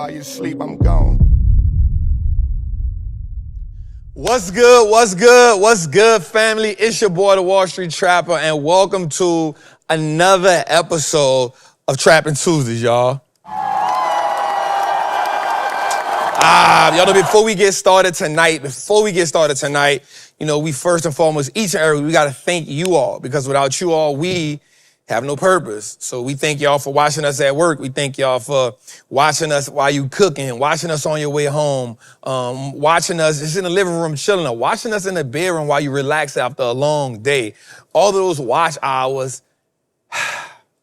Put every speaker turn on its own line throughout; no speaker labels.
while you sleep, I'm gone.
What's good? What's good? What's good, family? It's your boy, the Wallstreet Trapper, and welcome to another episode of Trappin Tuesdays, y'all. Y'all know, before we get started tonight, we first and foremost, each and every week, we got to thank you all, because without you all, we have no purpose. So we thank y'all for watching us at work. We thank y'all for watching us while you cooking, watching us on your way home, watching us just in the living room chilling, or watching us in the bedroom while you relax after a long day. All those watch hours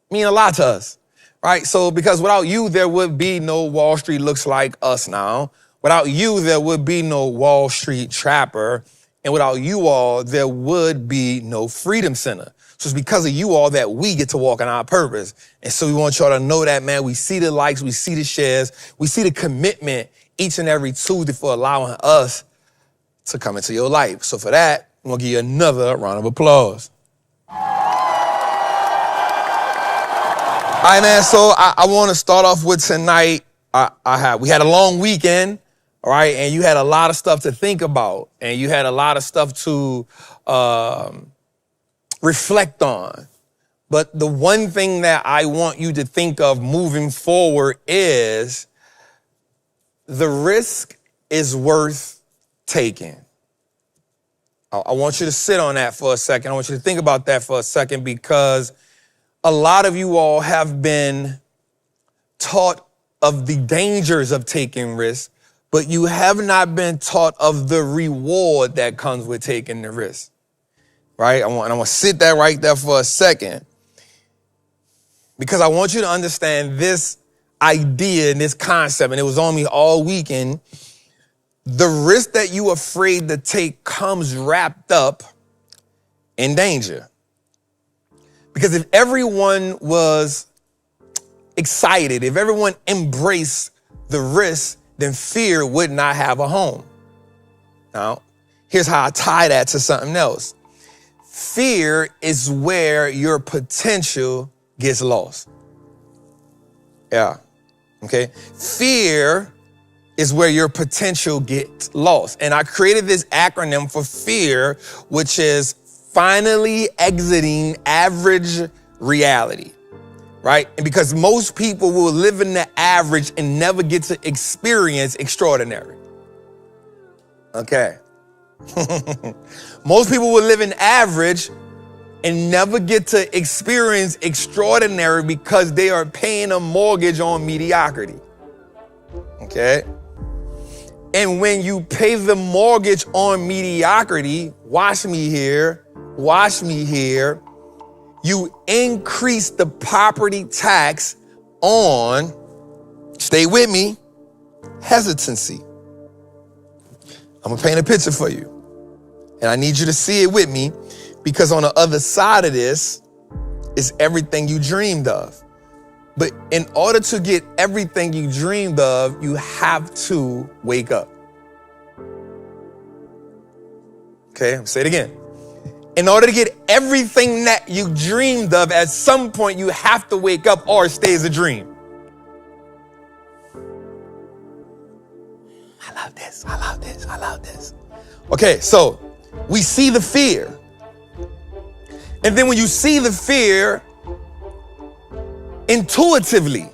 mean a lot to us, right? So because without you, there would be no Wall Street Looks Like Us now. Without you, there would be no Wall Street Trapper. And without you all, there would be no Freedom Center. So it's because of you all that we get to walk in our purpose. And so we want y'all to know that, man. We see the likes, we see the shares, we see the commitment each and every Tuesday for allowing us to come into your life. So for that, I'm gonna give you another round of applause. All right, man, so I want to start off with tonight. We had a long weekend, all right, and you had a lot of stuff to think about, and you had a lot of stuff to reflect on. But the one thing that I want you to think of moving forward is the risk is worth taking. I want you to sit on that for a second. I want you to think about that for a second, because a lot of you all have been taught of the dangers of taking risks, but you have not been taught of the reward that comes with taking the risk. Right? I want to sit that right there for a second, because I want you to understand this idea and this concept, and it was on me all weekend. The risk that you are afraid to take comes wrapped up in danger. Because if everyone was excited, if everyone embraced the risk, then fear would not have a home. Now, here's how I tie that to something else. Fear is where your potential gets lost. Yeah, okay? Fear is where your potential gets lost. And I created this acronym for fear, which is finally exiting average reality, right? And because most people will live in the average and never get to experience extraordinary. Okay. Most people will live in average and never get to experience extraordinary because they are paying a mortgage on mediocrity. Okay? And when you pay the mortgage on mediocrity, watch me here, you increase the property tax on, stay with me, hesitancy. I'm gonna paint a picture for you. And I need you to see it with me, because on the other side of this is everything you dreamed of. But in order to get everything you dreamed of, you have to wake up. Okay, I'll say it again. In order to get everything that you dreamed of, at some point you have to wake up, or it stays a dream. I love this. Okay, so we see the fear. And then when you see the fear, intuitively,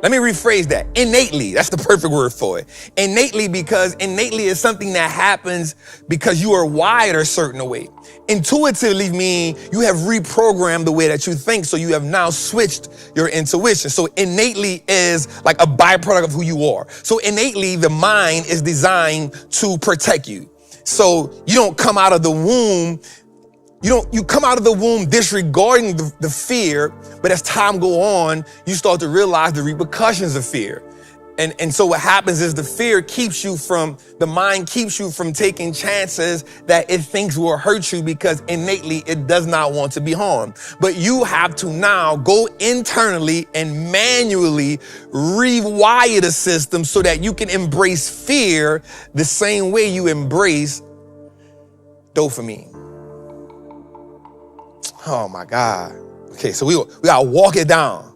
let me rephrase that, innately, that's the perfect word for it. Innately, because innately is something that happens because you are wired a certain way. Intuitively mean you have reprogrammed the way that you think, so you have now switched your intuition. So innately is like a byproduct of who you are. So innately, the mind is designed to protect you. So you don't come out of the womb, you come out of the womb disregarding the fear, but as time go on, you start to realize the repercussions of fear. And so what happens is the mind keeps you from taking chances that it thinks will hurt you, because innately it does not want to be harmed. But you have to now go internally and manually rewire the system so that you can embrace fear the same way you embrace dopamine. Oh my God. Okay, so we gotta walk it down,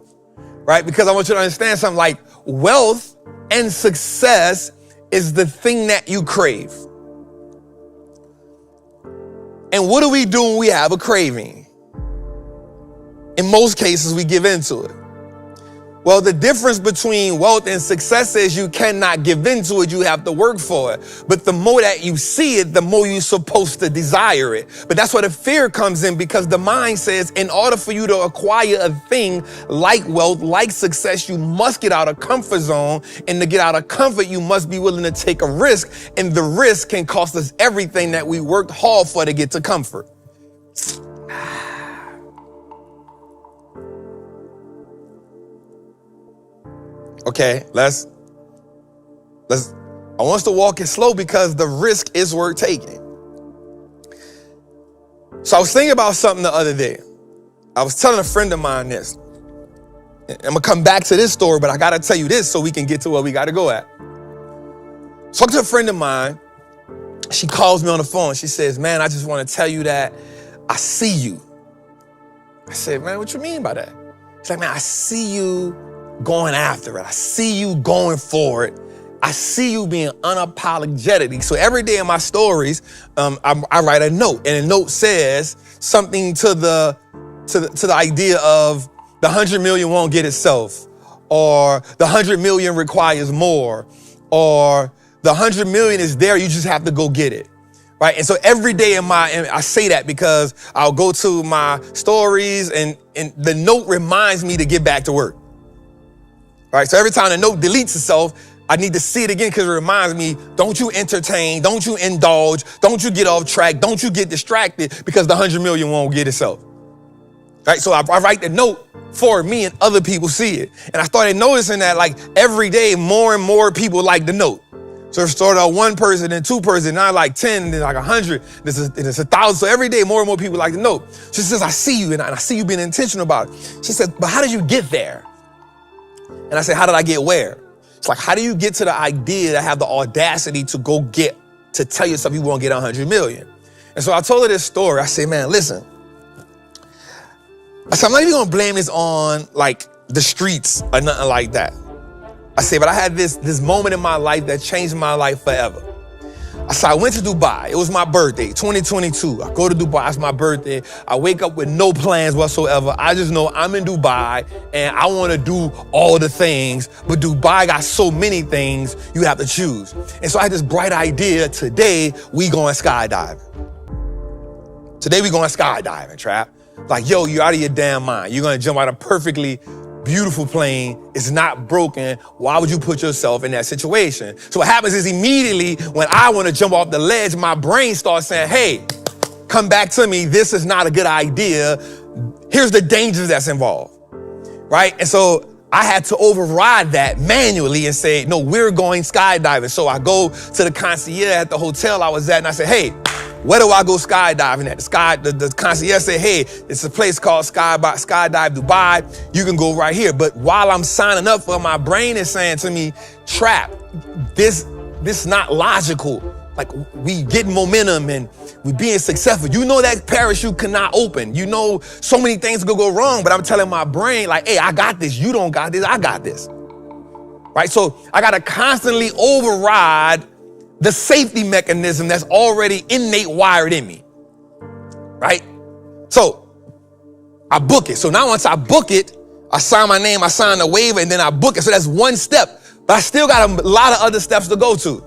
right? Because I want you to understand something like wealth and success is the thing that you crave. And what do we do when we have a craving? In most cases, we give into it. Well, the difference between wealth and success is you cannot give into it. You have to work for it. But the more that you see it, the more you're supposed to desire it. But that's where the fear comes in, because the mind says in order for you to acquire a thing like wealth, like success, you must get out of comfort zone. And to get out of comfort, you must be willing to take a risk. And the risk can cost us everything that we worked hard for to get to comfort. Okay, let's I want us to walk it slow because the risk is worth taking. So I was thinking about something the other day. I was telling a friend of mine this. I'm gonna come back to this story, but I gotta tell you this so we can get to where we gotta go at. Talk to a friend of mine. She calls me on the phone. She says, man, I just want to tell you that I see you. I said, man, what you mean by that? She's like, man, I see you going after it. I see you going for it. I see you being unapologetic. So every day in my stories, I write a note, and a note says something to the idea of the 100 million won't get itself, or the 100 million requires more, or the 100 million is there. You just have to go get it. Right. And so every day I say that because I'll go to my stories and the note reminds me to get back to work. Right. So every time the note deletes itself, I need to see it again because it reminds me, don't you entertain, don't you indulge, don't you get off track, don't you get distracted because the 100 million won't get itself. Right. So I write the note for me and other people see it. And I started noticing that like every day, more and more people like the note. So it started out one person, then two person, now like 10, then like 100, it's 1,000. So every day, more and more people like the note. She says, I see you, and I see you being intentional about it. She said, but how did you get there? And I said, how did I get where? It's like, how do you get to the idea to have the audacity to go get, to tell yourself you won't get 100 million? And so I told her this story. I said, man, listen. I said, I'm not even gonna blame this on like the streets or nothing like that. I said, but I had this moment in my life that changed my life forever. I said, I went to Dubai. It was my birthday, 2022. I go to Dubai, it's my birthday. I wake up with no plans whatsoever. I just know I'm in Dubai and I want to do all the things, but Dubai got so many things you have to choose. And so I had this bright idea. Today, we going skydiving. Today, we going skydiving, Trap. Like, yo, you're out of your damn mind. You're going to jump out of perfectly beautiful plane. It's not broken. Why would you put yourself in that situation? So what happens is immediately when I want to jump off the ledge, my brain starts saying, hey, come back to me. This is not a good idea. Here's the dangers that's involved, right? And so I had to override that manually and say, no, we're going skydiving. So I go to the concierge at the hotel I was at and I said, hey, where do I go skydiving at? The concierge said, hey, it's a place called Skydive Dubai. You can go right here. But while I'm signing up for, my brain is saying to me, Trap, this not logical. Like, we get momentum and we being successful. You know that parachute cannot open. You know so many things could go wrong, but I'm telling my brain like, hey, I got this. You don't got this. I got this. Right? So I got to constantly override the safety mechanism that's already innate wired in me, right? So I book it. So now once I book it, I sign my name, I sign the waiver, and then I book it. So that's one step, but I still got a lot of other steps to go to.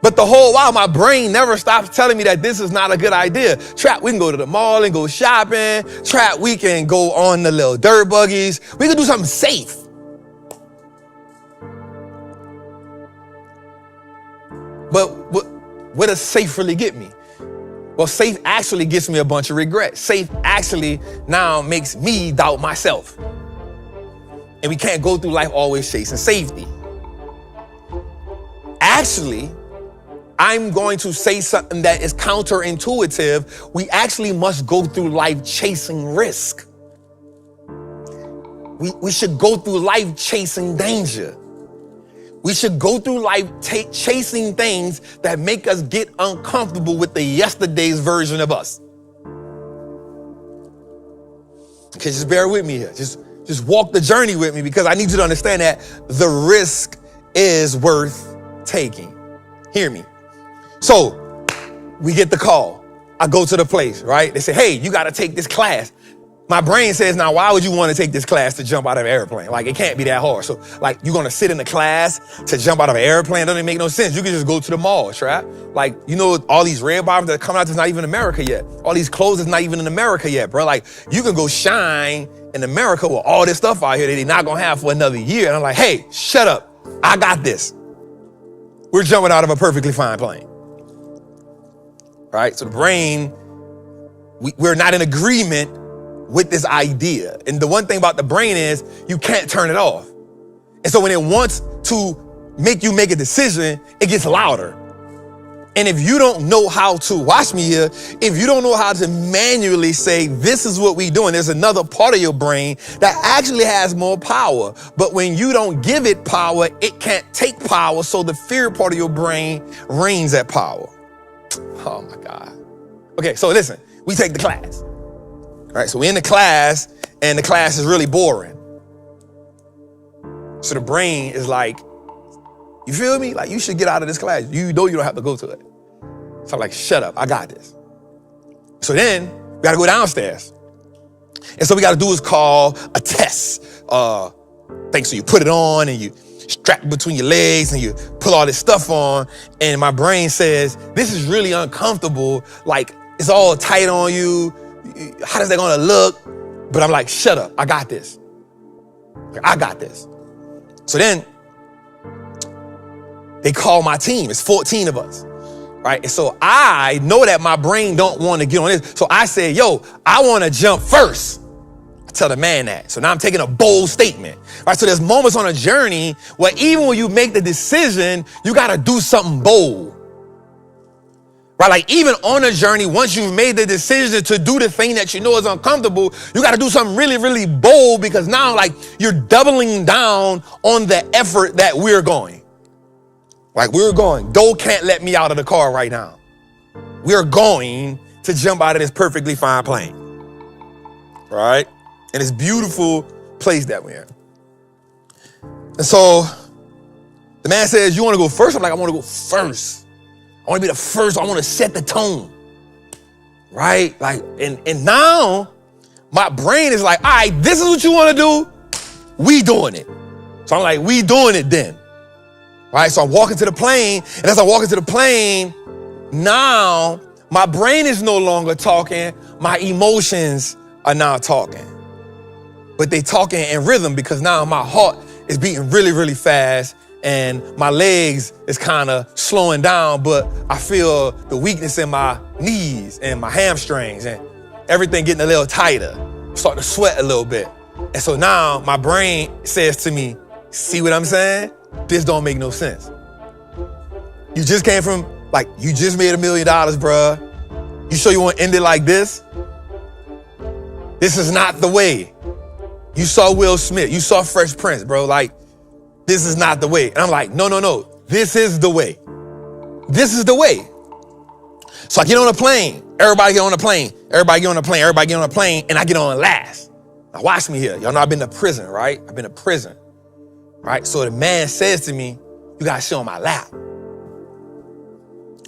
But the whole while, my brain never stops telling me that this is not a good idea. Trap, we can go to the mall and go shopping. Trap, we can go on the little dirt buggies. We can do something safe. But what does safe really get me? Well, safe actually gets me a bunch of regret. Safe actually now makes me doubt myself. And we can't go through life always chasing safety. Actually, I'm going to say something that is counterintuitive. We actually must go through life chasing risk. We should go through life chasing danger. We should go through life chasing things that make us get uncomfortable with the yesterday's version of us. Okay, just bear with me here. Just walk the journey with me because I need you to understand that the risk is worth taking. Hear me. So we get the call. I go to the place, right? They say, hey, you got to take this class. My brain says, now, why would you want to take this class to jump out of an airplane? Like, it can't be that hard. So, like, you're going to sit in the class to jump out of an airplane? Doesn't make no sense. You can just go to the mall, Trap. Like, you know, all these red bottoms that are coming out that's not even in America yet. All these clothes that's not even in America yet, bro. Like, you can go shine in America with all this stuff out here that they're not going to have for another year. And I'm like, hey, shut up. I got this. We're jumping out of a perfectly fine plane. All right? So the brain, we're not in agreement with this idea. And the one thing about the brain is you can't turn it off. And so when it wants to make you make a decision, it gets louder. And if you don't know how to, watch me here, if you don't know how to manually say, this is what we doing, there's another part of your brain that actually has more power. But when you don't give it power, it can't take power. So the fear part of your brain reigns at power. Oh my God. Okay, so listen, we take the class. All right, so we're in the class, and the class is really boring. So the brain is like, you feel me? Like, you should get out of this class. You know you don't have to go to it. So I'm like, shut up, I got this. So then, we gotta go downstairs. And so we gotta do what's called a test. So you put it on, and you strap it between your legs, and you put all this stuff on, and my brain says, this is really uncomfortable. Like, it's all tight on you. How is that gonna look? But I'm like, shut up, I got this. I got this. So then they call my team. It's 14 of us, right? And so I know that my brain don't want to get on this. So I said, yo, I want to jump first. I tell the man that. So now I'm taking a bold statement, right? So there's moments on a journey where even when you make the decision, you got to do something bold. Right, like even on a journey, once you've made the decision to do the thing that you know is uncomfortable, you got to do something really, really bold, because now like you're doubling down on the effort that we're going. Like we're going. Doe can't let me out of the car right now. We're going to jump out of this perfectly fine plane. Right? And it's beautiful place that we're in. And so the man says, you want to go first? I'm like, I want to go first. I want to be the first. I want to set the tone, right? Like, and now my brain is like, all right, this is what you want to do. We doing it. So I'm like, we doing it then, right? So I'm walking to the plane, and as I walk into the plane, now my brain is no longer talking. My emotions are now talking, but they talking in rhythm, because now my heart is beating really, really fast. And my legs is kind of slowing down, but I feel the weakness in my knees and my hamstrings and everything getting a little tighter. I'm starting to sweat a little bit. And so now my brain says to me, see what I'm saying? This don't make no sense. You just came from, like, you just made $1 million, bruh. You sure you want to end it like this? This is not the way. You saw Will Smith. You saw Fresh Prince, bro. Like, this is not the way. And I'm like, no. This is the way. This is the way. So I get on a plane. Everybody get on a plane. Everybody get on a plane. Everybody get on a plane. And I get on last. Now watch me here. Y'all know I've been to prison, right? I've been to prison, right? So the man says to me, you got to sit on my lap.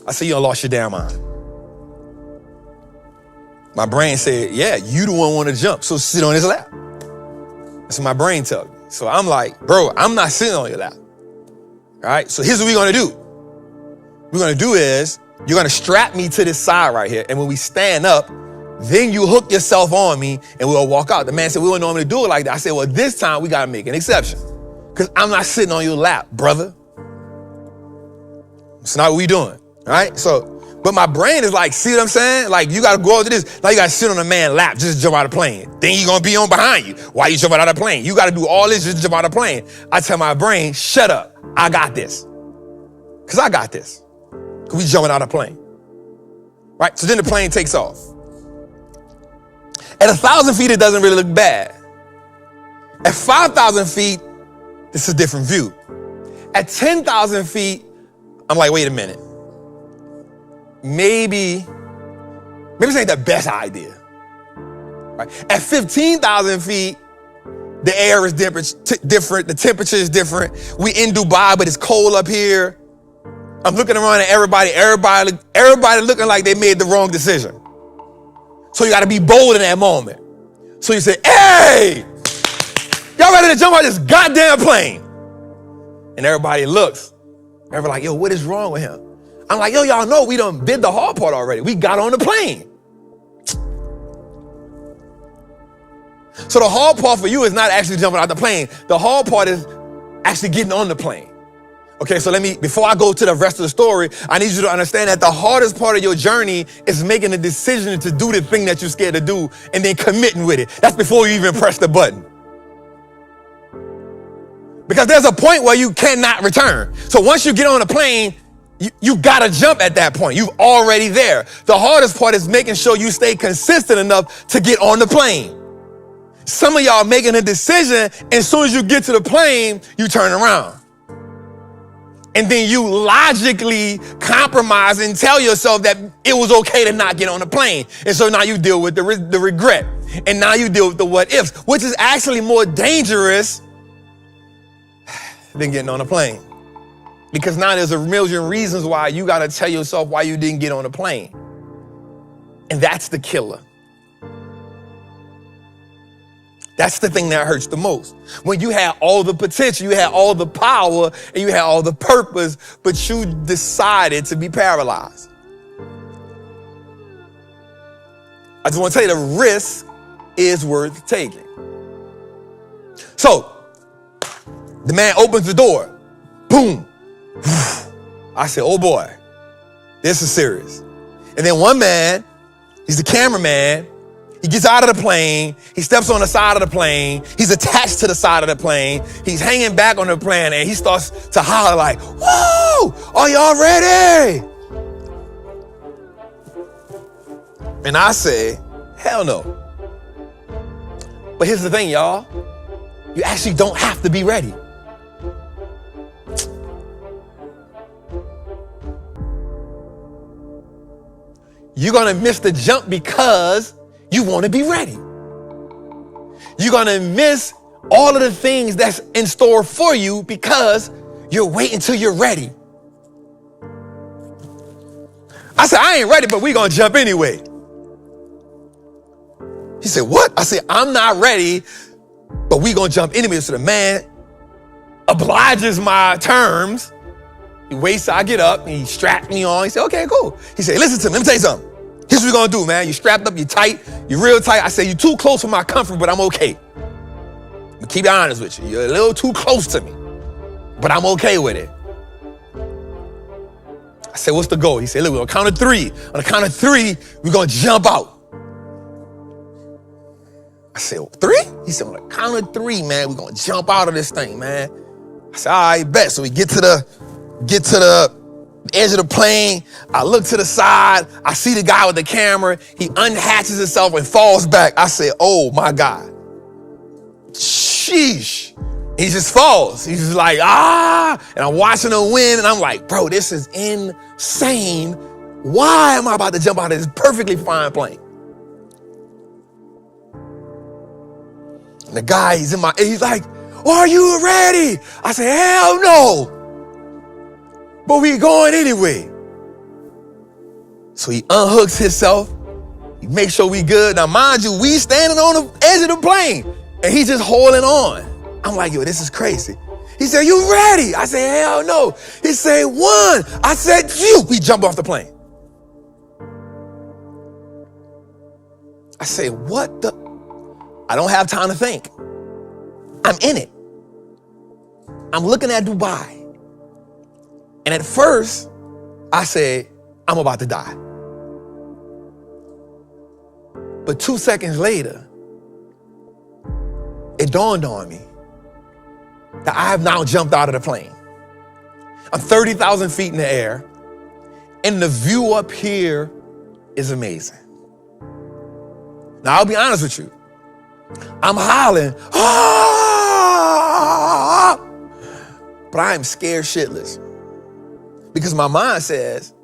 I said, you done lost your damn mind. My brain said, yeah, you the one want to jump, so sit on his lap. That's what my brain tells me. So I'm like, bro, I'm not sitting on your lap. All right, so here's what we're gonna do. What we're gonna do is, you're gonna strap me to this side right here, and when we stand up, then you hook yourself on me, and we'll walk out. The man said, we don't normally do it like that. I said, well, this time we gotta make an exception, because I'm not sitting on your lap, brother. It's not what we doing, all right? So, but my brain is like, see what I'm saying? Like, you gotta go over this. Now you gotta sit on a man's lap, just jump out of the plane. Then he's gonna be on behind you. Why you jumping out of the plane? You gotta do all this, just jump out of the plane. I tell my brain, shut up, I got this. Cause I got this. Cause we jumping out of the plane. Right, so then the plane takes off. At 1,000 feet, it doesn't really look bad. At 5,000 feet, this is a different view. At 10,000 feet, I'm like, wait a minute. Maybe this ain't the best idea. Right? At 15,000 feet, The air is different. The temperature is different. We in Dubai, but it's cold up here. I'm looking around at everybody looking like they made the wrong decision. So you got to be bold in that moment. So you say, hey, y'all ready to jump out this goddamn plane? And everybody looks. Everybody like, yo, what is wrong with him? I'm like, yo, y'all know we done did the hard part already. We got on the plane. So the hard part for you is not actually jumping out the plane. The hard part is actually getting on the plane. Okay, so before I go to the rest of the story, I need you to understand that the hardest part of your journey is making a decision to do the thing that you're scared to do and then committing with it. That's before you even press the button. Because there's a point where you cannot return. So once you get on the plane, you gotta jump at that point. You're already there. The hardest part is making sure you stay consistent enough to get on the plane. Some of y'all making a decision, and as soon as you get to the plane, you turn around. And then you logically compromise and tell yourself that it was okay to not get on the plane. And so now you deal with the regret. And now you deal with the what ifs, which is actually more dangerous than getting on a plane. Because now there's a million reasons why you got to tell yourself why you didn't get on a plane. And that's the killer. That's the thing that hurts the most. When you had all the potential, you had all the power, and you had all the purpose, but you decided to be paralyzed. I just want to tell you the risk is worth taking. So, the man opens the door. Boom. I said, oh boy, this is serious. And then one man, he's the cameraman. He gets out of the plane. He steps on the side of the plane. He's attached to the side of the plane. He's hanging back on the plane, and he starts to holler like, whoa, are y'all ready? And I say, hell no. But here's the thing, y'all. You actually don't have to be ready. You're going to miss the jump because you want to be ready. You're going to miss all of the things that's in store for you because you're waiting until you're ready. I said, I ain't ready, but we're going to jump anyway. He said, what? I said, I'm not ready, but we're going to jump anyway. So the man obliges my terms. He waits till I get up. He strapped me on. He said, okay, cool. He said, listen to me. Let me tell you something. Here's what we're going to do, man. You strapped up. You tight. You're real tight. I said, you're too close for my comfort, but I'm okay. But keep it honest with you. You're a little too close to me, but I'm okay with it. I said, what's the goal? He said, look, we're going to count to three. On the count of three, we're going to jump out. I said, three? He said, on the count of three, man, we're going to jump out of this thing, man. I said, all right, bet. So we get to the edge of the plane. I look to the side. I see the guy with the camera. He unhatches himself and falls back. I said, oh my God. Sheesh. He just falls. He's just like, ah. And I'm watching the wind and I'm like, bro, this is insane. Why am I about to jump out of this perfectly fine plane? And the guy, he's like, are you ready? I said, hell no. But we going anyway. So he unhooks himself. He makes sure we good. Now, mind you, we standing on the edge of the plane and he's just holding on. I'm like, yo, this is crazy. He said, you ready? I said, hell no. He said, one. I said, you. We jump off the plane. I say, what the? I don't have time to think. I'm in it. I'm looking at Dubai. And at first, I said, I'm about to die. But 2 seconds later, it dawned on me that I have now jumped out of the plane. I'm 30,000 feet in the air, and the view up here is amazing. Now, I'll be honest with you. I'm hollering, ah! But I am scared shitless. Because my mind says,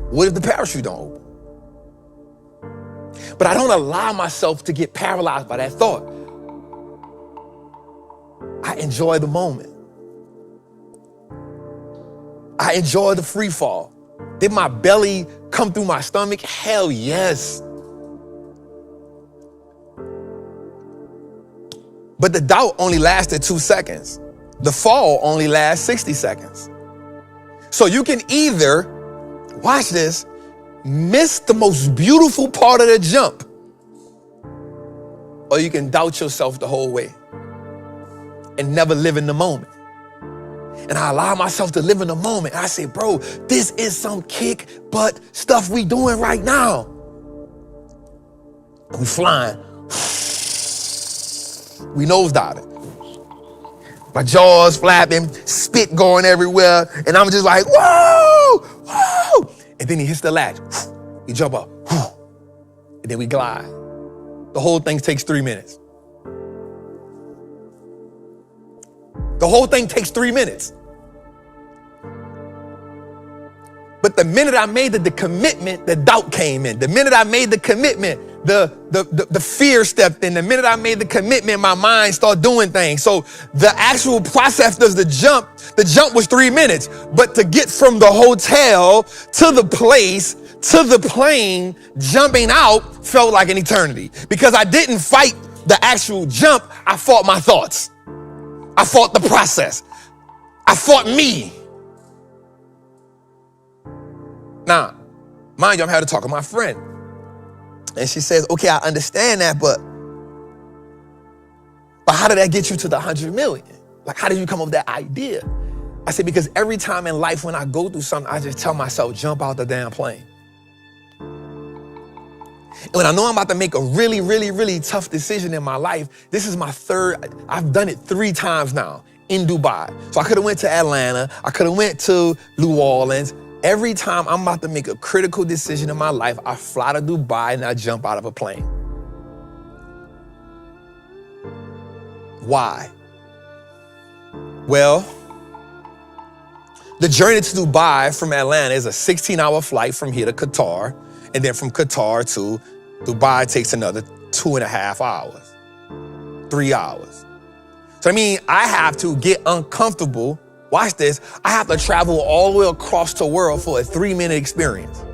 what if the parachute don't open? But I don't allow myself to get paralyzed by that thought. I enjoy the moment. I enjoy the free fall. Did my belly come through my stomach? Hell yes. But the doubt only lasted 2 seconds. The fall only lasts 60 seconds. So you can either, watch this, miss the most beautiful part of the jump, or you can doubt yourself the whole way and never live in the moment. And I allow myself to live in the moment. I say, bro, this is some kick butt stuff we doing right now. And we flying. We nosediving. My jaws flapping, spit going everywhere. And I'm just like, whoa, whoa. And then he hits the latch. We jump up. And then we glide. The whole thing takes 3 minutes. The whole thing takes 3 minutes. But the minute I made the commitment, the doubt came in. The minute I made the commitment, the fear stepped in. The minute I made the commitment, my mind started doing things. So the actual process of the jump was 3 minutes. But to get from the hotel to the place, to the plane, jumping out felt like an eternity. Because I didn't fight the actual jump, I fought my thoughts. I fought the process. I fought me. Now, mind you, I'm having to talk with my friend. And she says, okay, I understand that, but how did that get you to the 100 million? Like, how did you come up with that idea? I said, because every time in life when I go through something, I just tell myself, jump out the damn plane. And when I know I'm about to make a really, really, really tough decision in my life, this is my third, I've done it 3 times now in Dubai. So I could have went to Atlanta, I could have went to New Orleans. Every time I'm about to make a critical decision in my life, I fly to Dubai and I jump out of a plane. Why? Well, the journey to Dubai from Atlanta is a 16-hour flight from here to Qatar. And then from Qatar to Dubai takes another 2.5 hours, 3 hours. So I mean, I have to get uncomfortable. Watch this. I have to travel all the way across the world for a 3-minute experience.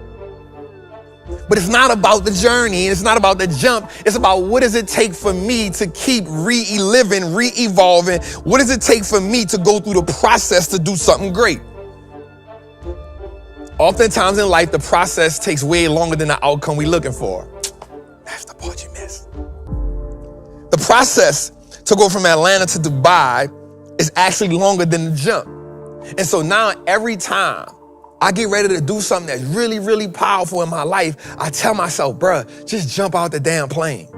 But it's not about the journey. It's not about the jump. It's about what does it take for me to keep re-living, re-evolving? What does it take for me to go through the process to do something great? Oftentimes in life, the process takes way longer than the outcome we're looking for. That's the part you missed. The process to go from Atlanta to Dubai is actually longer than the jump. And so now every time I get ready to do something that's really, really powerful in my life, I tell myself, bruh, just jump out the damn plane.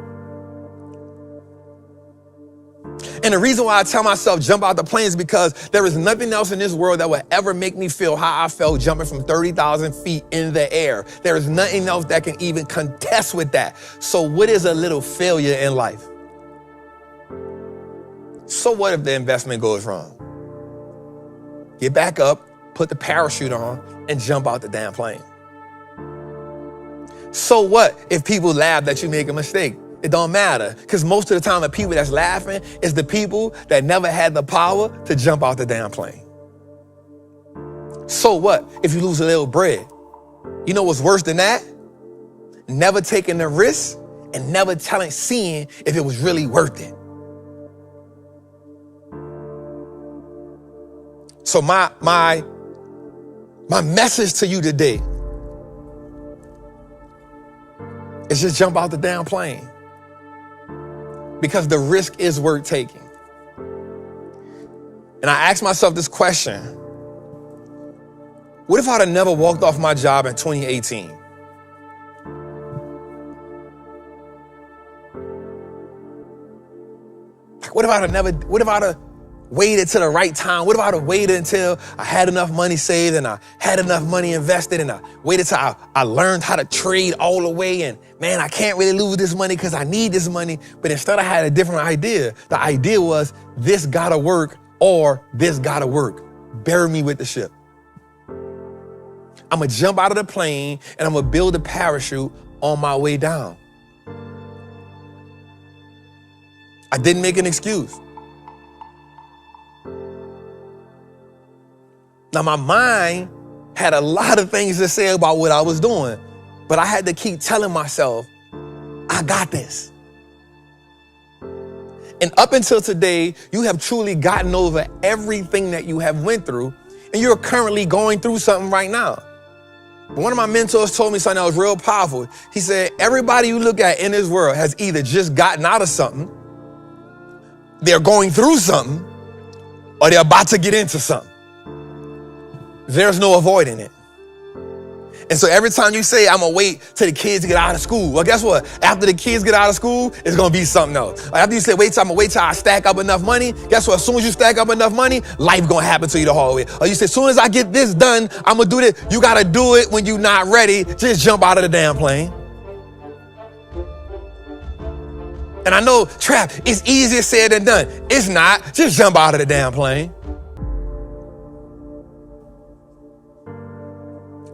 And the reason why I tell myself jump out the plane is because there is nothing else in this world that will ever make me feel how I felt jumping from 30,000 feet in the air. There is nothing else that can even contest with that. So what is a little failure in life? So what if the investment goes wrong? Get back up, put the parachute on, and jump out the damn plane. So what if people laugh that you make a mistake? It don't matter, because most of the time the people that's laughing is the people that never had the power to jump out the damn plane. So what if you lose a little bread? You know what's worse than that? Never taking the risk and never seeing if it was really worth it. So my message to you today is just jump out the damn plane. Because the risk is worth taking. And I asked myself this question. What if I'd have never walked off my job in 2018? What if I'd have waited to the right time? What if I'd have waited until I had enough money saved and I had enough money invested and I waited till I learned how to trade all the way and man, I can't really lose this money because I need this money. But instead I had a different idea. The idea was this gotta work or this gotta work. Bury me with the ship. I'm gonna jump out of the plane and I'm gonna build a parachute on my way down. I didn't make an excuse. Now, my mind had a lot of things to say about what I was doing, but I had to keep telling myself, I got this. And up until today, you have truly gotten over everything that you have went through, and you're currently going through something right now. One of my mentors told me something that was real powerful. He said, everybody you look at in this world has either just gotten out of something, they're going through something, or they're about to get into something. There's no avoiding it. And so every time you say, I'm gonna wait till the kids get out of school, well, guess what? After the kids get out of school, it's gonna be something else. Or after you say, I'm gonna wait till I stack up enough money, guess what? As soon as you stack up enough money, life gonna happen to you the whole way. Or you say, as soon as I get this done, I'm gonna do this. You gotta do it when you're not ready. Just jump out of the damn plane. And I know, Trap, it's easier said than done. It's not. Just jump out of the damn plane.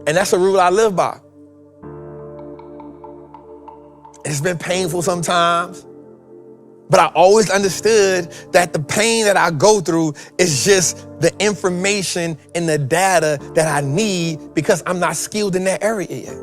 And that's a rule I live by. It's been painful sometimes, but I always understood that the pain that I go through is just the information and the data that I need because I'm not skilled in that area yet.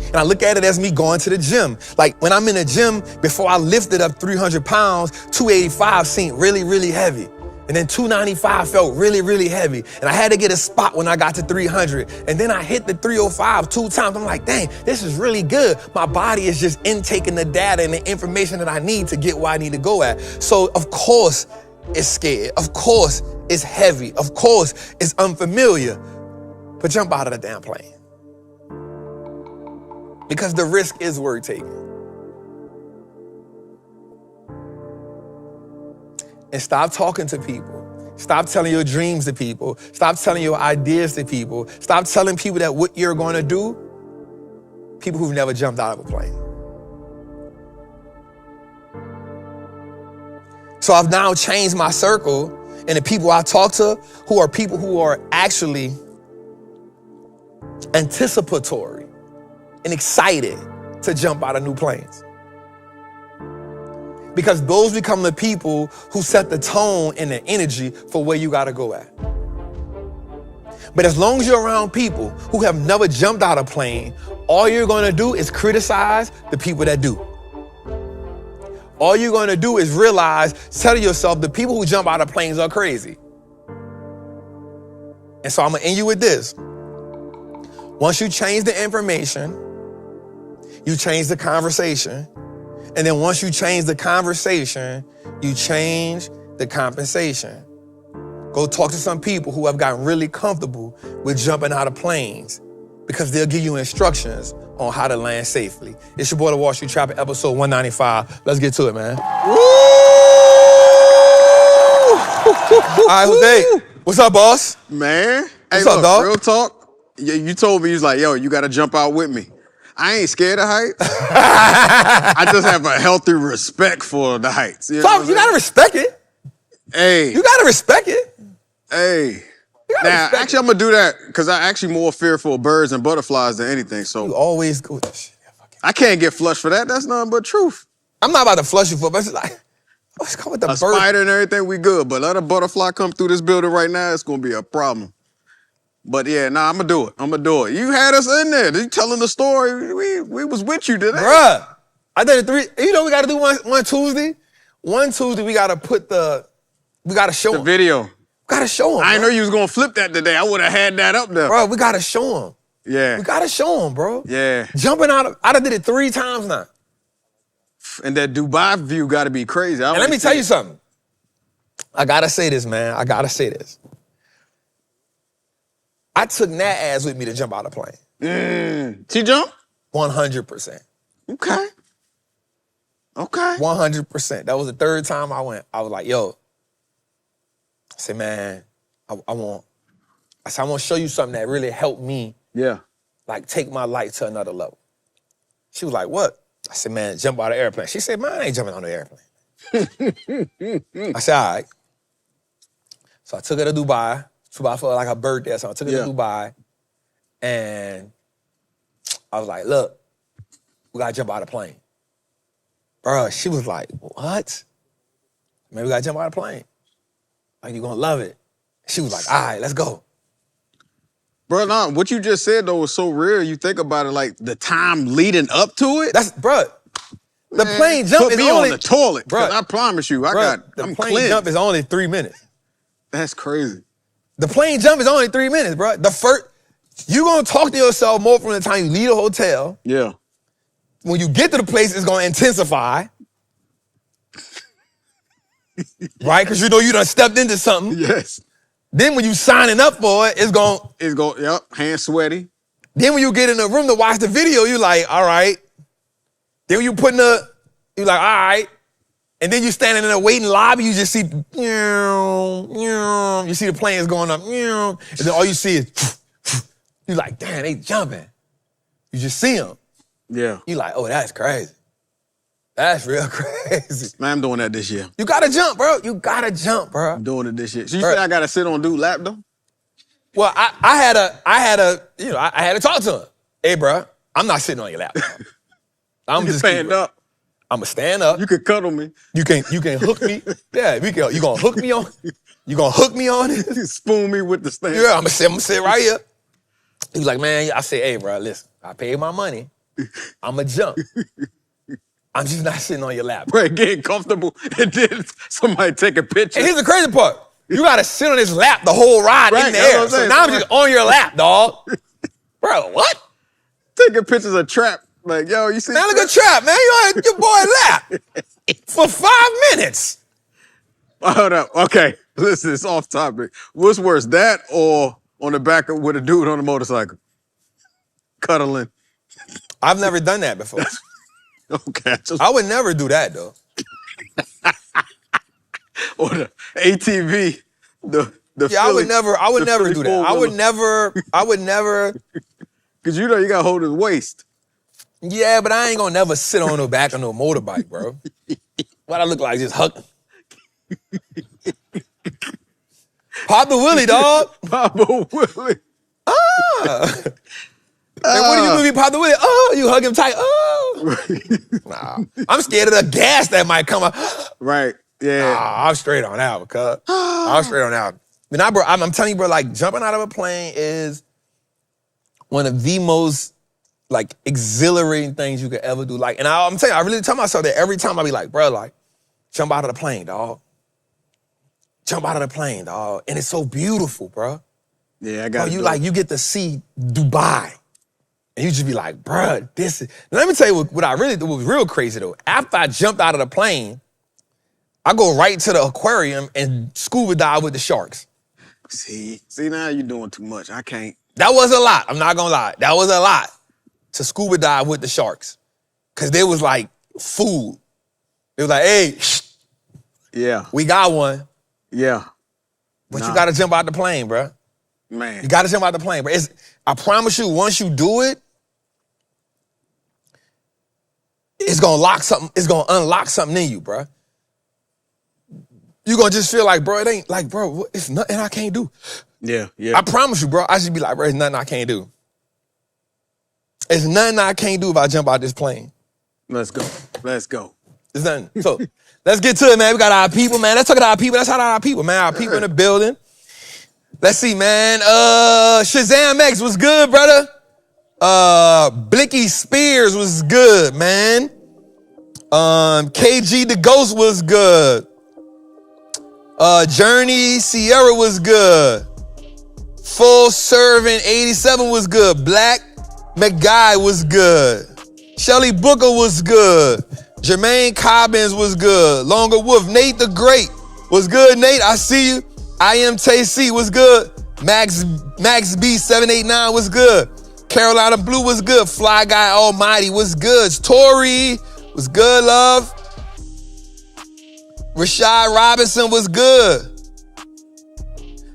And I look at it as me going to the gym. Like when I'm in the gym, before I lifted up 300 pounds, 285 seemed really, really heavy. And then 295 felt really, really heavy. And I had to get a spot when I got to 300. And then I hit the 305 2 times. I'm like, dang, this is really good. My body is just intaking the data and the information that I need to get where I need to go at. So of course it's scared. Of course it's heavy. Of course it's unfamiliar. But jump out of the damn plane. Because the risk is worth taking. And stop talking to people. Stop telling your dreams to people. Stop telling your ideas to people. Stop telling people that what you're going to do, people who've never jumped out of a plane. So I've now changed my circle, and the people I talk to who are people who are actually anticipatory and excited to jump out of new planes. Because those become the people who set the tone and the energy for where you gotta go at. But as long as you're around people who have never jumped out of a plane, all you're gonna do is criticize the people that do. All you're gonna do is tell yourself the people who jump out of planes are crazy. And so I'm gonna end you with this. Once you change the information, you change the conversation. And then once you change the conversation, you change the compensation. Go talk to some people who have gotten really comfortable with jumping out of planes because they'll give you instructions on how to land safely. It's your boy, the Wallstreet Trappin, episode 195. Let's get to it, man. Woo! All right, Jose. What's up, boss?
Man.
What's
hey,
up,
look,
dog?
Real talk. You told me, you was like, yo, you got to jump out with me. I ain't scared of heights. I just have a healthy respect for the heights. You
gotta respect it.
Hey.
You gotta respect it.
Hey. Now, actually, I'm gonna do that because I'm actually more fearful of birds and butterflies than anything. So
you always go with that shit.
I can't get flushed for that. That's nothing but truth.
I'm not about to flush you for, but it's like, let's go with the bird.
Spider and everything, we good. But let a butterfly come through this building right now, it's gonna be a problem. But yeah, I'm gonna do it. I'm gonna do it. You had us in there. You telling the story. We was with you today.
Bruh, I did it 3. You know we gotta do one Tuesday? One Tuesday we gotta show them.
The video.
We gotta show them.
I didn't know you was gonna flip that today. I would have had that up there.
Bro, we gotta show them.
Yeah.
We gotta show them, bro.
Yeah.
Jumping I done did it 3 times now.
And that Dubai view gotta be crazy.
And let me tell you something. I gotta say this, man. I gotta say this. I took Nat ass with me to jump out of the plane.
She jumped?
100%.
Okay.
100%. That was the 3rd time I went. I was like, yo. I said, man, I want to show you something that really helped me.
Yeah.
Like, take my life to another level. She was like, what? I said, man, jump out of the airplane. She said, man, I ain't jumping on the airplane. I said, all right. So I took her to Dubai. I felt like a bird there, so I took her to Dubai. And I was like, look, we gotta jump out of the plane. Bro, she was like, what? Man, we gotta jump out of the plane. Like, you gonna love it. She was like, all right, let's go.
Bro, nah, what you just said, though, was so real. You think about it, like, the time leading up to it.
That's, bro, the
Man,
plane jump
put
is
me
only...
on the toilet,
Bro,
because I promise you,
the
I'm
plane
cleansed.
jump is only 3 minutes.
That's crazy.
The plane jump is only 3 minutes, bro. You gonna talk to yourself more from the time you leave the hotel.
Yeah.
When you get to the place, it's gonna intensify. Right? Because you know you done stepped into something.
Yes.
Then when you signing up for it, it's going...
Yep, hands sweaty.
Then when you get in the room to watch the video, you like, all right. Then when you put in you like, all right. And then you standing in the waiting lobby, you just see, you see the planes going up, and then all you see is, you like, damn, they jumping. You just see them.
Yeah.
You like, oh, that's crazy. That's real crazy.
Man, I'm doing that this year.
You gotta jump, bro. You gotta jump, bro.
I'm doing it this year. So you say I gotta sit on dude lap though?
Well, I had to talk to him. Hey, bro, I'm not sitting on your lap. I'm just
stand up.
I'm gonna stand up.
You can cuddle me.
You can hook me. Yeah, you gonna hook me on. You gonna hook me on it?
You spoon me with the stand.
Yeah, I'm gonna sit right here. He was like, man, I said, hey, bro, listen, I paid my money. I'm gonna jump. I'm just not sitting on your lap.
Right, getting comfortable, and then somebody take a picture.
And here's the crazy part. You gotta sit on his lap the whole ride in the air. So now I'm just on your lap, dog. Bro, what?
Taking pictures of Trap. Like, yo, you see?
Man, look at Trap, man. You on your boy lap for 5 minutes.
Hold up. Okay, listen, it's off topic. What's worse, that or on the back with a dude on a motorcycle? Cuddling.
I've never done that before.
Okay.
I would never do that, though.
Or the ATV.
I would never do that. I would never.
Because you know you got to hold his waist.
Yeah, but I ain't gonna never sit on the back of no motorbike, bro. What I look like, just huck. Pop the Willie, dog.
Pop the Willie.
And what do you do if you pop the Willie? Oh, you hug him tight. Oh. Nah, I'm scared of the gas that might come up.
Right, yeah.
Nah, I'm straight on out, cuz. I'm straight on out. But bro, I'm telling you, bro, like, jumping out of a plane is one of the most, like, exhilarating things you could ever do. Like, and I'm telling you, I really tell myself that every time I be like, bro, like, jump out of the plane, dog. Jump out of the plane, dog. And it's so beautiful, bro.
Yeah, I got
it. You get to see Dubai. And you just be like, bruh, this is... Now, let me tell you what I really did was real crazy, though. After I jumped out of the plane, I go right to the aquarium and scuba dive with the sharks.
See, now you're doing too much. I can't.
That was a lot. I'm not gonna lie. That was a lot to scuba dive with the sharks. Because they was like food. They was like, hey,
yeah,
we got one.
Yeah.
But you gotta jump out the plane, bruh.
Man.
You gotta jump out the plane, bro. I promise you, once you do it, it's gonna unlock something in you, bro. You're gonna just feel like, bro, it ain't like, bro, it's nothing I can't do.
Yeah.
I promise you, bro, I should be like, bro, it's nothing I can't do. It's nothing I can't do if I jump out this plane.
Let's go.
It's nothing. So, let's get to it, man. We got our people, man. Let's talk about our people. Let's talk about our people, man. Our people in the building. Let's see, man. Shazam X was good, brother. Blicky Spears was good, man. KG the Ghost was good. Journey Sierra was good. Full Servant 87 was good. Black McGuy was good. Shelly Booker was good. Jermaine Cobbins was good. Longer Wolf, Nate the Great was good. Nate, I see you. I am TC was good. Max B 789 was good. Carolina Blue was good. Fly Guy Almighty was good. Tori was good, love. Rashad Robinson was good.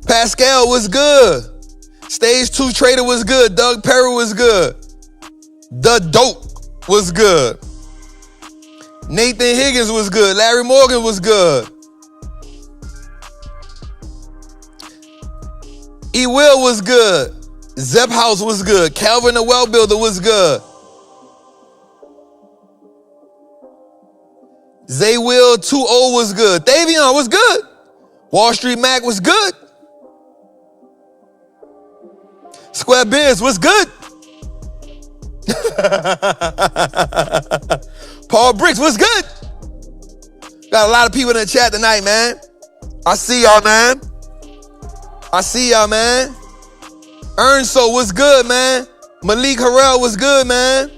Pascal was good. Stage 2 Trader was good. Doug Perry was good. The Dope was good. Nathan Higgins was good. Larry Morgan was good. E. Will was good. Zep House was good. Calvin the Well Builder was good. Zay Will 2-0 was good. Davion was good. Wallstreet Mac was good. Square Biz was good. Paul Bricks was good. Got a lot of people in the chat tonight, man. I see y'all, man. I see y'all, man. Ernso was good, man. Malik Harrell was good, man.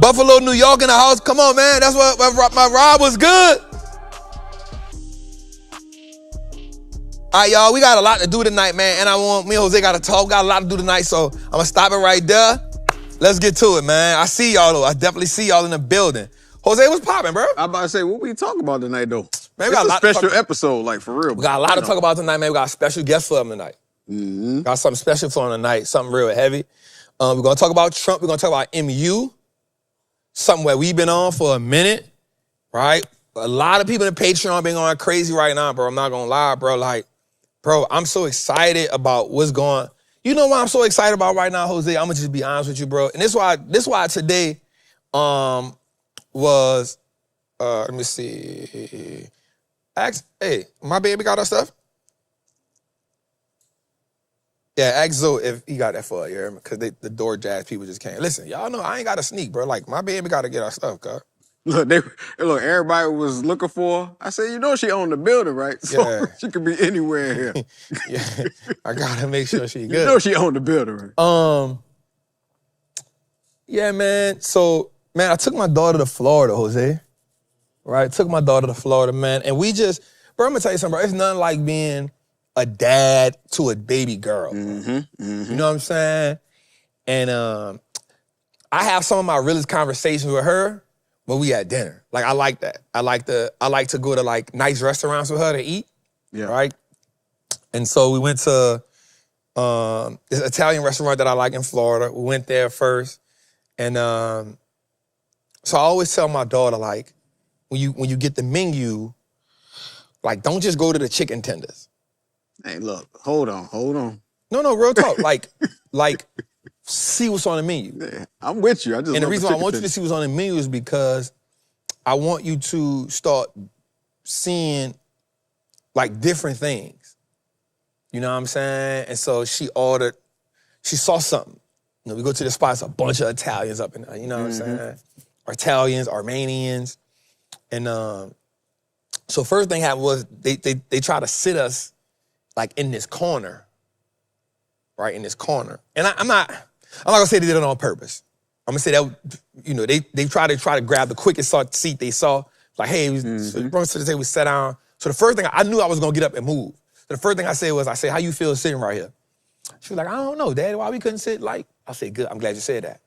Buffalo, New York in the house. Come on, man. That's what my Rob was good. All right, y'all. We got a lot to do tonight, man. And me and Jose got to talk. Got a lot to do tonight, so I'm going to stop it right there. Let's get to it, man. I see y'all, though. I definitely see y'all in the building. Jose, what's popping, bro?
I'm about to say, what we talking about tonight, though?
Man,
It's a special episode, like, for real.
We got a lot to talk about tonight, man. We got a special guest for him tonight.
Mm-hmm.
Got something special for him tonight, something real heavy. We're going to talk about Trump. We're going to talk about MU, something where we've been on for a minute, right? A lot of people in the Patreon been going crazy right now, bro. I'm not going to lie, bro. Like, bro, I'm so excited about what's going on. You know what I'm so excited about right now, Jose? I'm going to just be honest with you, bro. And this why today was, let me see. Hey, my baby got our stuff? Yeah, ask Zoe if he got that for you, because the DoorDash people just came. Listen, y'all know I ain't got to sneak, bro. Like, my baby got to get our stuff, cuz.
Look, everybody was looking for her. I said, you know she owned the building, right? So
Yeah.
she could be anywhere here.
Yeah, I got to make sure she good.
You know she owned the building, right?
Yeah, man. So, man, I took my daughter to Florida, Jose. Right? Took my daughter to Florida, man. And we just, bro, I'm going to tell you something, bro. It's nothing like being a dad to a baby girl.
Mm-hmm, mm-hmm.
You know what I'm saying? And I have some of my realest conversations with her when we at dinner. Like, I like that. I like to go to, like, nice restaurants with her to eat.
Yeah.
Right? And so we went to this Italian restaurant that I like in Florida. We went there first. And so I always tell my daughter, like, when you get the menu, like, don't just go to the chicken tenders.
Hey, look, hold on.
No, real talk. like, see what's on the menu.
Yeah, I'm with you. I just
And the reason why I want you to see what's on the menu is because I want you to start seeing, like, different things. You know what I'm saying? And so she saw something. You know, we go to the spot, it's a bunch of Italians up in there, you know what I'm saying? Italians, Armenians. And so first thing happened was they try to sit us, like, in this corner, right, in this corner. And I'm not gonna say they did it on purpose. I'm gonna say that, you know, they try to grab the quickest seat they saw. Like, hey, so we brought us to the table, we sat down. So the first thing, I knew I was gonna get up and move. So the first thing I said was, how you feel sitting right here? She was like, I don't know, Daddy, why we couldn't sit like? I said, good, I'm glad you said that.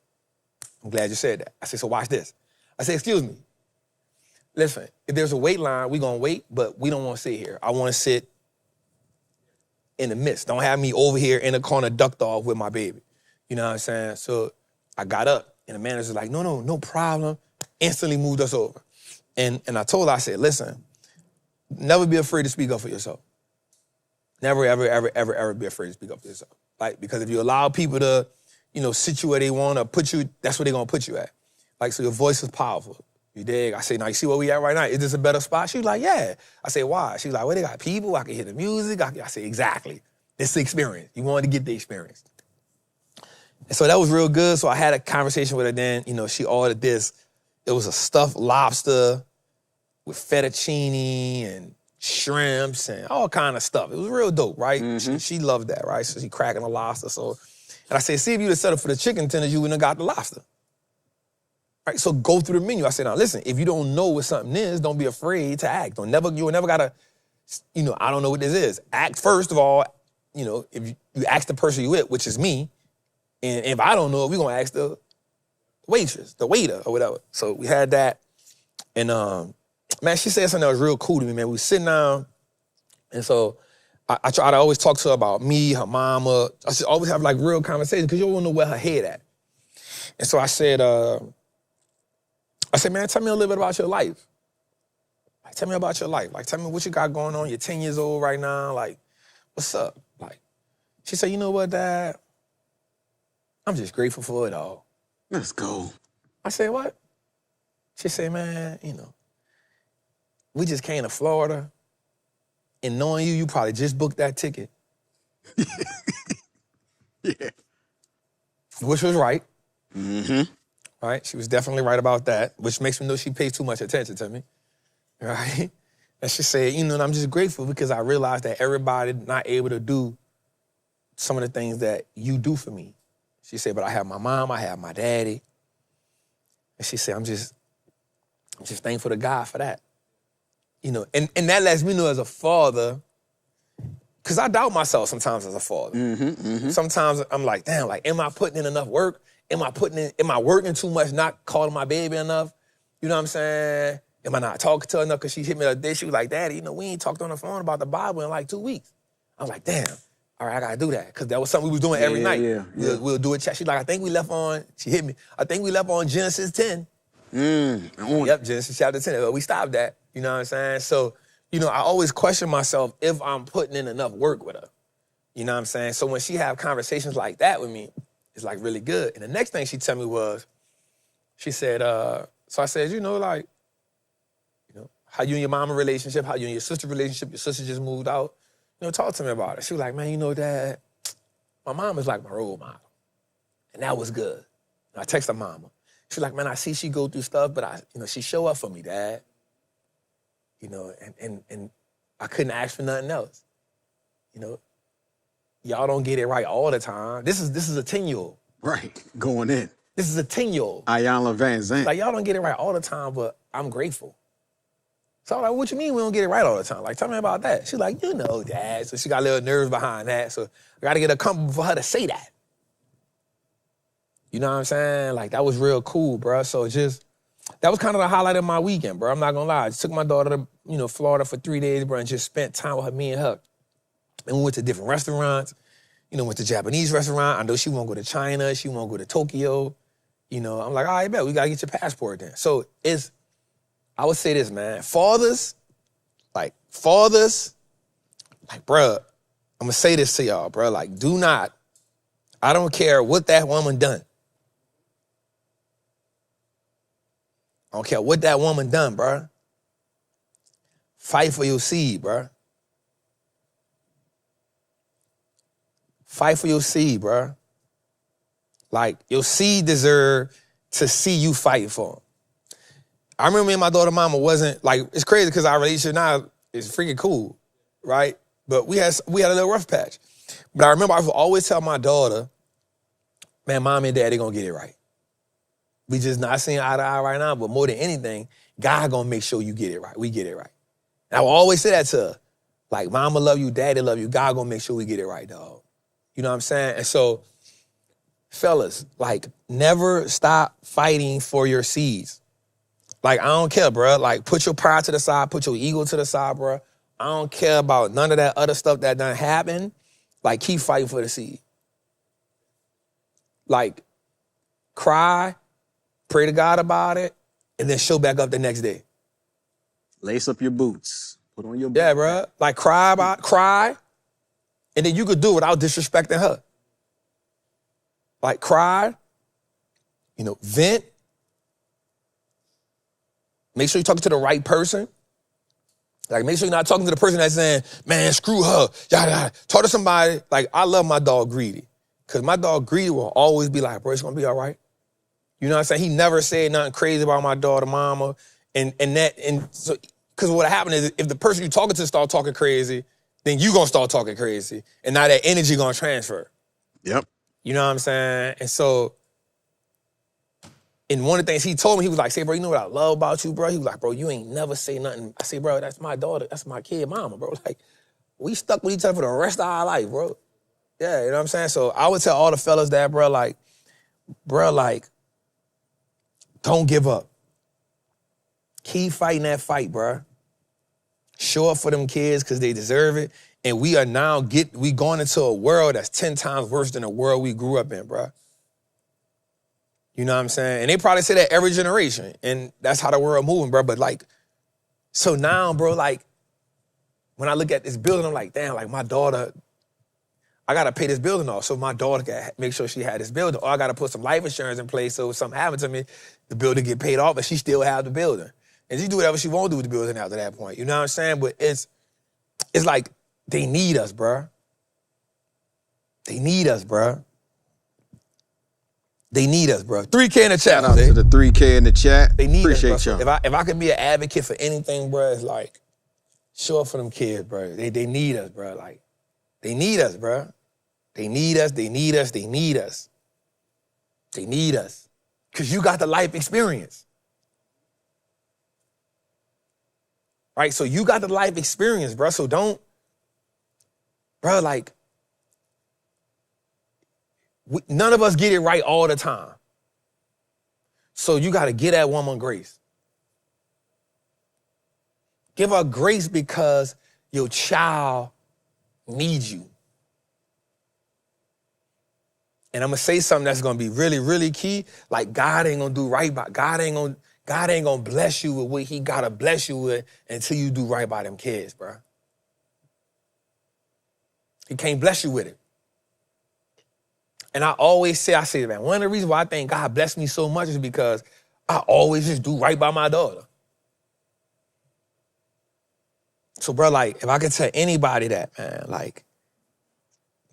I'm glad you said that. I said, so watch this. I said, excuse me. Listen, if there's a wait line, we're gonna wait, but we don't wanna sit here. I wanna sit in the midst. Don't have me over here in the corner ducked off with my baby. You know what I'm saying? So I got up and the manager's like, no problem. Instantly moved us over. And I told her, I said, listen, never be afraid to speak up for yourself. Never, ever be afraid to speak up for yourself. Like, because if you allow people to, you know, sit you where they want to put you, that's where they're going to put you at. Like, so your voice is powerful. You dig? I say, now, you see where we at right now? Is this a better spot? She was like, yeah. I say, why? She was like, well, they got people. I can hear the music. I say, exactly. It's the experience. You wanted to get the experience. And so that was real good. So I had a conversation with her then. You know, she ordered this. It was a stuffed lobster with fettuccine and shrimps and all kind of stuff. It was real dope, right? She loved that, right? So she cracking the lobster. And I said, see, if you'd have set up for the chicken tenders, you wouldn't have got the lobster. Right? So go through the menu. I said, now listen, if you don't know what something is, don't be afraid to act. You will never gotta, you know, I don't know what this is. Act first of all, you know, if you ask the person you with, which is me, and if I don't know it, we're gonna ask the waitress, the waiter, or whatever. So we had that. And man, she said something that was real cool to me, man. We was sitting down, and so I try to always talk to her about me, her mama. I should always have, like, real conversations because you don't want to know where her head at. And so I said, man, tell me a little bit about your life. Like, tell me about your life. Like, tell me what you got going on. You're 10 years old right now. Like, what's up? Like, she said, you know what, Dad? I'm just grateful for it all.
Let's go.
I said, what? She said, man, you know, we just came to Florida, and knowing you probably just booked that ticket.
Yeah.
Which was right.
Mm-hmm.
Right? She was definitely right about that, which makes me know she pays too much attention to me. Right? And she said, you know, and I'm just grateful because I realized that everybody not able to do some of the things that you do for me. She said, but I have my mom, I have my daddy. And she said, I'm just thankful to God for that. You know, and that lets me know as a father, because I doubt myself sometimes as a father. Sometimes I'm like, damn, like, am I putting in enough work? Am I working too much, not calling my baby enough? You know what I'm saying? Am I not talking to her enough? Because she hit me the other day, she was like, Daddy, you know, we ain't talked on the phone about the Bible in like 2 weeks. I was like, damn, all right, I gotta do that. Because that was something we was doing every night.
Yeah.
We'll do a chat. She's like, I think we left on Genesis 10. Yep, Genesis chapter 10. We stopped that. You know what I'm saying? So, you know, I always question myself if I'm putting in enough work with her. You know what I'm saying? So when she have conversations like that with me, it's like really good. And the next thing she told me was, she said, so I said, you know, like, you know, how you and your mama relationship, how you and your sister relationship, your sister just moved out. You know, talk to me about it. She was like, man, you know, Dad, my mom is like my role model. And that was good. And I text her mama. She's like, man, I see she go through stuff, but she show up for me, Dad. You know, and I couldn't ask for nothing else. You know, y'all don't get it right all the time. This is a 10-year-old.
Right. Going in.
This is a 10-year-old.
Ayanna Van Zandt.
Like, y'all don't get it right all the time, but I'm grateful. So I'm like, what you mean we don't get it right all the time? Like, tell me about that. She's like, you know, Dad. So she got a little nerves behind that. So I got to get a comfortable for her to say that. You know what I'm saying? Like, that was real cool, bro. So that was kind of the highlight of my weekend, bro. I'm not gonna lie. I just took my daughter to, you know, Florida for 3 days, bro, and just spent time with her, me and her. And we went to different restaurants. You know, went to Japanese restaurant. I know she won't go to China. She won't go to Tokyo. You know, I'm like, all right, bet, we gotta get your passport then. So I would say this, man. Fathers, bro, I'm gonna say this to y'all, bro. Like, I don't care what that woman done. I don't care what that woman done, bro. Fight for your seed, bro. Fight for your seed, bro. Like, your seed deserve to see you fight for them. I remember me and my daughter mama wasn't, like, it's crazy because our relationship now is freaking cool, right? But we had a little rough patch. But I remember I would always tell my daughter, man, mom and daddy gonna get it right. We just not seeing eye to eye right now, but more than anything, God gonna make sure you get it right. We get it right. And I will always say that to her. Like, mama love you, daddy love you, God gonna make sure we get it right, dog. You know what I'm saying? And so, fellas, like, never stop fighting for your seeds. Like, I don't care, bro. Like, put your pride to the side, put your ego to the side, bro. I don't care about none of that other stuff that done happened. Like, keep fighting for the seed. Like, cry, pray to God about it, and then show back up the next day.
Lace up your boots. Put on your boots.
Yeah, bro. Like, cry, and then you could do it without disrespecting her. Like, cry, you know, vent. Make sure you're talking to the right person. Like, make sure you're not talking to the person that's saying, man, screw her. Yada, yada. Talk to somebody. Like, I love my dog Greedy. Because my dog Greedy will always be like, bro, it's going to be all right. You know what I'm saying? He never said nothing crazy about my daughter mama. And so, because what happened is if the person you're talking to start talking crazy, then you going to start talking crazy. And now that energy going to transfer.
Yep.
You know what I'm saying? And so, and one of the things he told me, he was like, say, bro, you know what I love about you, bro? He was like, bro, you ain't never say nothing. I say, bro, that's my daughter. That's my kid mama, bro. Like, we stuck with each other for the rest of our life, bro. Yeah, you know what I'm saying? So I would tell all the fellas that, bro, don't give up. Keep fighting that fight, bro. Show up for them kids because they deserve it. And we are now going into a world that's 10 times worse than the world we grew up in, bro. You know what I'm saying? And they probably say that every generation. And that's how the world moving, bro. But like, so now, bro, like, when I look at this building, I'm like, damn, like my daughter, I got to pay this building off so my daughter can make sure she had this building. Or I got to put some life insurance in place so if something happened to me, the building get paid off and she still have the building. And she do whatever she won't do with the building after that point. You know what I'm saying? But it's like they need us, bruh. They need us, bruh. They need us, bro. 3K in the chat.
Shout out to the 3K in the chat.
They need
Appreciate
us, bro.
y'all.
If I could be an advocate for anything, bro, it's like show up for them kids, bro. They need us, bro. Like they need us, bro. They need us. They need us. They need us. They need us. Cause you got the life experience, right? So you got the life experience, bro. So don't, bro. Like none of us get it right all the time. So you got to give that woman grace. Give her grace because your child needs you. And I'm gonna say something that's gonna be really, really key. Like God ain't gonna do right by God ain't gonna bless you with what He gotta bless you with until you do right by them kids, bro. He can't bless you with it. And I always say, man, one of the reasons why I think God blessed me so much is because I always just do right by my daughter. So, bro, like, if I could tell anybody that, man, like,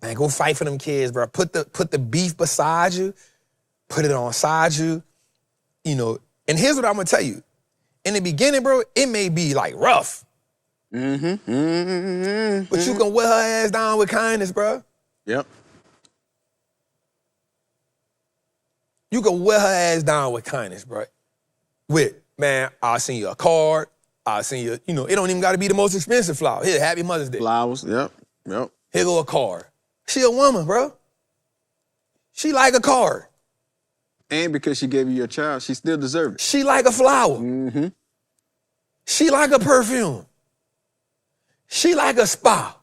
man, go fight for them kids, bro. Put the beef beside you, put it on side you, you know. And here's what I'm gonna tell you. In the beginning, bro, it may be like rough. But you can wear her ass down with kindness, bro.
Yep.
You can wear her ass down with kindness, bro. With, man, I'll send you a card. I'll send you, you know, it don't even got to be the most expensive flower. Here, Happy Mother's Day.
Flowers, yep.
Here go a card. She a woman, bro. She like a card.
And because she gave you your child, she still deserves it.
She like a flower. She like a perfume. She like a spa.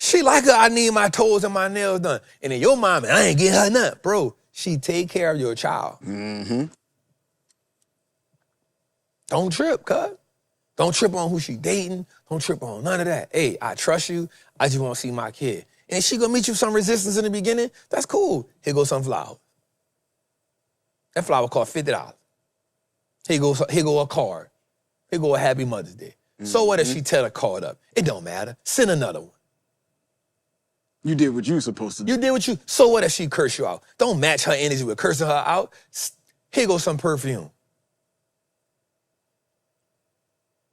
She like I need my toes and my nails done. And in your mind, I ain't get her nothing. Bro, she take care of your child. Don't trip, cuz. Don't trip on who she dating. Don't trip on none of that. Hey, I trust you. I just want to see my kid. And she gonna meet you some resistance in the beginning. That's cool. Here goes some flowers. That flower cost $50. Here go a card. Here go a Happy Mother's Day. So what if she tear the card up? It don't matter. Send another one.
You did what you were supposed to do.
You did what you, so what if she curse you out? Don't match her energy with cursing her out. Here goes some perfume.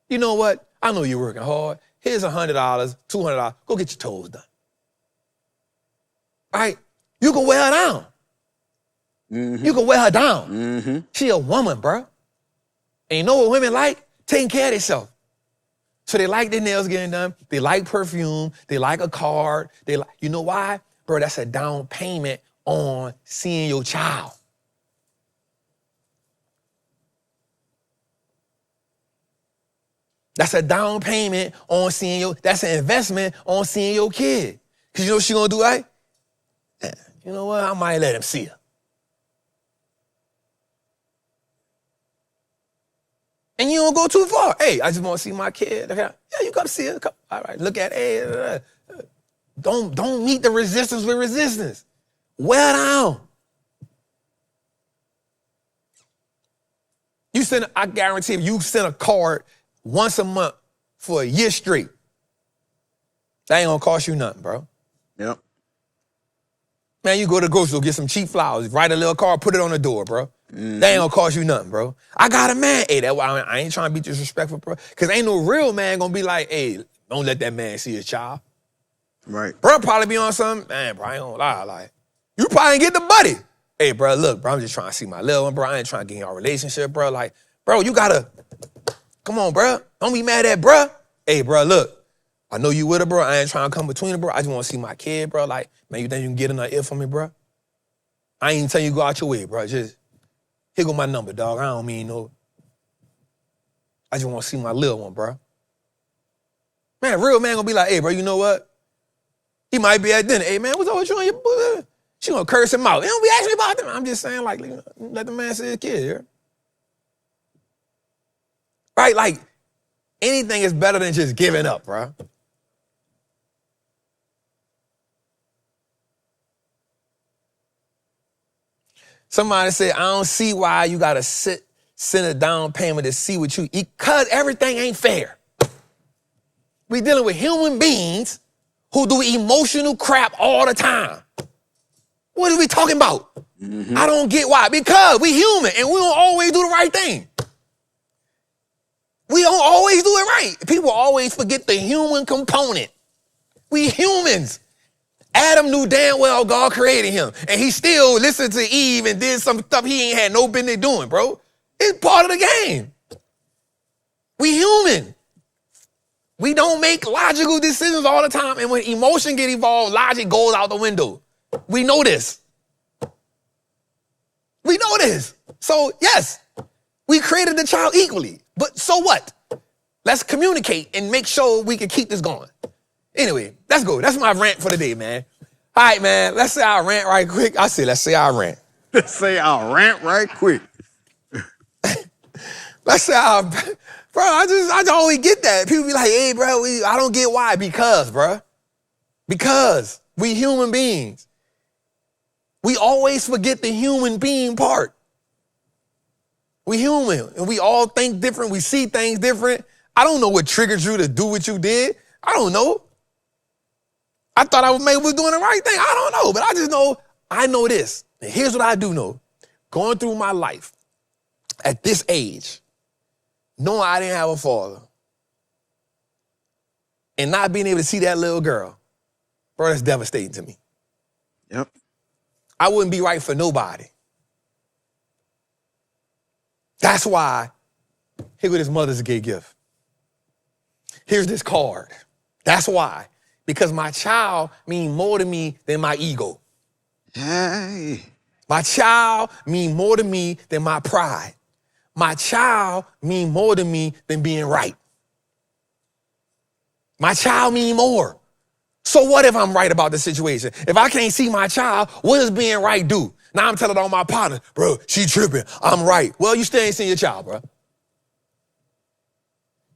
You know what? I know you're working hard. Here's $100, $200. Go get your toes done. All right? You can wear her down. You can wear her down. She a woman, bro. And you know what women like? Taking care of themselves. So they like their nails getting done. They like perfume. They like a card. They like, you know why? Bro, that's a down payment on seeing your child. That's a down payment on seeing your, that's an investment on seeing your kid. Because you know what she gonna do, right? You know what? I might let him see her. And you don't go too far. Hey, I just want to see my kid. Yeah, you got to see her. All right, look at it. Hey, don't meet the resistance with resistance. Wear down. I guarantee if you send a card once a month for a year straight, that ain't gonna cost you nothing, bro.
Yep.
Man, you go to the grocery store, get some cheap flowers, write a little card, put it on the door, bro. That ain't gonna cost you nothing, bro. I got a man. Hey, that's why I ain't trying to be disrespectful, bro. Because ain't no real man gonna be like, hey, don't let that man see his child.
Right.
Bro probably be on something, man, bro, I ain't gonna lie. Like, you probably ain't get the buddy. Hey, bro, look, bro, I'm just trying to see my little one, bro. I ain't trying to get in our relationship, bro. Like, bro, you gotta, come on, bro. Don't be mad at bro. Hey, bro, look, I know you with her, bro. I ain't trying to come between her, bro. I just want to see my kid, bro. Like, man, you think you can get in her ear for me, bro? I ain't telling you to go out your way, bro. Just, here go my number, dog. I don't mean no. I just want to see my little one, bro. Man, real man gonna be like, hey, bro, you know what? He might be at dinner. Hey, man, what's up with you and your boy? She gonna curse him out. They don't be asking me about them. I'm just saying, like, let the man see his kid, yeah? Right? Like, anything is better than just giving up, bro. Somebody said, I don't see why you gotta sit send a down payment to see what you eat, because everything ain't fair. We dealing with human beings who do emotional crap all the time. What are we talking about? I don't get why. Because we human and we don't always do the right thing. We don't always do it right. People always forget the human component. We humans. Adam knew damn well God created him, and he still listened to Eve and did some stuff he ain't had no business doing, bro. It's part of the game. We human. We don't make logical decisions all the time, and when emotion get involved, logic goes out the window. We know this. We know this. So, yes, we created the child equally, but so what? Let's communicate and make sure we can keep this going. Anyway, let's go. That's my rant for the day, man. All right, man. Let's say I rant right quick. Let's say I rant.
Let's say I'll rant right quick.
Let's say bro, I always get that. People be like, hey, bro, I don't get why. Because, bro. Because we human beings. We always forget the human being part. We human, and we all think different. We see things different. I don't know what triggered you to do what you did. I don't know. I thought I was doing the right thing. I don't know, but I just know, I know this. And here's what I do know. Going through my life at this age, knowing I didn't have a father, and not being able to see that little girl, bro, that's devastating to me.
Yep.
I wouldn't be right for nobody. That's why, here with his Mother's Day gift. Here's this card. That's why. Because my child means more to me than my ego.
Hey.
My child means more to me than my pride. My child means more to me than being right. My child means more. So what if I'm right about the situation? If I can't see my child, what does being right do? Now I'm telling all my partners, bro, she tripping, I'm right. Well, you still ain't seen your child, bro.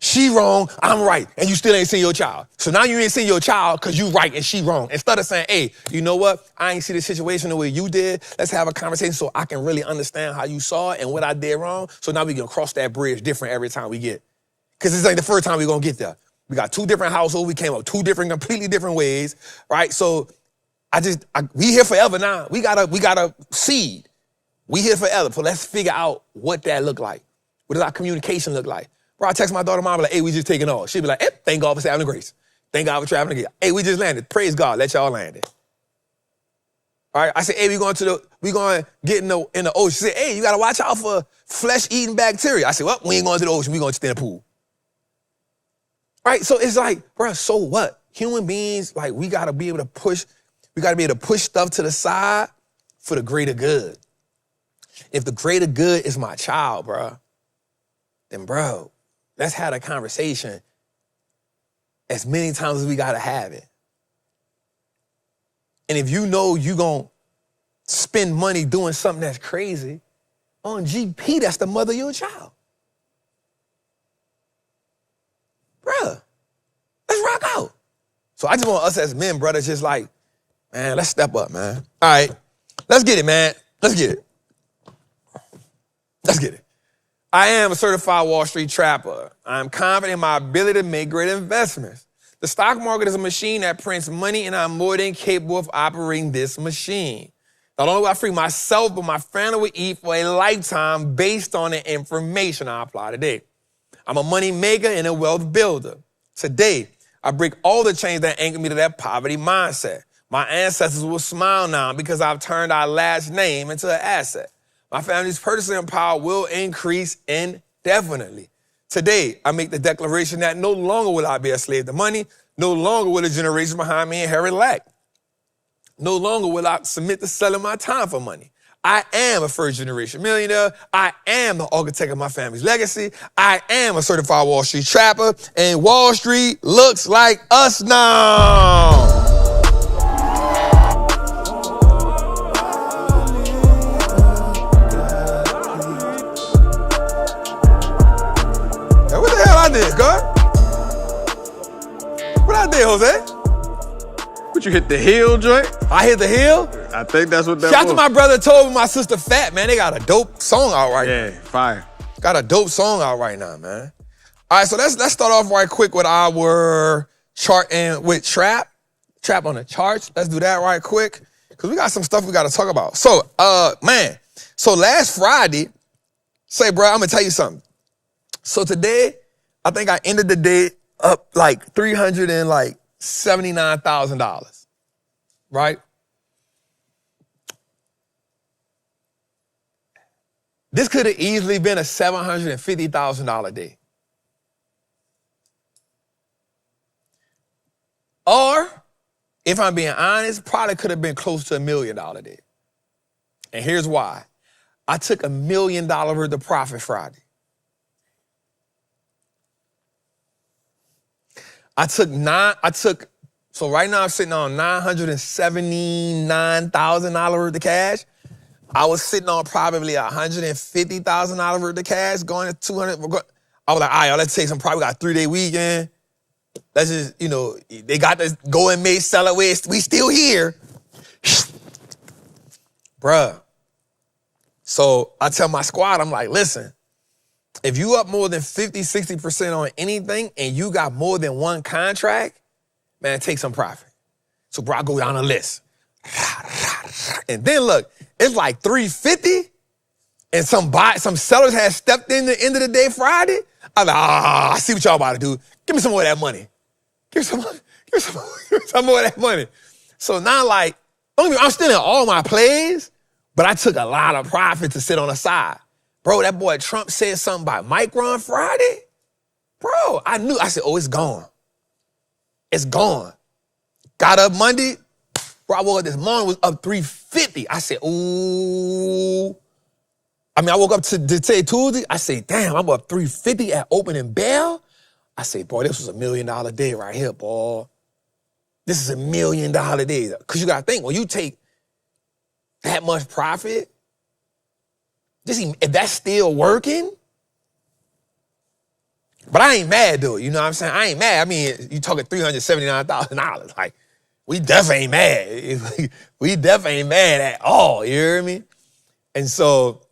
She wrong, I'm right, and you still ain't seen your child. So now you ain't seen your child because you right and she wrong. Instead of saying, hey, you know what? I ain't see the situation the way you did. Let's have a conversation so I can really understand how you saw it and what I did wrong. So now we can cross that bridge different every time we get. Because this ain't the first time we're going to get there. We got two different households. We came up completely different ways, right? So we here forever now. We got a seed. We here forever. So let's figure out what that look like. What does our communication look like? Bro, I text my daughter, mom, like, hey, we just taking off. She'll be like, hey, thank God for traveling grace. Thank God for traveling again. Hey, we just landed. Praise God. Let y'all land it. All right. I said, hey, we going to get in the ocean. She said, hey, you got to watch out for flesh-eating bacteria. I said, well, we ain't going to the ocean. We going to stay in the pool. All right. So it's like, bro, so what? Human beings, like, we got to be able to push stuff to the side for the greater good. If the greater good is my child, bro, then, bro, let's have a conversation as many times as we got to have it. And if you know you're going to spend money doing something that's crazy, on GP, that's the mother of your child. Bruh, let's rock out. So I just want us as men, brothers, just like, man, let's step up, man. All right, let's get it, man. Let's get it. Let's get it. I am a certified Wall Street trapper. I'm confident in my ability to make great investments. The stock market is a machine that prints money, and I'm more than capable of operating this machine. Not only will I free myself, but my family will eat for a lifetime based on the information I apply today. I'm a money maker and a wealth builder. Today, I break all the chains that anchor me to that poverty mindset. My ancestors will smile now because I've turned our last name into an asset. My family's purchasing power will increase indefinitely. Today, I make the declaration that no longer will I be a slave to money. No longer will the generation behind me inherit lack. No longer will I submit to selling my time for money. I am a first-generation millionaire. I am the architect of my family's legacy. I am a certified Wall Street trapper, and Wall Street looks like us now. What the hell I did, God? What I did, Jose?
What, you hit the hill joint?
I hit the hill?
I think that's what that
Shout out
was.
to my brother Toby and my sister Fat, man. They got a dope song out right now.
Yeah, fire.
Got a dope song out right now, man. All right, so let's start off right quick with our chart and with Trap on the charts. Let's do that right quick because we got some stuff we got to talk about. So, man, so last Friday, say, bro, I'm gonna tell you something. So today, I think I ended the day up like $379,000, right? This could have easily been a $750,000 day. Or, if I'm being honest, probably could have been close to $1 million day. And here's why. I took $1 million worth of profit Friday. So right now I'm sitting on $979,000 worth of cash. I was sitting on probably $150,000 worth of cash going to 200. I was like, all right, let's take some profit. We got a 3-day weekend. Let's just, they got this go and make, sell it. We still here. Bruh. So I tell my squad, I'm like, listen, if you up more than 50, 60% on anything and you got more than one contract, man, take some profit. So bro, I go down the list. And then look, it's like 350 and some sellers had stepped in the end of the day Friday. I'm like, I see what y'all about to do. Give me some more of that money. Give me some more of that money. So now like, I'm still in all my plays, but I took a lot of profit to sit on the side. Bro, that boy Trump said something about Micron Friday. Bro, I said, oh, it's gone. It's gone. Got up Monday. Bro, I woke up this morning, was up 350. I said, ooh. I woke up to say Tuesday. I said, damn, I'm up 350 at opening bell. I said, boy, this was $1 million day right here, boy. This is $1 million day. Because you got to think, when you take that much profit, if that's still working, but I ain't mad, though. You know what I'm saying? I ain't mad. I mean, you talking $379,000. Like, we definitely ain't mad. We definitely ain't mad at all. You hear me? And so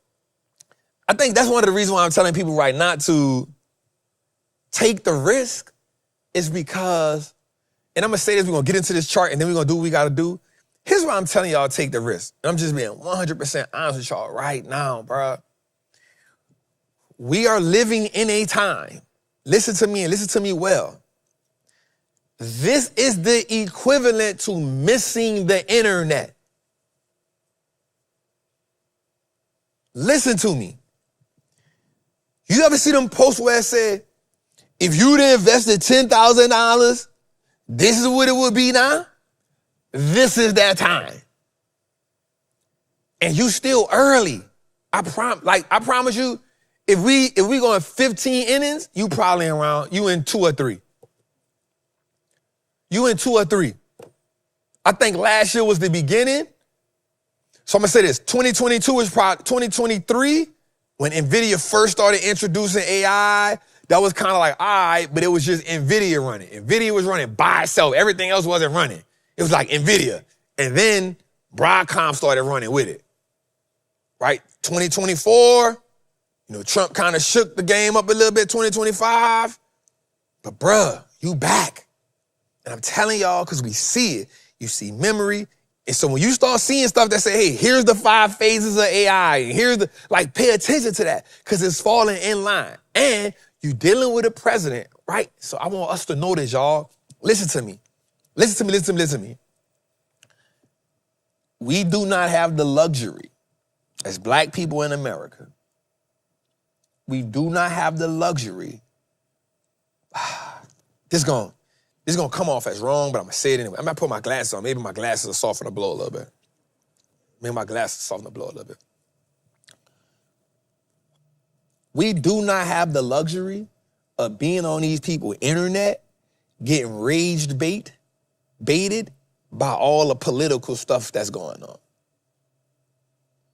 I think that's one of the reasons why I'm telling people right not to take the risk is because, and I'm going to say this, we're going to get into this chart and then we're going to do what we got to do. Here's why I'm telling y'all take the risk. And I'm just being 100% honest with y'all right now, bro. We are living in a time, listen to me and listen to me well. This is the equivalent to missing the internet. Listen to me. You ever see them posts where it said, if you'd invested $10,000, this is what it would be now? This is that time. And you still early. I promise you, if we going 15 innings, you probably you in 2 or 3. You in 2 or 3. I think last year was the beginning. So I'm gonna say this, 2022 is probably 2023, when NVIDIA first started introducing AI, that was kind of like, all right, but it was just NVIDIA running. NVIDIA was running by itself. Everything else wasn't running. It was like NVIDIA. And then Broadcom started running with it, right? 2024, Trump kind of shook the game up a little bit, 2025. But bruh, you back. And I'm telling y'all, because we see it. You see memory. And so when you start seeing stuff that say, hey, here's the 5 phases of AI, and here's pay attention to that, because it's falling in line. And you dealing with a president, right? So I want us to know this, y'all. Listen to me. Listen to me. We do not have the luxury, as black people in America, we do not have the luxury. This is going to come off as wrong, but I'm going to say it anyway. I'm going to put my glasses on. Maybe my glasses will soften the blow a little bit. We do not have the luxury of being on these people's internet, getting baited by all the political stuff that's going on.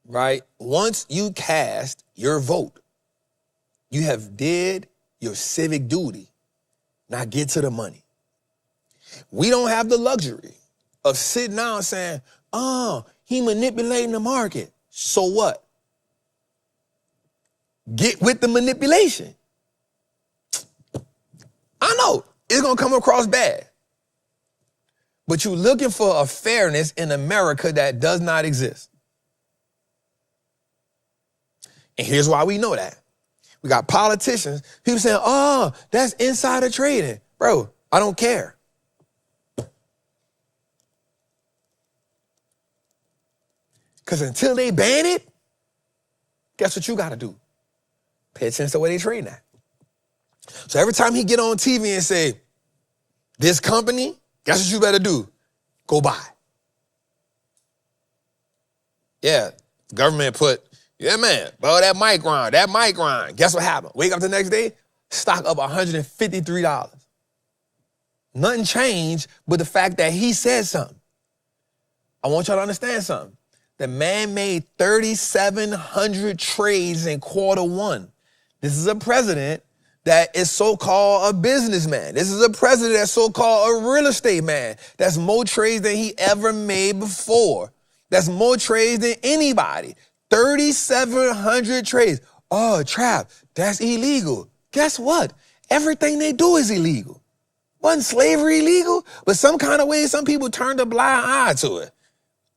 Right? Once you cast your vote, you have did your civic duty. Now get to the money. We don't have the luxury of sitting down saying, he manipulating the market. So what? Get with the manipulation. I know it's going to come across bad. But you're looking for a fairness in America that does not exist. And here's why we know that. We got politicians, people saying, oh, that's insider trading. Bro, I don't care. Because until they ban it, guess what you got to do? Pay attention to what they trading at. So every time he get on TV and say, this company, guess what you better do? Go buy. Yeah, government put, yeah, man, bro, that Micron. Guess what happened? Wake up the next day, stock up $153. Nothing changed but the fact that he said something. I want y'all to understand something. The man made 3,700 trades in Q1. This is a president that is so-called a businessman. This is a president that's so-called a real estate man. That's more trades than he ever made before. That's more trades than anybody. 3,700 trades. Oh, Trap, that's illegal. Guess what? Everything they do is illegal. Wasn't slavery illegal? But some kind of way, some people turned a blind eye to it.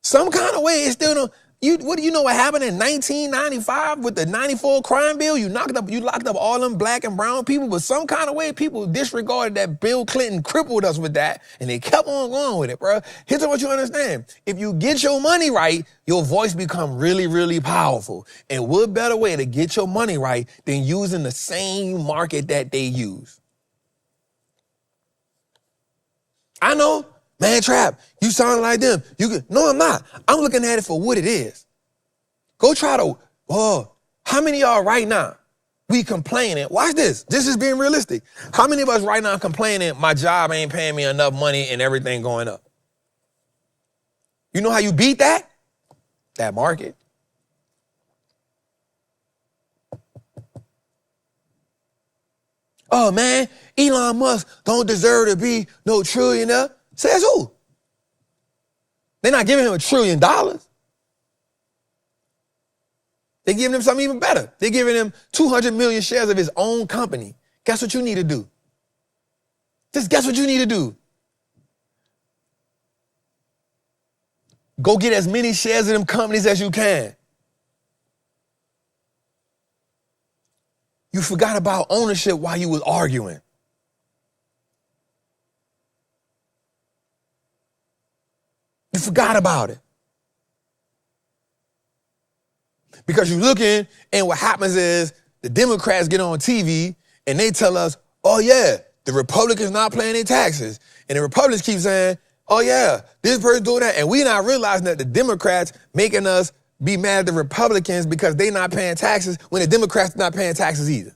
Some kind of way, it still don't. What do you know what happened in 1995 with the 94 crime bill? You locked up all them black and brown people, but some kind of way people disregarded that Bill Clinton crippled us with that, and they kept on going with it, bro. Here's what you understand. If you get your money right, your voice become really, really powerful. And what better way to get your money right than using the same market that they use? I know. Man, Trap, you sound like them. No, I'm not. I'm looking at it for what it is. Go try to, how many of y'all right now, we complaining? Watch this. This is being realistic. How many of us right now complaining, my job ain't paying me enough money and everything going up? You know how you beat that? That market. Oh, man, Elon Musk don't deserve to be no trillionaire. Says who? They're not giving him $1 trillion. They're giving him something even better. They're giving him 200 million shares of his own company. Guess what you need to do? Just guess what you need to do? Go get as many shares of them companies as you can. You forgot about ownership while you was arguing. You forgot about it. Because you're looking, and what happens is the Democrats get on TV and they tell us, oh yeah, the Republicans not paying their taxes. And the Republicans keep saying, oh yeah, this person doing that. And we not realizing that the Democrats making us be mad at the Republicans because they not paying taxes when the Democrats not paying taxes either.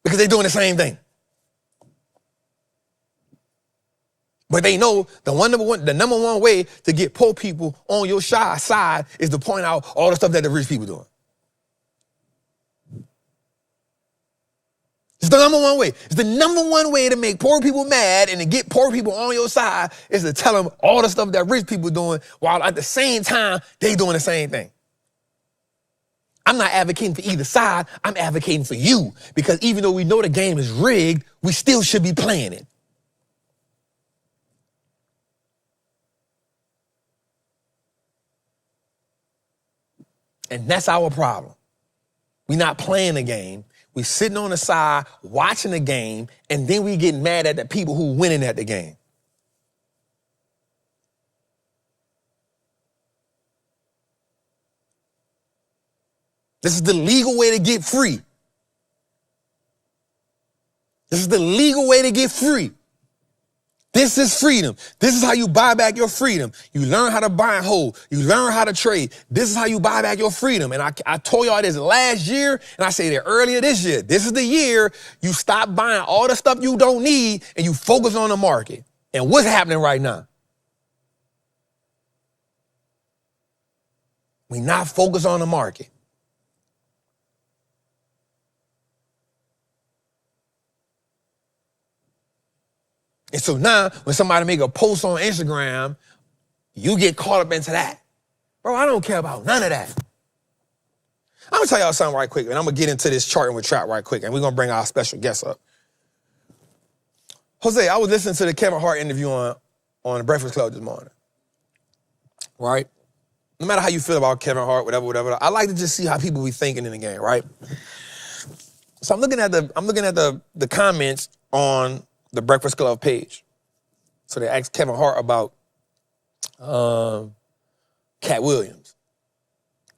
Because they're doing the same thing. But they know the number one way to get poor people on your side is to point out all the stuff that the rich people doing. It's the number one way. It's the number one way to make poor people mad and to get poor people on your side is to tell them all the stuff that rich people doing while at the same time they doing the same thing. I'm not advocating for either side. I'm advocating for you because even though we know the game is rigged, we still should be playing it. And that's our problem. We're not playing the game. We're sitting on the side, watching the game, and then we get mad at the people who winning at the game. This is the legal way to get free. This is the legal way to get free. This is freedom. This is how you buy back your freedom. You learn how to buy and hold. You learn how to trade. This is how you buy back your freedom. And I told y'all this last year, and I said it earlier this year. This is the year you stop buying all the stuff you don't need and you focus on the market. And what's happening right now? We not focused on the market. And so now when somebody make a post on Instagram, you get caught up into that. Bro, I don't care about none of that. I'm gonna tell y'all something right quick, and I'm gonna get into this charting with Trap right quick, and we're gonna bring our special guest up. Jose, I was listening to the Kevin Hart interview on the Breakfast Club this morning, right? No matter how you feel about Kevin Hart, whatever, I like to just see how people be thinking in the game, right? So I'm looking at the comments on the Breakfast Club page. So they asked Kevin Hart about Cat Williams.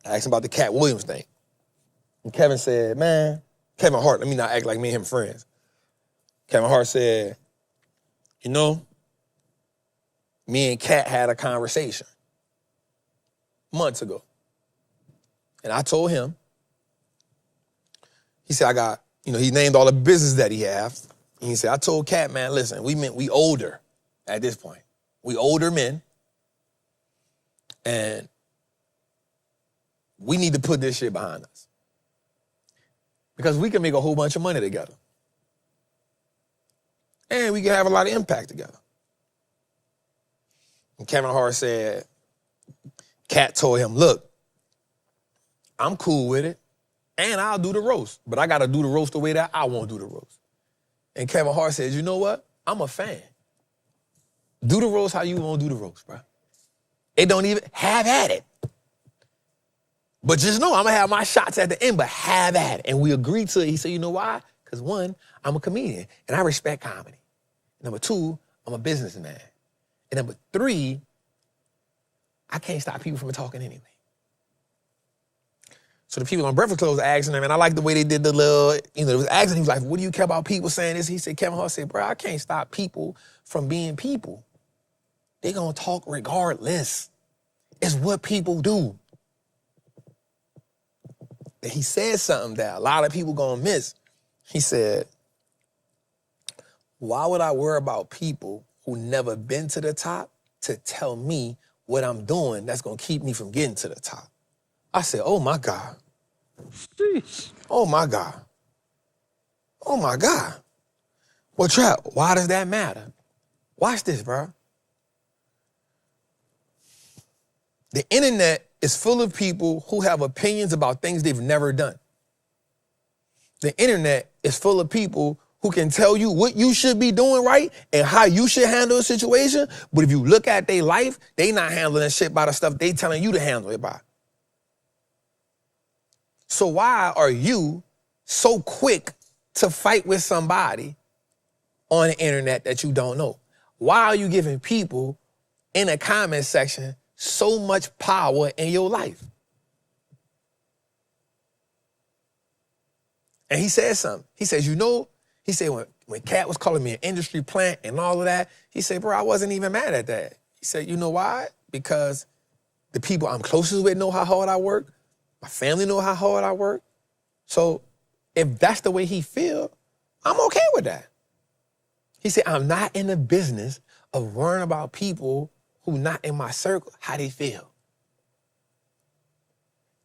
I asked him about the Cat Williams thing. And Kevin said, man, Kevin Hart, let me not act like me and him friends. Kevin Hart said, you know, me and Cat had a conversation months ago. And I told him, he said, he named all the business that he has. And he said, I told Cat, man, listen, we older at this point. We older men. And we need to put this shit behind us. Because we can make a whole bunch of money together. And we can have a lot of impact together. And Kevin Hart said, Cat told him, look, I'm cool with it, and I'll do the roast. But I got to do the roast the way that I want to do the roast. And Kevin Hart said, you know what? I'm a fan. Do the roast how you want to do the roast, bro. It don't even have at it. But just know I'm going to have my shots at the end, but have at it. And we agreed to it. He said, you know why? Because one, I'm a comedian, and I respect comedy. Number two, I'm a businessman. And number three, I can't stop people from talking anyway. So the people on Breakfast Club was asking him, and I like the way they did the little, it was asking him, he was like, what do you care about people saying this? He said, Kevin Hart said, bro, I can't stop people from being people. They gonna talk regardless. It's what people do. And he said something that a lot of people gonna miss. He said, why would I worry about people who never been to the top to tell me what I'm doing that's gonna keep me from getting to the top? I said, oh my God. Sheesh. Oh my God. Oh my God. Well, Trap, why does that matter? Watch this, bro. The internet is full of people who have opinions about things they've never done. The internet is full of people who can tell you what you should be doing right and how you should handle a situation. But if you look at their life, they not handling shit by the stuff they telling you to handle it by. So why are you so quick to fight with somebody on the internet that you don't know? Why are you giving people in a comment section so much power in your life? And he said something. He says, he said when Cat was calling me an industry plant and all of that, he said, bro, I wasn't even mad at that. He said, you know why? Because the people I'm closest with know how hard I work. My family know how hard I work. So if that's the way he feel, I'm okay with that. He said, I'm not in the business of worrying about people who not in my circle, how they feel.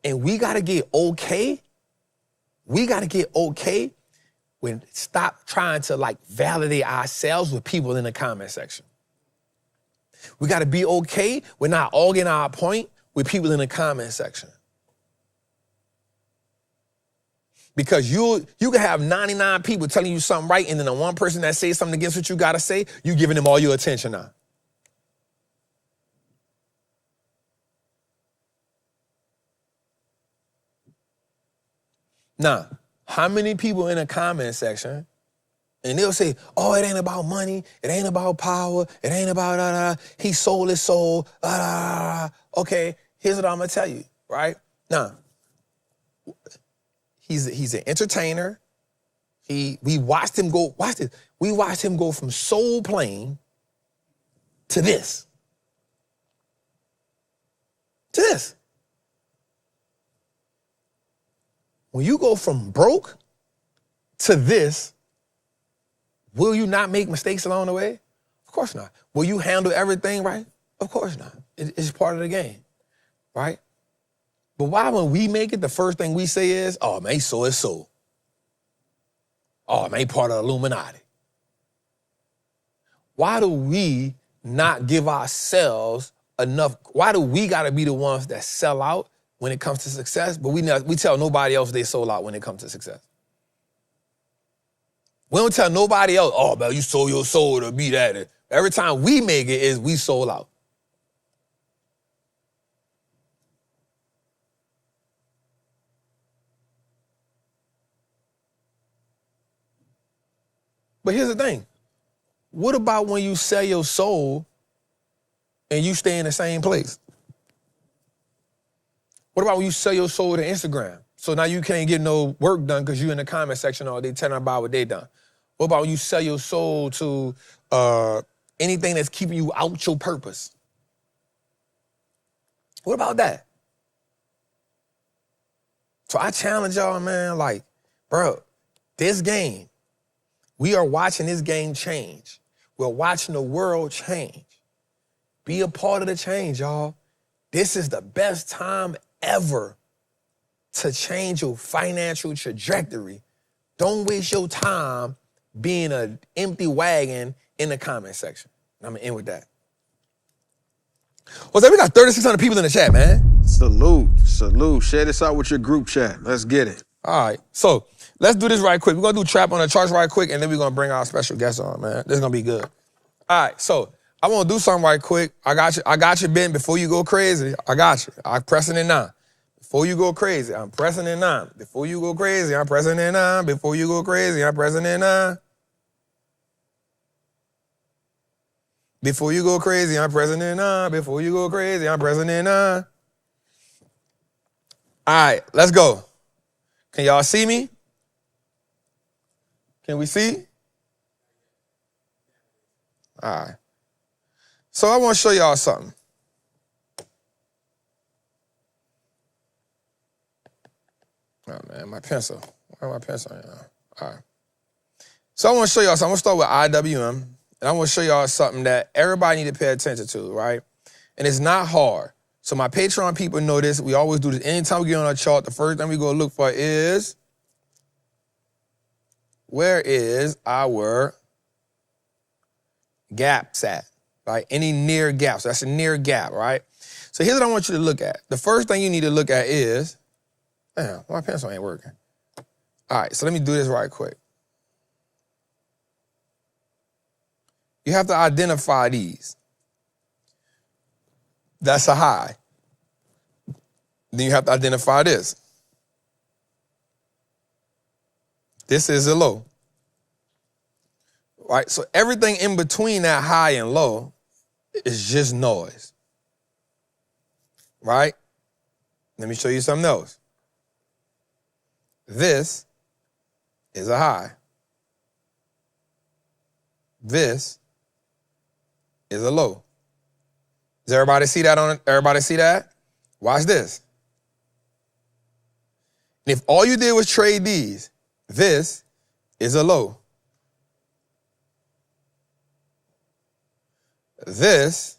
And we got to get okay. We got to get okay when stop trying to validate ourselves with people in the comment section. We got to be okay with not arguing our point with people in the comment section. Because you can have 99 people telling you something right, and then the one person that says something against what you got to say, you giving them all your attention now. Now, how many people in the comment section, and they'll say, oh, it ain't about money, it ain't about power, it ain't about he sold his soul, Okay, here's what I'm gonna tell you, right? Now, he's an entertainer. We watched him go, watch this, we watched him go from soul plane to this. To this. When you go from broke to this, will you not make mistakes along the way? Of course not. Will you handle everything right? Of course not. It's part of the game, right? But why when we make it, the first thing we say is, oh, man, he sold his soul. Oh, man, he part of the Illuminati. Why do we not give ourselves enough. Why do we got to be the ones that sell out when it comes to success, but we tell nobody else they sold out when it comes to success? We don't tell nobody else, oh, man, you sold your soul to be that. Every time we make it is we sold out. But here's the thing. What about when you sell your soul and you stay in the same place? What about when you sell your soul to Instagram? So now you can't get no work done because you in the comment section all day telling about what they done. What about when you sell your soul to anything that's keeping you out your purpose? What about that? So I challenge y'all, man, like, bro, this game, we are watching this game change. We're watching the world change. Be a part of the change, y'all. This is the best time ever to change your financial trajectory. Don't waste your time being an empty wagon in the comment section. I'm gonna end with that. What's up? We got 3,600 people in the chat, man.
Salute. Share this out with your group chat. Let's get it.
All right, so let's do this right quick. We're gonna do Trap on the charts right quick, and then we're gonna bring our special guest on, man. This is gonna be good. All right, so I wanna do something right quick. I got you, Ben, before you go crazy. I got you. I'm pressing it now. Before you go crazy, I'm pressing it now. Before you go crazy, I'm pressing it now. Before you go crazy, I'm pressing it now. Before you go crazy, I'm pressing it now. Before you go crazy, I'm pressing it now. All right, let's go. Can y'all see me? Can we see? All right. So I want to show y'all something. Oh, man, my pencil. Where my pencil? All right. So I want to show y'all something. I'm going to start with IWM, and I want to show y'all something that everybody need to pay attention to, right? And it's not hard. So my Patreon people know this. We always do this. Anytime we get on our chart, the first thing we go look for is, where is our gaps at, right? Any near gaps. So that's a near gap, right? So here's what I want you to look at. The first thing you need to look at is, damn, my pencil ain't working. All right, so let me do this right quick. You have to identify these. That's a high. Then you have to identify this. This is a low. Right? So everything in between that high and low is just noise. Right? Let me show you something else. This is a high. This is a low. Does everybody see that everybody see that? Watch this. And if all you did was trade these, this is a low. This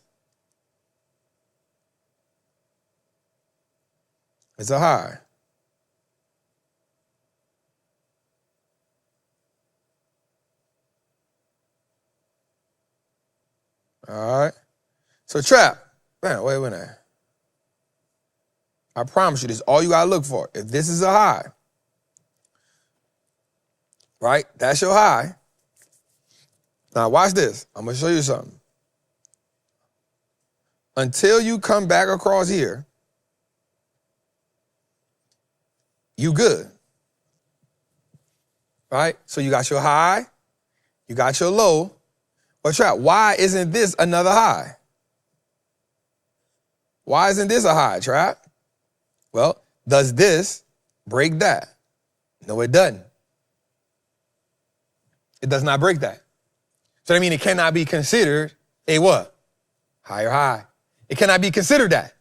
is a high. All right. So Trap, man, wait a minute. I promise you, this is all you gotta look for. If this is a high, right? That's your high. Now watch this. I'm gonna show you something. Until you come back across here, you good. Right? So you got your high, you got your low. But Trap, why isn't this another high? Why isn't this a high, Trap? Well, does this break that? No, it doesn't. It does not break that. So that means it cannot be considered a what? Higher high. It cannot be considered that.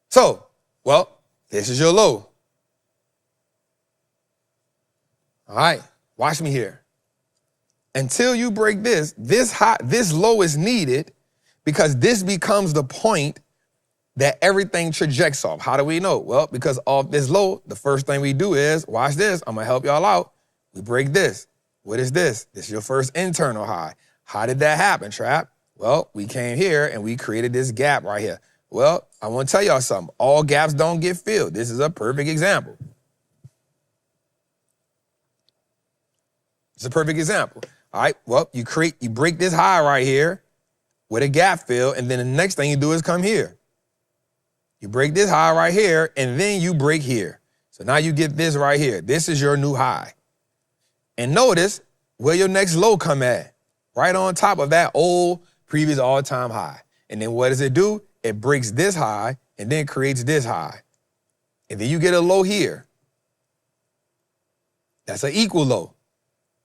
So, well, this is your low. All right, watch me here. Until you break this low is needed because this becomes the point that everything trajects off. How do we know? Well, because off this low, the first thing we do is, watch this, I'm gonna help y'all out. We break this. What is this? This is your first internal high. How did that happen, Trap? Well, we came here and we created this gap right here. Well, I want to tell y'all something. All gaps don't get filled. This is a perfect example. It's a perfect example. All right, well, you break this high right here with a gap fill, and then the next thing you do is come here. You break this high right here, and then you break here. So now you get this right here. This is your new high. And notice where your next low come at. Right on top of that old previous all-time high. And then what does it do? It breaks this high and then creates this high. And then you get a low here. That's an equal low.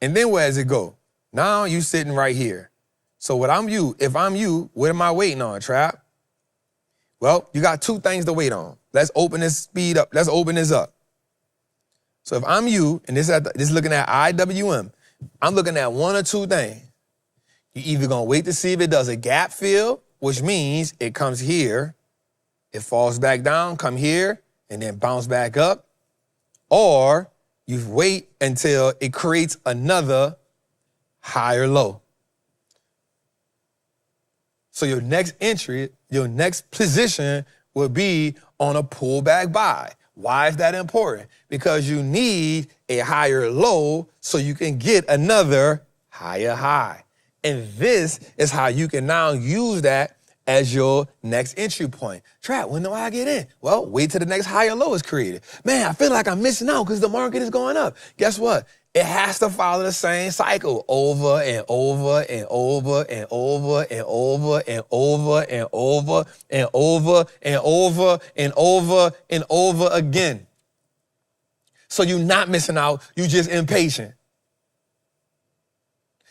And then where does it go? Now you sitting right here. So if I'm you, what am I waiting on, Trap? Well, you got two things to wait on. Let's open this speed up. Let's open this up. So if I'm you, and this is looking at IWM, I'm looking at one or two things. You're either going to wait to see if it does a gap fill, which means it comes here, it falls back down, come here, and then bounce back up. Or you wait until it creates another higher low. So your next entry, your next position will be on a pullback buy. Why is that important? Because you need a higher low so you can get another higher high. And this is how you can now use that as your next entry point. Trap, when do I get in? Well, wait till the next higher low is created. Man, I feel like I'm missing out because the market is going up. Guess what? It has to follow the same cycle over and over and over and over and over and over and over and over and over and over and over again. So you're not missing out, you're just impatient.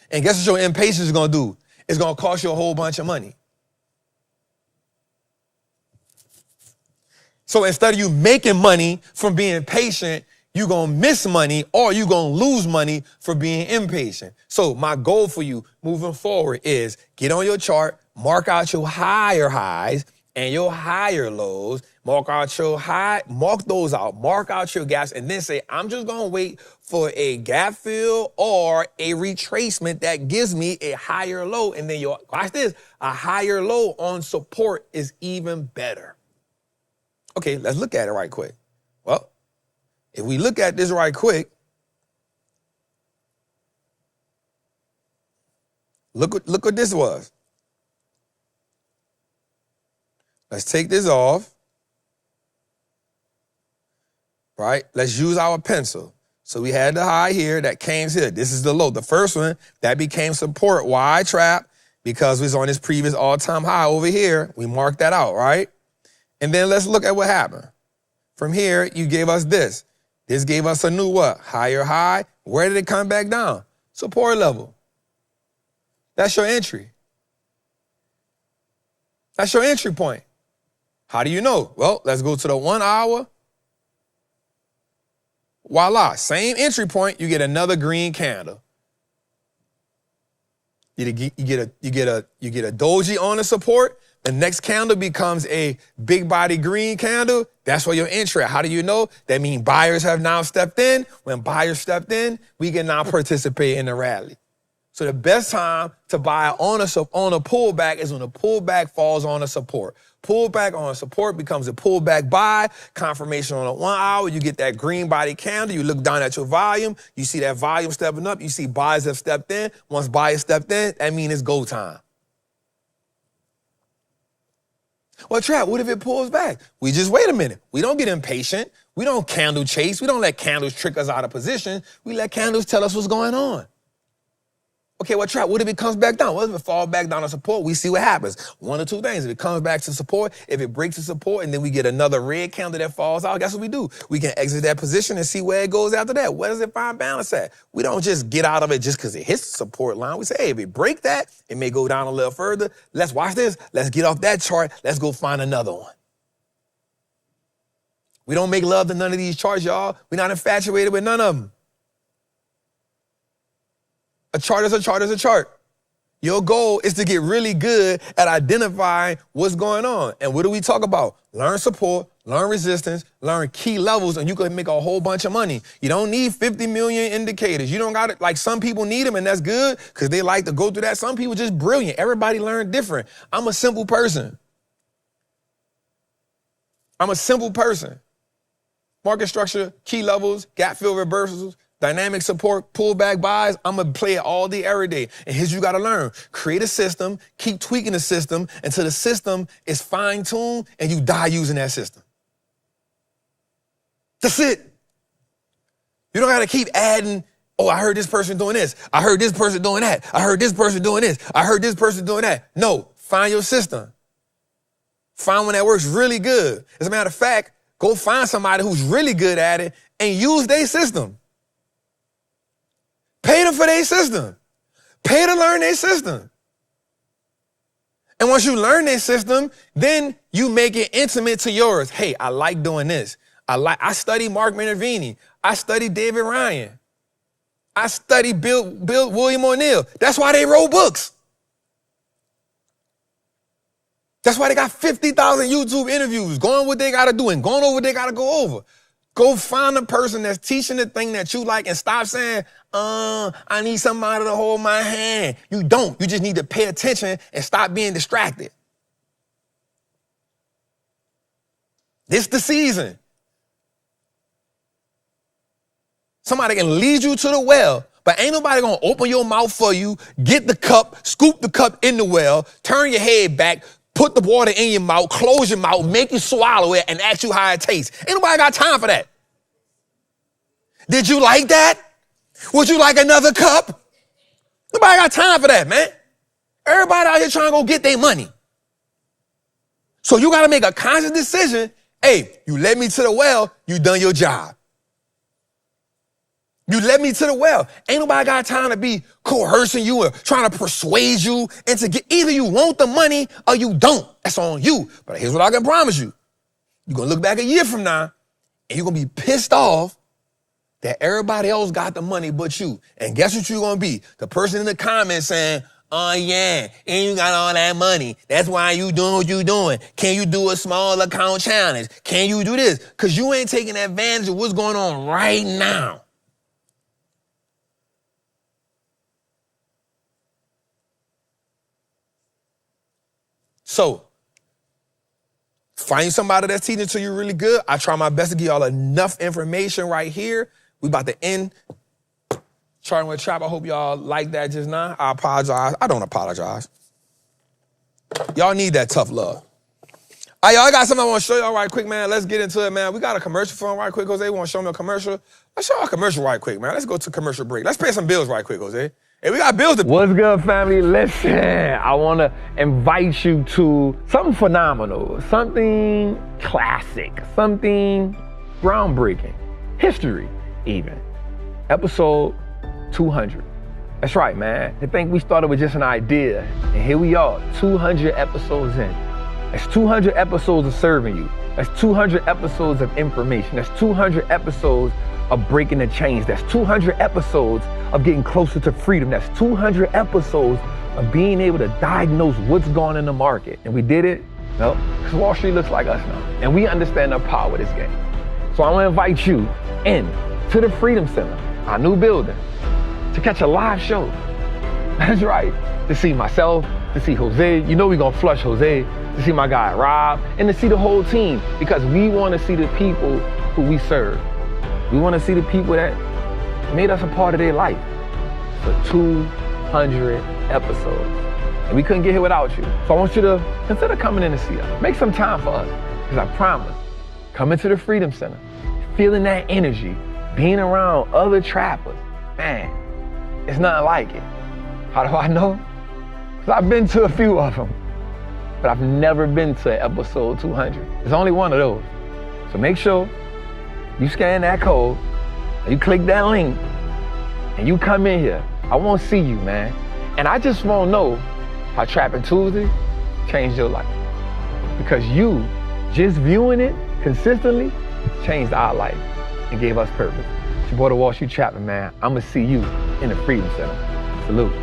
And guess what your impatience is gonna do? It's gonna cost you a whole bunch of money. So instead of you making money from being patient, you're going to miss money or you're going to lose money for being impatient. So my goal for you moving forward is get on your chart, mark out your higher highs and your higher lows, mark those out, mark out your gaps, and then say, I'm just going to wait for a gap fill or a retracement that gives me a higher low. And then watch this, a higher low on support is even better. Okay, let's look at it right quick. Well, if we look at this right quick, look what this was. Let's take this off. Right? Let's use our pencil. So we had the high here that came here. This is the low. The first one, that became support. Why, Trap? Because it was on this previous all-time high over here. We marked that out, right? And then let's look at what happened. From here, you gave us this. This gave us a new what? Higher high. Where did it come back down? Support level. That's your entry. That's your entry point. How do you know? Well, let's go to the 1 hour. Voila, same entry point, you get another green candle. You get a doji on the support. The next candle becomes a big body green candle. That's where your entry. How do you know? That means buyers have now stepped in. When buyers stepped in, we can now participate in the rally. So the best time to buy on a pullback is when the pullback falls on a support. Pullback on a support becomes a pullback buy. Confirmation on a 1 hour, you get that green body candle. You look down at your volume. You see that volume stepping up. You see buyers have stepped in. Once buyers stepped in, that means it's go time. Well, Trap, what if it pulls back? We just wait a minute. We don't get impatient. We don't candle chase. We don't let candles trick us out of position. We let candles tell us what's going on. Okay, well, Trap, what if it comes back down? Well, if it falls back down to support, we see what happens. One or two things. If it comes back to support, if it breaks the support, and then we get another red candle that falls out, guess what we do? We can exit that position and see where it goes after that. Where does it find balance at? We don't just get out of it just because it hits the support line. We say, hey, if it break that, it may go down a little further. Let's watch this. Let's get off that chart. Let's go find another one. We don't make love to none of these charts, y'all. We're not infatuated with none of them. A chart is a chart is a chart. Your goal is to get really good at identifying what's going on. And what do we talk about? Learn support, learn resistance, learn key levels, and you can make a whole bunch of money. You don't need 50 million indicators. You don't got it. Like some people need them, and that's good because they like to go through that. Some people just brilliant. Everybody learn different. I'm a simple person. Market structure, key levels, gap fill reversals, dynamic support, pullback buys. I'm going to play it all day, every day. And here's what you got to learn. Create a system, keep tweaking the system until the system is fine-tuned and you die using that system. That's it. You don't got to keep adding, oh, I heard this person doing this. I heard this person doing that. I heard this person doing this. I heard this person doing that. No, find your system. Find one that works really good. As a matter of fact, go find somebody who's really good at it and use their system. Pay them for their system. Pay to learn their system. And once you learn their system, then you make it intimate to yours. Hey, I like doing this. I study Mark Minervini. I study David Ryan. I study Bill William O'Neill. That's why they wrote books. That's why they got 50,000 YouTube interviews, going what they got to do and going over what they got to go over. Go find a person that's teaching the thing that you like and stop saying, I need somebody to hold my hand. You don't. You just need to pay attention and stop being distracted. This the season. Somebody can lead you to the well, but ain't nobody gonna open your mouth for you, get the cup, scoop the cup in the well, turn your head back, put the water in your mouth, close your mouth, make you swallow it, and ask you how it tastes. Ain't nobody got time for that. Did you like that? Would you like another cup? Nobody got time for that, man. Everybody out here trying to go get their money. So you got to make a conscious decision. Hey, you led me to the well, you done your job. You led me to the well. Ain't nobody got time to be coercing you or trying to persuade you into get. Either you want the money or you don't. That's on you. But here's what I can promise you. You're going to look back a year from now and you're going to be pissed off that everybody else got the money but you. And guess what you're going to be? The person in the comments saying, oh yeah, and you got all that money. That's why you doing what you doing. Can you do a small account challenge? Can you do this? Because you ain't taking advantage of what's going on right now. So, find somebody that's teaching to you really good. I try my best to give y'all enough information right here. We about to end Charting with Trap. I hope y'all like that just now. I apologize. I don't apologize. Y'all need that tough love. All right, y'all, I got something I want to show y'all right quick, man. Let's get into it, man. We got a commercial for him right quick, Jose. Want to show me a commercial? Let's show y'all a commercial right quick, man. Let's go to commercial break. Let's pay some bills right quick, Jose. Hey, we got bills to pay.
What's good, family? Listen, I want to invite you to something phenomenal, something classic, something groundbreaking, history even. Episode 200. That's right, man. I think we started with just an idea, and here we are, 200 episodes in. That's 200 episodes of serving you. That's 200 episodes of information. That's 200 episodes of breaking the chains. That's 200 episodes of getting closer to freedom. That's 200 episodes of being able to diagnose what's going on in the market. And we did it, no, because Wall Street looks like us now. And we understand the power of this game. So I want to invite you in to the Freedom Center, our new building, to catch a live show. That's right. To see myself, to see Jose. You know we're going to flush Jose. To see my guy Rob, and to see the whole team, because we want to see the people who we serve. We want to see the people that made us a part of their life for 200 episodes. And we couldn't get here without you. So I want you to consider coming in to see us. Make some time for us, because I promise, coming to the Freedom Center, feeling that energy, being around other trappers, man, it's nothing like it. How do I know? Because I've been to a few of them, but I've never been to episode 200. There's only one of those. So make sure you scan that code, and you click that link, and you come in here. I want to see you, man. And I just want to know how Trappin' Tuesday changed your life. Because you, just viewing it consistently, changed our life and gave us purpose. It's your boy, the Wall Street Trappin', man. I'm going to see you in the Freedom Center. Salute.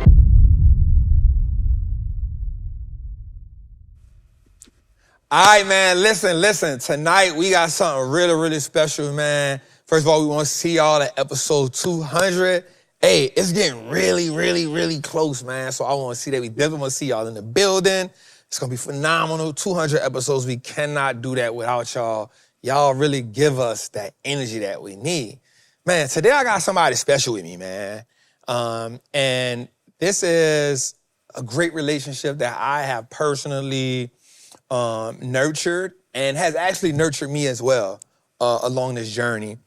All right, man, listen. Tonight, we got something really, really special, man. First of all, we want to see y'all at episode 200. Hey, it's getting really, really, really close, man. So I want to see that. We definitely want to see y'all in the building. It's going to be phenomenal. 200 episodes. We cannot do that without y'all. Y'all really give us that energy that we need. Man, today I got somebody special with me, man. And this is a great relationship that I have personally nurtured and has actually nurtured me as well along this journey.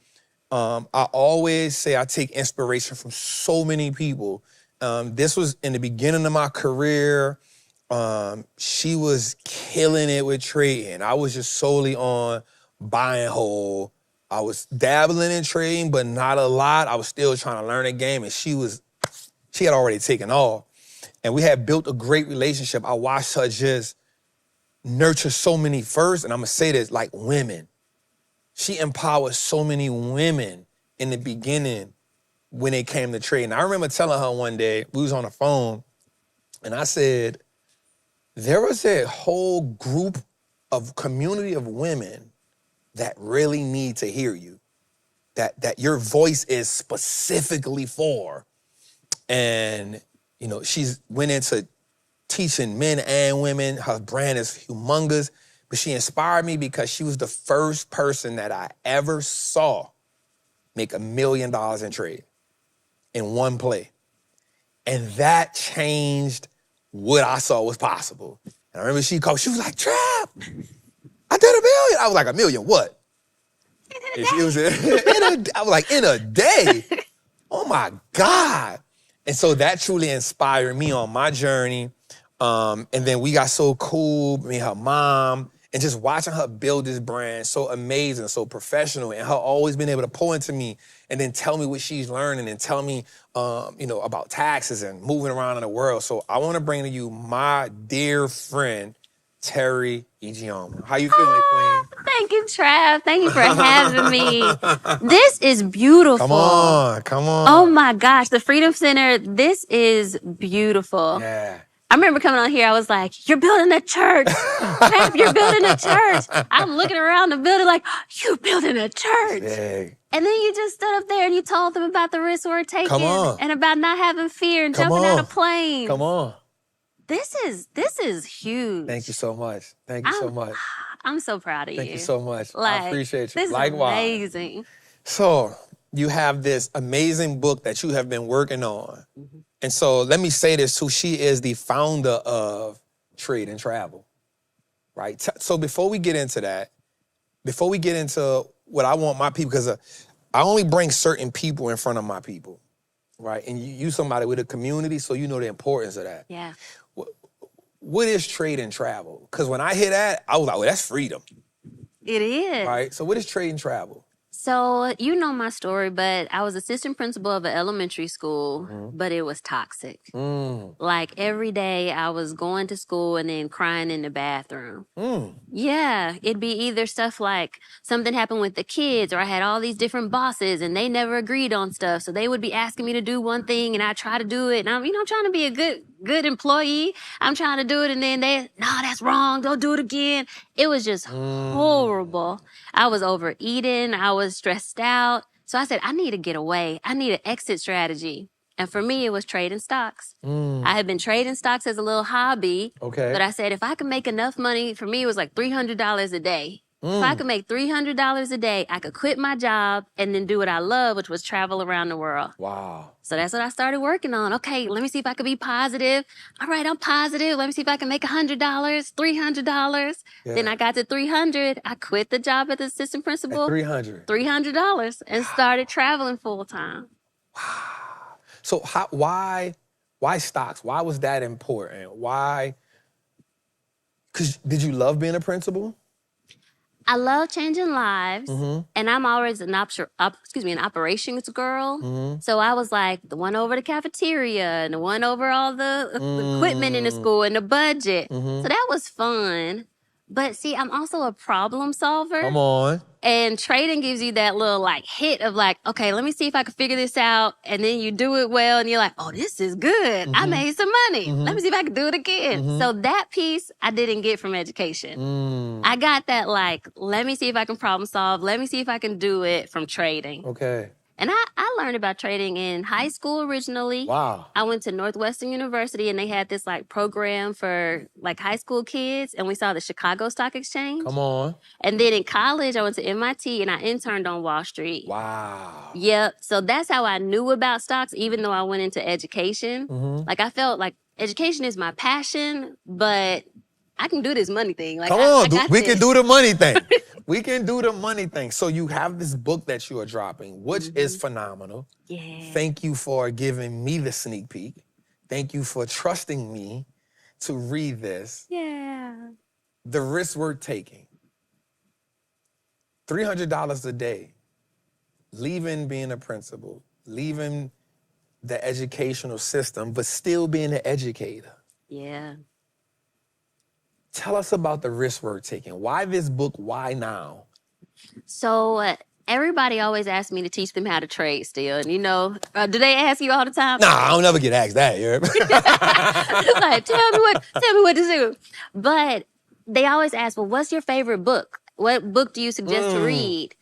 I always say I take inspiration from so many people. This was in the beginning of my career. She was killing it with trading. I was just solely on buy and hold. I was dabbling in trading, but not a lot. I was still trying to learn the game, and she had already taken off. And we had built a great relationship. I watched her just nurture so many first, and I'm gonna say this, like women. She empowered so many women in the beginning when it came to trading. I remember telling her one day, we was on the phone, and I said, there was a whole group of community of women that really need to hear you, that your voice is specifically for. And, you know, she's went into teaching men and women. Her brand is humongous, but she inspired me because she was the first person that I ever saw make $1 million in trade in one play. And that changed what I saw was possible. And I remember she called, she was like, Trap, I did $1 million. I was like, $1 million what? And she was I was like, in a day? Oh my God. And so that truly inspired me on my journey. And then we got so cool, me and her mom, and just watching her build this brand, so amazing, so professional, and her always being able to pour into me and then tell me what she's learning and tell me, about taxes and moving around in the world. So I want to bring to you my dear friend, Terry Ijeoma. How you feeling, Queen?
Thank you, Trav. Thank you for having me. This is beautiful.
Come on.
Oh my gosh, the Freedom Center, this is beautiful.
Yeah.
I remember coming on here, I was like, you're building a church. Trav, you're building a church. I'm looking around the building like, you building a church.
Dang.
And then you just stood up there and you told them about the risks we're taking.
Come on.
And about not having fear and
Come
jumping
on.
out of planes.
Come on.
This is huge.
Thank you so much. Thank you so much.
I'm so proud of you.
Thank you so much.
Like,
I appreciate you.
This
Likewise.
is amazing.
So you have this amazing book that you have been working on. Mm-hmm. And so let me say this too. She is the founder of Trade and Travel, right? So before we get into that, before we get into what I want my people, because I only bring certain people in front of my people, right? And you somebody with a community, so you know the importance of that.
Yeah.
What is Trade and Travel? Because when I hear that, I was like, well, that's freedom.
It is.
Right? So what is Trade and Travel?
So, you know my story, but I was assistant principal of an elementary school, but it was toxic. Like every day I was going to school and then crying in the bathroom. Yeah, it'd be either stuff like something happened with the kids, or I had all these different bosses and they never agreed on stuff. So they would be asking me to do one thing and I try to do it. And I'm trying to be a good employee. I'm trying to do it. And then no, that's wrong. Don't do it again. It was just horrible. I was overeating. I was stressed out. So I said, I need to get away. I need an exit strategy. And for me, it was trading stocks. I had been trading stocks as a little hobby.
Okay.
But I said, if I could make enough money, for me, it was like $300 a day. If I could make $300 a day, I could quit my job and then do what I love, which was travel around the world.
Wow.
So that's what I started working on. Okay, let me see if I could be positive. All right, I'm positive. Let me see if I can make $100, $300.
Yeah.
Then I got to 300. I quit the job as assistant principal.
At 300.
$300 and started traveling full time.
Wow. So why stocks? Why was that important? Why? Because did you love being a principal?
I love changing lives, and I'm always an operations girl. So I was like the one over the cafeteria and the one over all the equipment in the school and the budget. So that was fun. But see, I'm also a problem solver.
Come on.
And trading gives you that little like hit of like, okay, let me see if I can figure this out. And then you do it well and you're like, oh, this is good. I made some money. Let me see if I can do it again. So that piece I didn't get from education. I got that like, let me see if I can problem solve. Let me see if I can do it from trading.
Okay.
And I learned about trading in high school originally.
Wow.
I went to Northwestern University and they had this like program for like high school kids and we saw the Chicago Stock Exchange.
Come on.
And then in college, I went to MIT and I interned on Wall Street.
Wow.
Yep. So that's how I knew about stocks, even though I went into education. Like I felt like education is my passion, but I can do this money thing. Like
Come on, we
this.
can do the money thing. We can do the money thing. So you have this book that you are dropping, which is phenomenal.
Yeah.
Thank you for giving me the sneak peek. Thank you for trusting me to read this.
Yeah.
The risk worth taking. $300 a day. Leaving being a principal, leaving the educational system, but still being an educator.
Yeah.
Tell us about the risk worth taking. Why this book? Why now?
So everybody always asks me to teach them how to trade still. And you know, do they ask you all the time?
Nah, I don't never get asked that. You
Like, tell me what to do. But they always ask, well, what's your favorite book? What book do you suggest to read?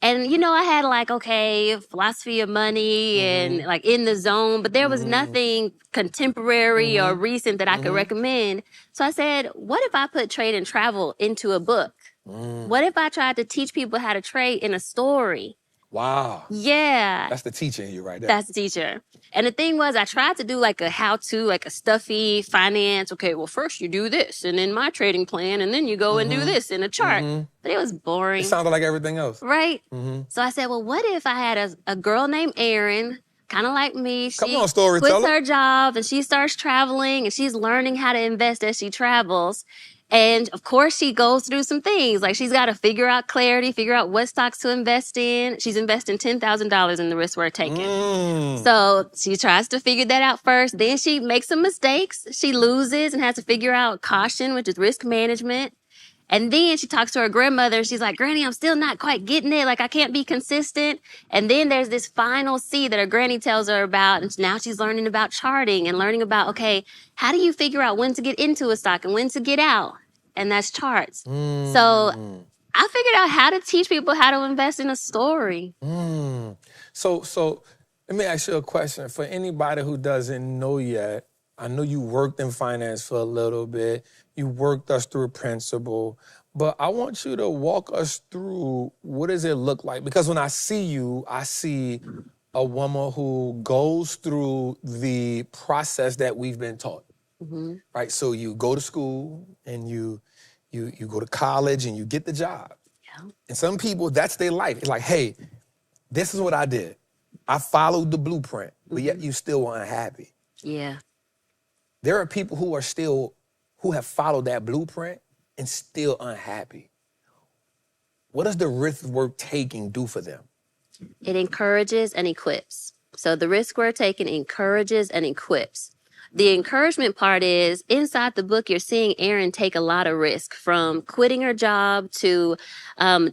And, you know, I had like, okay, philosophy of money and like In the Zone, but there was nothing contemporary or recent that I could recommend. So I said, what if I put trade and travel into a book? What if I tried to teach people how to trade in a story?
Wow.
Yeah.
That's the teacher in you right there.
That's the teacher. And the thing was, I tried to do like a how-to, like a stuffy finance. Okay, well, first you do this and in my trading plan, and then you go and do this in a chart. But it was boring.
It sounded like everything else.
Right? So I said, well, what if I had a girl named Erin, kind of like me. She
Come on, storyteller.
quits her job and she starts traveling and she's learning how to invest as she travels. And of course, she goes through some things. Like she's got to figure out clarity, figure out what stocks to invest in. She's investing $10,000 in the risk we're taking. So she tries to figure that out first. Then she makes some mistakes. She loses and has to figure out caution, which is risk management. And then she talks to her grandmother. She's like, Granny, I'm still not quite getting it. Like, I can't be consistent. And then there's this final C that her granny tells her about. And now she's learning about charting and learning about, okay, how do you figure out when to get into a stock and when to get out? And that's charts. So I figured out how to teach people how to invest in a story.
So let me ask you a question. For anybody who doesn't know yet, I know you worked in finance for a little bit. You worked us through a principle. But I want you to walk us through what does it look like? Because when I see you, I see a woman who goes through the process that we've been taught. Right? So you go to school and you go to college and you get the job.
Yeah.
And some people, that's their life. It's like, hey, this is what I did. I followed the blueprint, but yet you still were unhappy.
Yeah.
There are people who have followed that blueprint and still unhappy. What does the risk worth taking do for them?
It encourages and equips. So the risk we're taking encourages and equips. The encouragement part is inside the book, you're seeing Erin take a lot of risk, from quitting her job to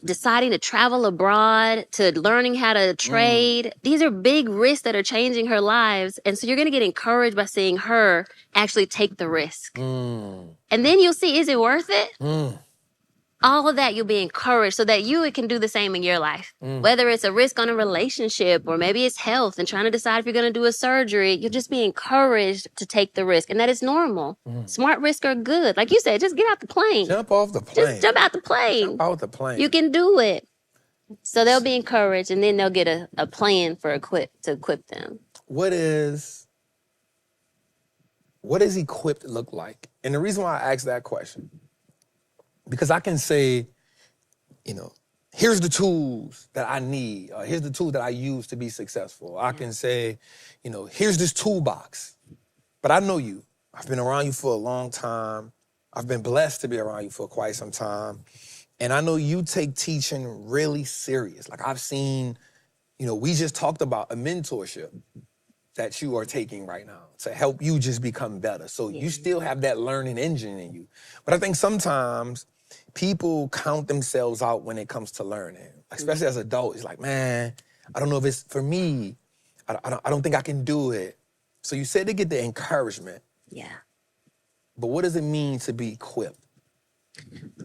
deciding to travel abroad to learning how to trade. These are big risks that are changing her lives. And so you're going to get encouraged by seeing her actually take the risk. And then you'll see, is it worth it? All of that, you'll be encouraged so that you can do the same in your life. Whether it's a risk on a relationship or maybe it's health and trying to decide if you're going to do a surgery, you'll just be encouraged to take the risk. And that is normal. Smart risks are good. Like you said, just get out the plane.
Jump off the plane.
Just jump out the plane.
Jump out the plane.
You can do it. So they'll be encouraged and then they'll get a plan to equip them.
What does equipped look like? And the reason why I ask that question, because I can say, here's the tools that I need, or here's the tools that I use to be successful. I can say, here's this toolbox. But I know you. I've been around you for a long time. I've been blessed to be around you for quite some time. And I know you take teaching really serious. Like I've seen, we just talked about a mentorship that you are taking right now to help you just become better. So you still have that learning engine in you. But I think sometimes people count themselves out when it comes to learning, especially as adults. It's like, man, I don't know if it's for me. I don't think I can do it. So you said to get the encouragement.
Yeah.
But what does it mean to be equipped?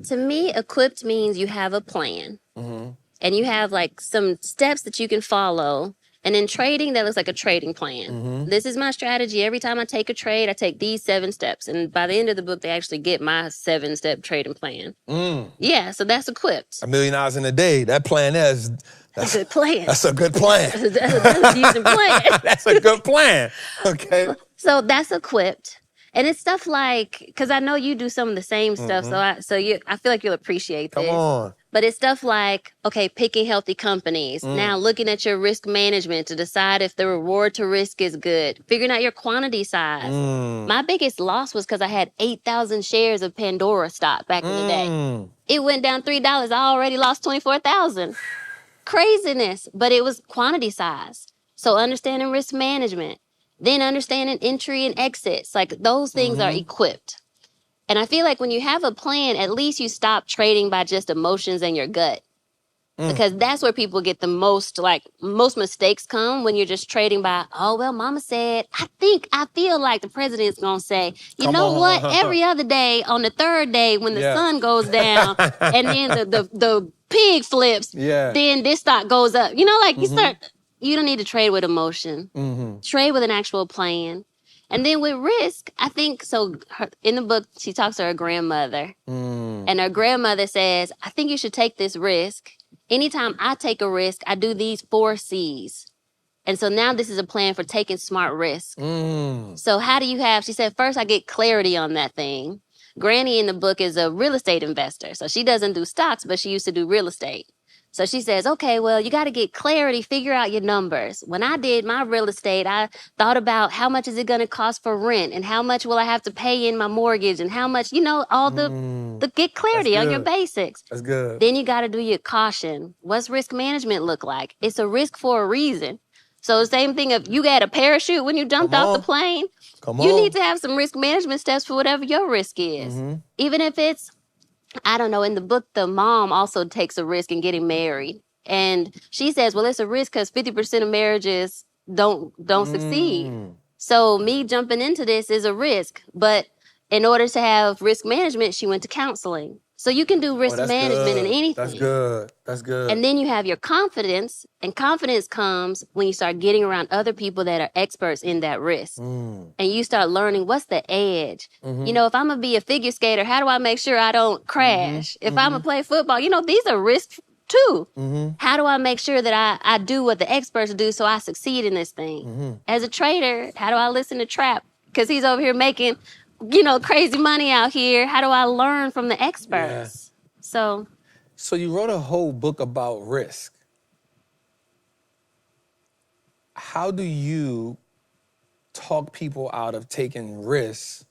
To me, equipped means you have a plan. And you have like some steps that you can follow. And in trading, that looks like a trading plan. This is my strategy. Every time I take a trade, I take these 7 steps. And by the end of the book, they actually get my 7-step trading plan. Yeah, so that's equipped.
$1 million in a day, that plan is...
That's a good plan.
That's a good plan.
That's a decent plan.
That's a good plan. Okay.
So that's equipped. And it's stuff like, because I know you do some of the same stuff, I feel like you'll appreciate this.
Come on.
But it's stuff like, okay, picking healthy companies. Now looking at your risk management to decide if the reward to risk is good. Figuring out your quantity size. My biggest loss was because I had 8,000 shares of Pandora stock back in the day. It went down $3. I already lost 24,000. Craziness. But it was quantity size. So understanding risk management. Then understanding entry and exits. Like those things are equipped. And I feel like when you have a plan, at least you stop trading by just emotions and your gut. Because that's where people get the most mistakes come when you're just trading by, oh, well, mama said, I feel like the president's going to say, you know what? Every other day on the third day when the sun goes down and then the pig flips, then this stock goes up. You know, like you don't need to trade with emotion. Trade with an actual plan. And then with risk, I think, in the book, she talks to her grandmother. And her grandmother says, I think you should take this risk. Anytime I take a risk, I do these 4 C's. And so now this is a plan for taking smart risk. So how do you she said, first I get clarity on that thing. Granny in the book is a real estate investor. So she doesn't do stocks, but she used to do real estate. So she says, okay, well, you got to get clarity, figure out your numbers. When I did my real estate, I thought about how much is it going to cost for rent and how much will I have to pay in my mortgage and how much, all the get clarity on your basics.
That's good.
Then you got to do your caution. What's risk management look like? It's a risk for a reason. So the same thing if you got a parachute when you jumped off the plane, you need to have some risk management steps for whatever your risk is. Even if it's, I don't know, in the book, the mom also takes a risk in getting married. And she says, well, it's a risk because 50% of marriages don't succeed. So me jumping into this is a risk. But in order to have risk management, she went to counseling. So you can do risk management in anything.
That's good.
And then you have your confidence. And confidence comes when you start getting around other people that are experts in that risk. And you start learning what's the edge. If I'm going to be a figure skater, how do I make sure I don't crash? If I'm going to play football, these are risks too. How do I make sure that I do what the experts do so I succeed in this thing? As a trader, how do I listen to Trap? Because he's over here making crazy money out here. How do I learn from the experts? So
you wrote a whole book about risk. How do you talk people out of taking risks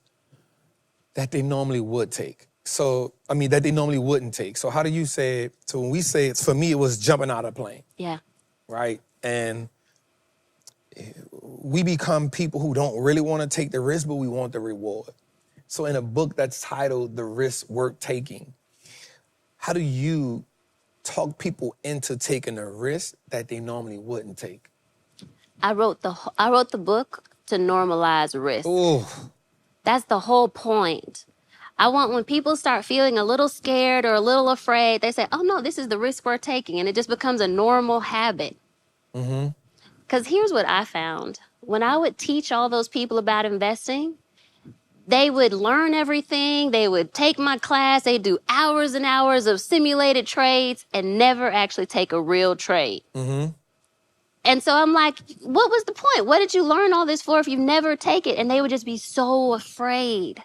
that they normally would take? That they normally wouldn't take. So how do you say, so when we say it's, for me, it was jumping out of a plane.
Yeah.
Right? And we become people who don't really want to take the risk, but we want the reward. So in a book that's titled The Risk Worth Taking, how do you talk people into taking a risk that they normally wouldn't take?
I wrote the book to normalize risk.
Ooh.
That's the whole point. I want when people start feeling a little scared or a little afraid, they say, oh no, this is the risk we're taking. And it just becomes a normal habit. Because here's what I found. When I would teach all those people about investing, they would learn everything. They would take my class. They'd do hours and hours of simulated trades and never actually take a real trade. And so I'm like, what was the point? What did you learn all this for if you never take it? And they would just be so afraid.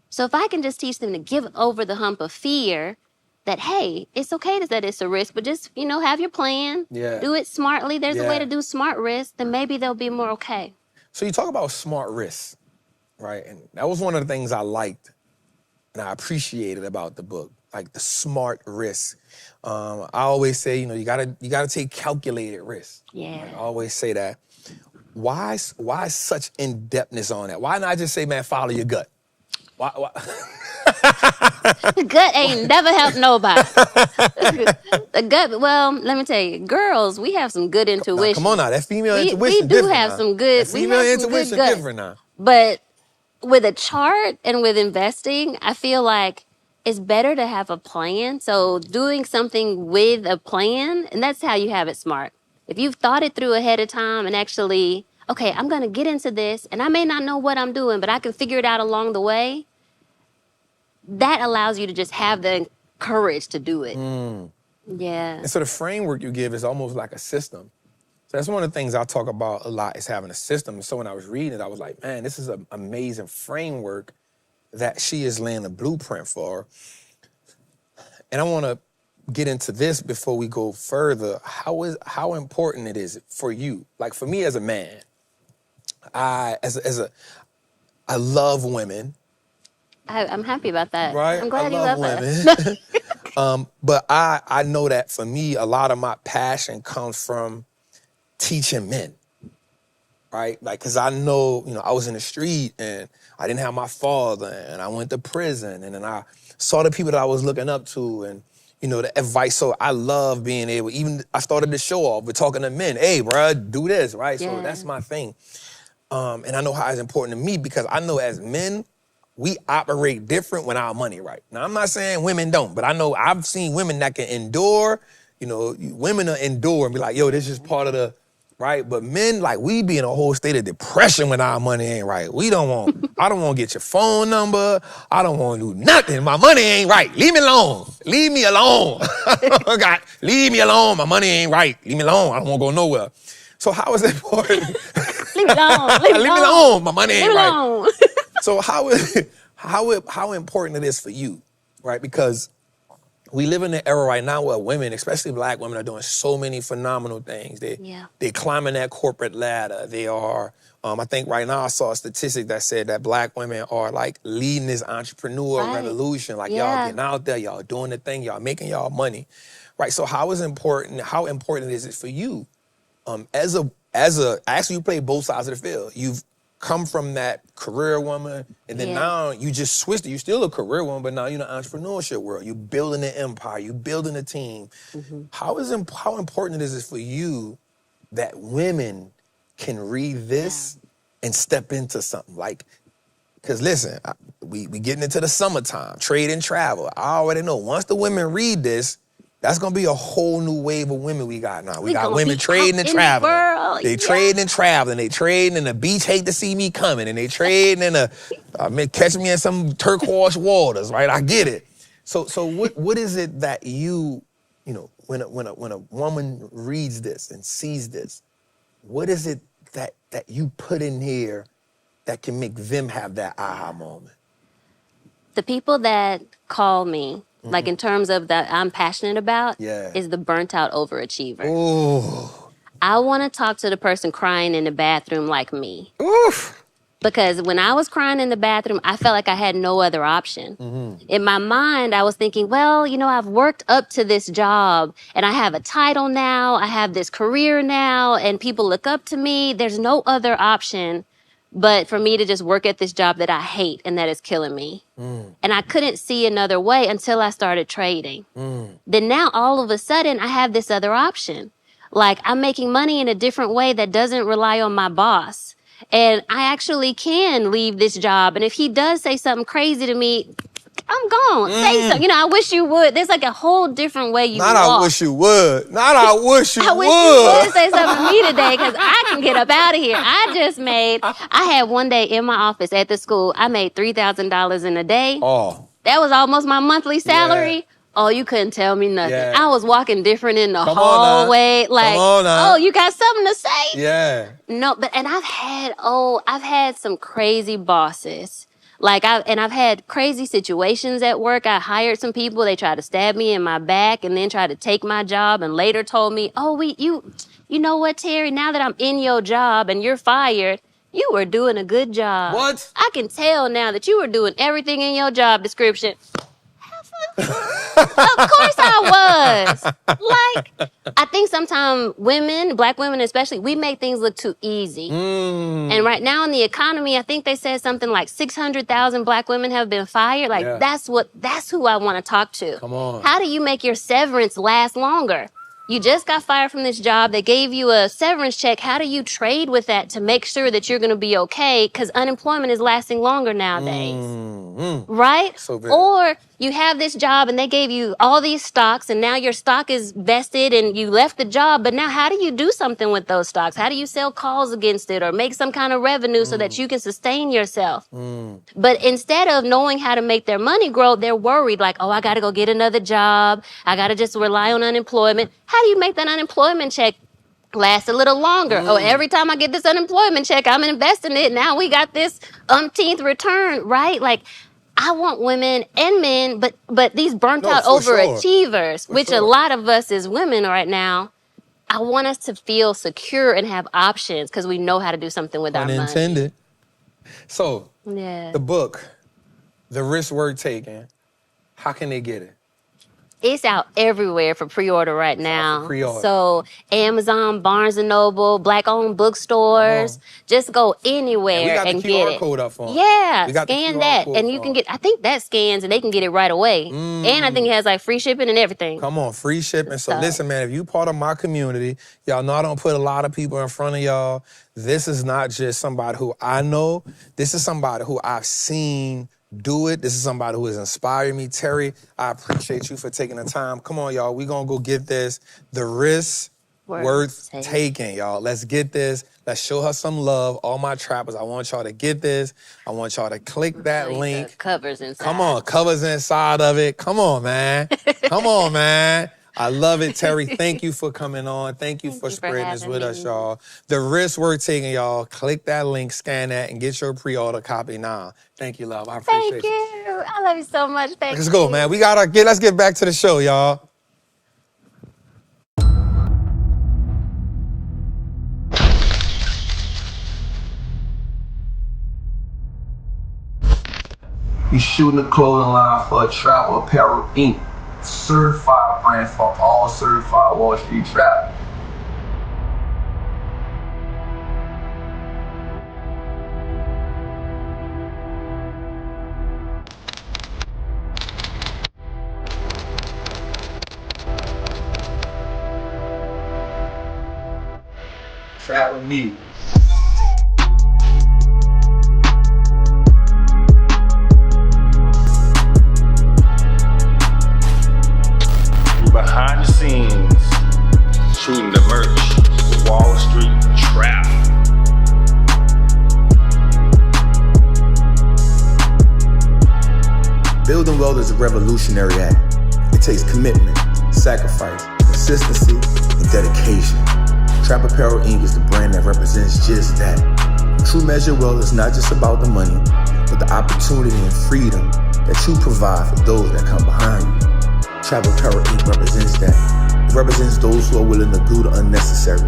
So if I can just teach them to give over the hump of fear, that, hey, it's okay that it's a risk, but just, have your plan. Do it smartly. There's a way to do smart risk. Then maybe they'll be more okay.
So you talk about smart risk, right? And that was one of the things I liked and I appreciated about the book, like the smart risk. I always say, you gotta take calculated risk.
Yeah.
Like, I always say that. Why such in-depthness on that? Why not just say, man, follow your gut? Why?
Gut ain't never helped nobody. The gut, well, let me tell you, girls, we have some good
Now,
intuition.
come on now, that female
We
intuition
do
different
have
now.
some good.
That
We
female
have some good
intuition
gut.
different now.
But with a chart and with investing, I feel like it's better to have a plan. So doing something with a plan, and that's how you have it smart. If you've thought it through ahead of time and actually, okay, I'm going to get into this and I may not know what I'm doing, but I can figure it out along the way. That allows you to just have the courage to do it. Yeah.
And so the framework you give is almost like a system. So that's one of the things I talk about a lot is having a system. So when I was reading it, I was like, man, this is an amazing framework that she is laying a blueprint for. And I want to get into this before we go further. How important it is for you? Like for me as a man, I love women.
I'm happy about that.
Right?
I'm glad
I
you
love
love
women.
us.
But I know that for me, a lot of my passion comes from teaching men, right? Like, cause I know, I was in the street and I didn't have my father and I went to prison and then I saw the people that I was looking up to and, the advice. So I love being able, even I started the show off with talking to men. Hey, bro, do this, right?
Yeah.
So that's my thing. And I know how it's important to me because I know as men, we operate different when our money right. Now, I'm not saying women don't, but I know I've seen women that can endure, women will endure and be like, yo, this is part of the, right? But men, like, we be in a whole state of depression when our money ain't right. I don't want to get your phone number. I don't want to do nothing. My money ain't right. Leave me alone. Leave me alone. God, leave me alone. My money ain't right. Leave me alone. I don't want to go nowhere. So how is it important?
Leave me alone. Leave me
alone. My money ain't right.
Alone.
So how important it is for you, right? Because we live in an era right now where women, especially Black women, are doing so many phenomenal things. They're climbing that corporate ladder. They are, I think right now I saw a statistic that said that Black women are like leading this entrepreneur revolution. Like y'all getting out there, y'all doing the thing, y'all making y'all money, right? So how important is it for you? Actually you play both sides of the field. You've come from that career woman, and then now you just switched it. You're still a career woman, but now you're in the entrepreneurship world. You're building an empire. You're building a team. Mm-hmm. How important is it for you that women can read this and step into something? Like, because listen, we getting into the summertime, trade and travel. I already know once the women read this, that's gonna be a whole new wave of women we got now. We got women trading and traveling. They trading and traveling. They trading in the beach, hate to see me coming. And they trading in catch me in some turquoise waters, right? I get it. So what is it that when a woman reads this and sees this, what is it that you put in here that can make them have that aha moment?
The people that call me, like in terms of that I'm passionate about, is the burnt out overachiever.
Ooh.
I want to talk to the person crying in the bathroom like me.
Oof.
Because when I was crying in the bathroom, I felt like I had no other option. Mm-hmm. In my mind, I was thinking, well, I've worked up to this job and I have a title now. I have this career now and people look up to me. There's no other option but for me to just work at this job that I hate and that is killing me. And I couldn't see another way until I started trading. Then now all of a sudden I have this other option. Like I'm making money in a different way that doesn't rely on my boss. And I actually can leave this job. And if he does say something crazy to me, I'm gone. Say something. I wish you would. There's like a whole different way you walk.
I wish you would. I wish you would.
I wish you would say something to me today because I can get up out of here. I had one day in my office at the school, I made $3,000 in a day.
Oh.
That was almost my monthly salary. Yeah. Oh, you couldn't tell me nothing. Yeah. I was walking different in the hallway. Like, oh, you got something to say?
Yeah.
No, and I've had some crazy bosses. I've had crazy situations at work. I hired some people. They tried to stab me in my back and then tried to take my job and later told me, oh, you know what, Terry, now that I'm in your job and you're fired, you were doing a good job.
What?
I can tell now that you were doing everything in your job description. Of course I was. Like, I think sometimes women, black women especially, we make things look too easy. And right now in the economy, I think they said something like 600,000 black women have been fired. Like,
Yeah.
that's who I want to talk to.
Come on.
How do you make your severance last longer? You just got fired from this job. They gave you a severance check. How do you trade with that to make sure that you're going to be okay? Because unemployment is lasting longer nowadays. Right?
So bad.
Or you have this job and they gave you all these stocks and now your stock is vested and you left the job. But now how do you do something with those stocks? How do you sell calls against it or make some kind of revenue so that you can sustain yourself? But instead of knowing how to make their money grow, they're worried like, oh, I got to go get another job. I got to just rely on unemployment. How do you make that unemployment check last a little longer? Oh, every time I get this unemployment check, I'm investing it. Now we got this umpteenth return, right? Like, I want women and men, but these burnt out
for sure.
overachievers, which
sure.
a lot of us as women right now, I want us to feel secure and have options because we know how to do something with our money.
Unintended. So,
Yeah.
the book, The Risk Worth Taking, how can they get it?
It's out everywhere for pre-order right now.
for pre-order.
So Amazon, Barnes & Noble, black-owned bookstores, just go anywhere
we got
and
the
get
QR
it.
code up for 'em.
Yeah,
We got the
scan
QR
that.
code
And you
for
can
'em.
get, I think that scans and they can get it right away. And I think it has like free shipping and everything.
Come on, free shipping. So
So-
listen, man, if you part of my community, y'all know I don't put a lot of people in front of y'all. This is not just somebody who I know. This is somebody who I've seen do it. This is somebody who has inspired me. Terry, I appreciate you for taking the time. Come on, y'all. We're going to go get this. The Risk Worth Taking, y'all. Let's get this. Let's show her some love. All my trappers, I want y'all to get this. I want y'all to click that link.
The covers inside.
Come on, covers inside of it. Come on, man. Come on, man. I love it, Terry. Thank you for coming on. Thank you for spreading this with us, y'all. The Risk Worth Taking, y'all. Click that link, scan that, and get your pre-order copy now. Thank you, love. I appreciate
Thank you. I love you so much. Thank you.
Let's go, man. Let's get back to the show, y'all.
You shooting a clothing line for a Travel Apparel Inc. Certified brand for all certified Wall Street travel. Travel me.
Behind the scenes, shooting the merch for Wallstreet Trap.
Building wealth is a revolutionary act. It takes commitment, sacrifice, consistency, and dedication. Trap Apparel Inc. is the brand that represents just that. True measure wealth is not just about the money, but the opportunity and freedom that you provide for those that come behind you. Trap Apparel Inc. represents that. It represents those who are willing to do the unnecessary.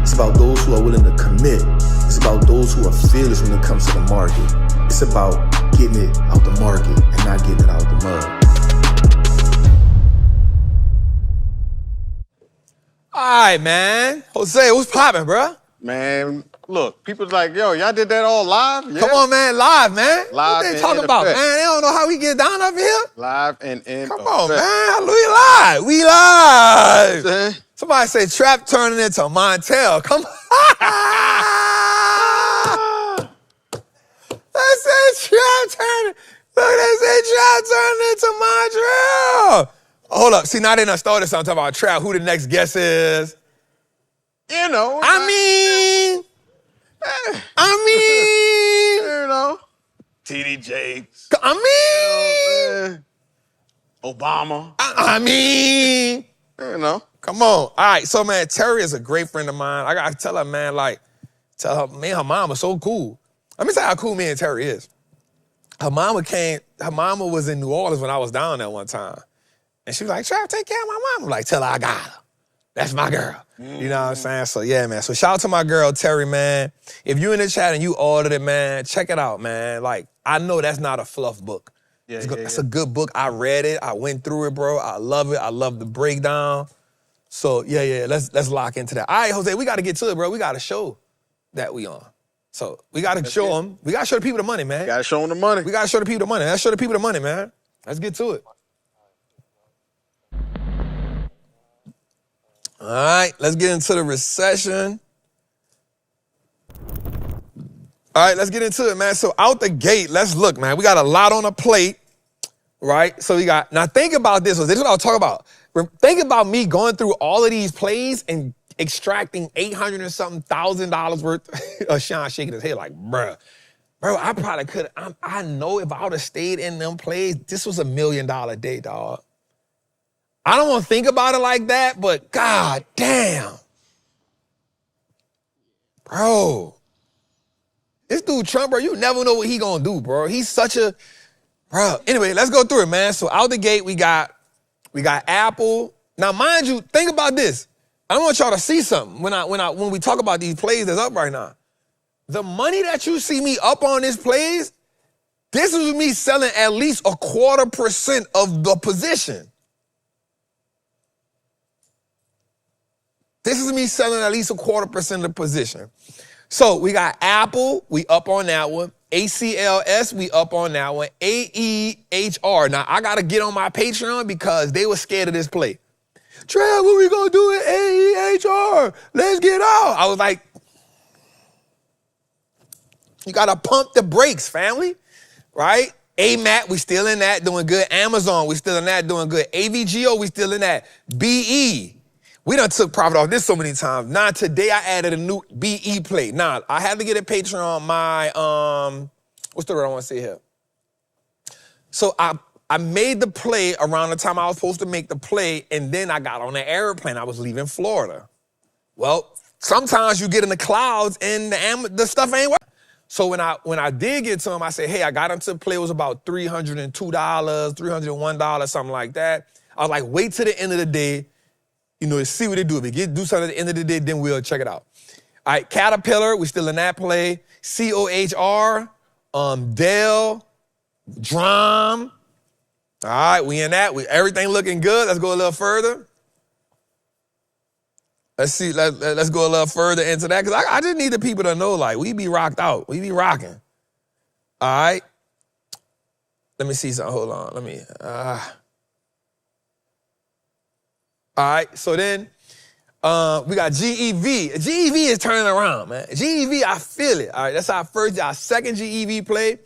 It's about those who are willing to commit. It's about those who are fearless when it comes to the market. It's about getting it out the market and not getting it out the mud.
All right, man. Jose, what's poppin', bro?
Man, look, people's like, yo, y'all did that all live? Yeah.
Come on, man. Live, man.
Live
What they
and
talking
in
about,
effect.
man? They don't know how we get down up here.
Live and in
Come on,
effect.
man. We live. We live.
Eh?
Somebody say Trap turning into Montel. Come on. I said Trap turning. Look, they say Trap turning into Montreal. Hold up. See, now they done started something about Trap. Who the next guest is?
You know.
I mean,
you know.
TD Jakes.
Obama.
I mean,
You know.
come on. All right, so man, Terry is a great friend of mine. I gotta tell her, man, tell her, me and her mom are so cool. Let me tell you how cool me and Terry is. Her mama was in New Orleans when I was down there one time. And she was like, Trap, take care of my mom. I'm like, tell her I got her. That's my girl. You know what I'm saying? So yeah, man. So shout out to my girl, Terry, man. If you in the chat and you ordered it, man, check it out, man. Like, I know that's not a fluff book. It's a good book. I read it. I went through it, bro. I love it. I love the breakdown. So yeah. Let's lock into that. All right, Jose, we got to get to it, bro. We got to show that we on. So we got to show them. We got to show the people the money, man.
Got to show them the money.
We got to show the people the money. Let's show the people the money, man. Let's get to it. All right, let's get into the recession. All right, let's get into it, man. So out the gate, let's look, man. We got a lot on the plate, right? So now think about this. This is what I'll talk about. Think about me going through all of these plays and extracting $800 and something thousand worth of Sean shaking his head like, bro, I probably could. I know if I would have stayed in them plays, this was $1 million day, dog. I don't want to think about it like that, but god damn. Bro. This dude Trump, bro, you never know what he gonna do, bro. He's such a, bro. Anyway, let's go through it, man. So out the gate, we got Apple. Now, mind you, think about this. I want y'all to see something when we talk about these plays that's up right now. The money that you see me up on this plays, this is me selling at least 0.25% of the position. This is me selling at least 0.25% of the position. So we got Apple, we up on that one. ACLS, we up on that one. AEHR. Now, I got to get on my Patreon because they were scared of this play. Trev, what we going to do at AEHR? Let's get out. I was like, you got to pump the brakes, family, right? AMAT, we still in that, doing good. Amazon, we still in that, doing good. AVGO, we still in that. BE. We done took profit off this so many times. Now, today I added a new BE play. Now, I had to get a Patreon, my, what's the word I want to say here? So I made the play around the time I was supposed to make the play, and then I got on an airplane. I was leaving Florida. Well, sometimes you get in the clouds and the stuff ain't working. So when I did get to him, I said, hey, I got into the play. It was about $302, $301, something like that. I was like, wait till the end of the day. You know, to see what they do. If they do something at the end of the day, then we'll check it out. All right, Caterpillar, we still in that play. COHR, Dell, Drum. All right, we in that. Everything looking good. Let's go a little further. Let's see, let's go a little further into that, because I just need the people to know, like, we be rocked out. We be rocking. All right. Let me see something. Hold on. Let me, all right, so then we got GEV. GEV is turning around, man. GEV, I feel it. All right, that's our second GEV play.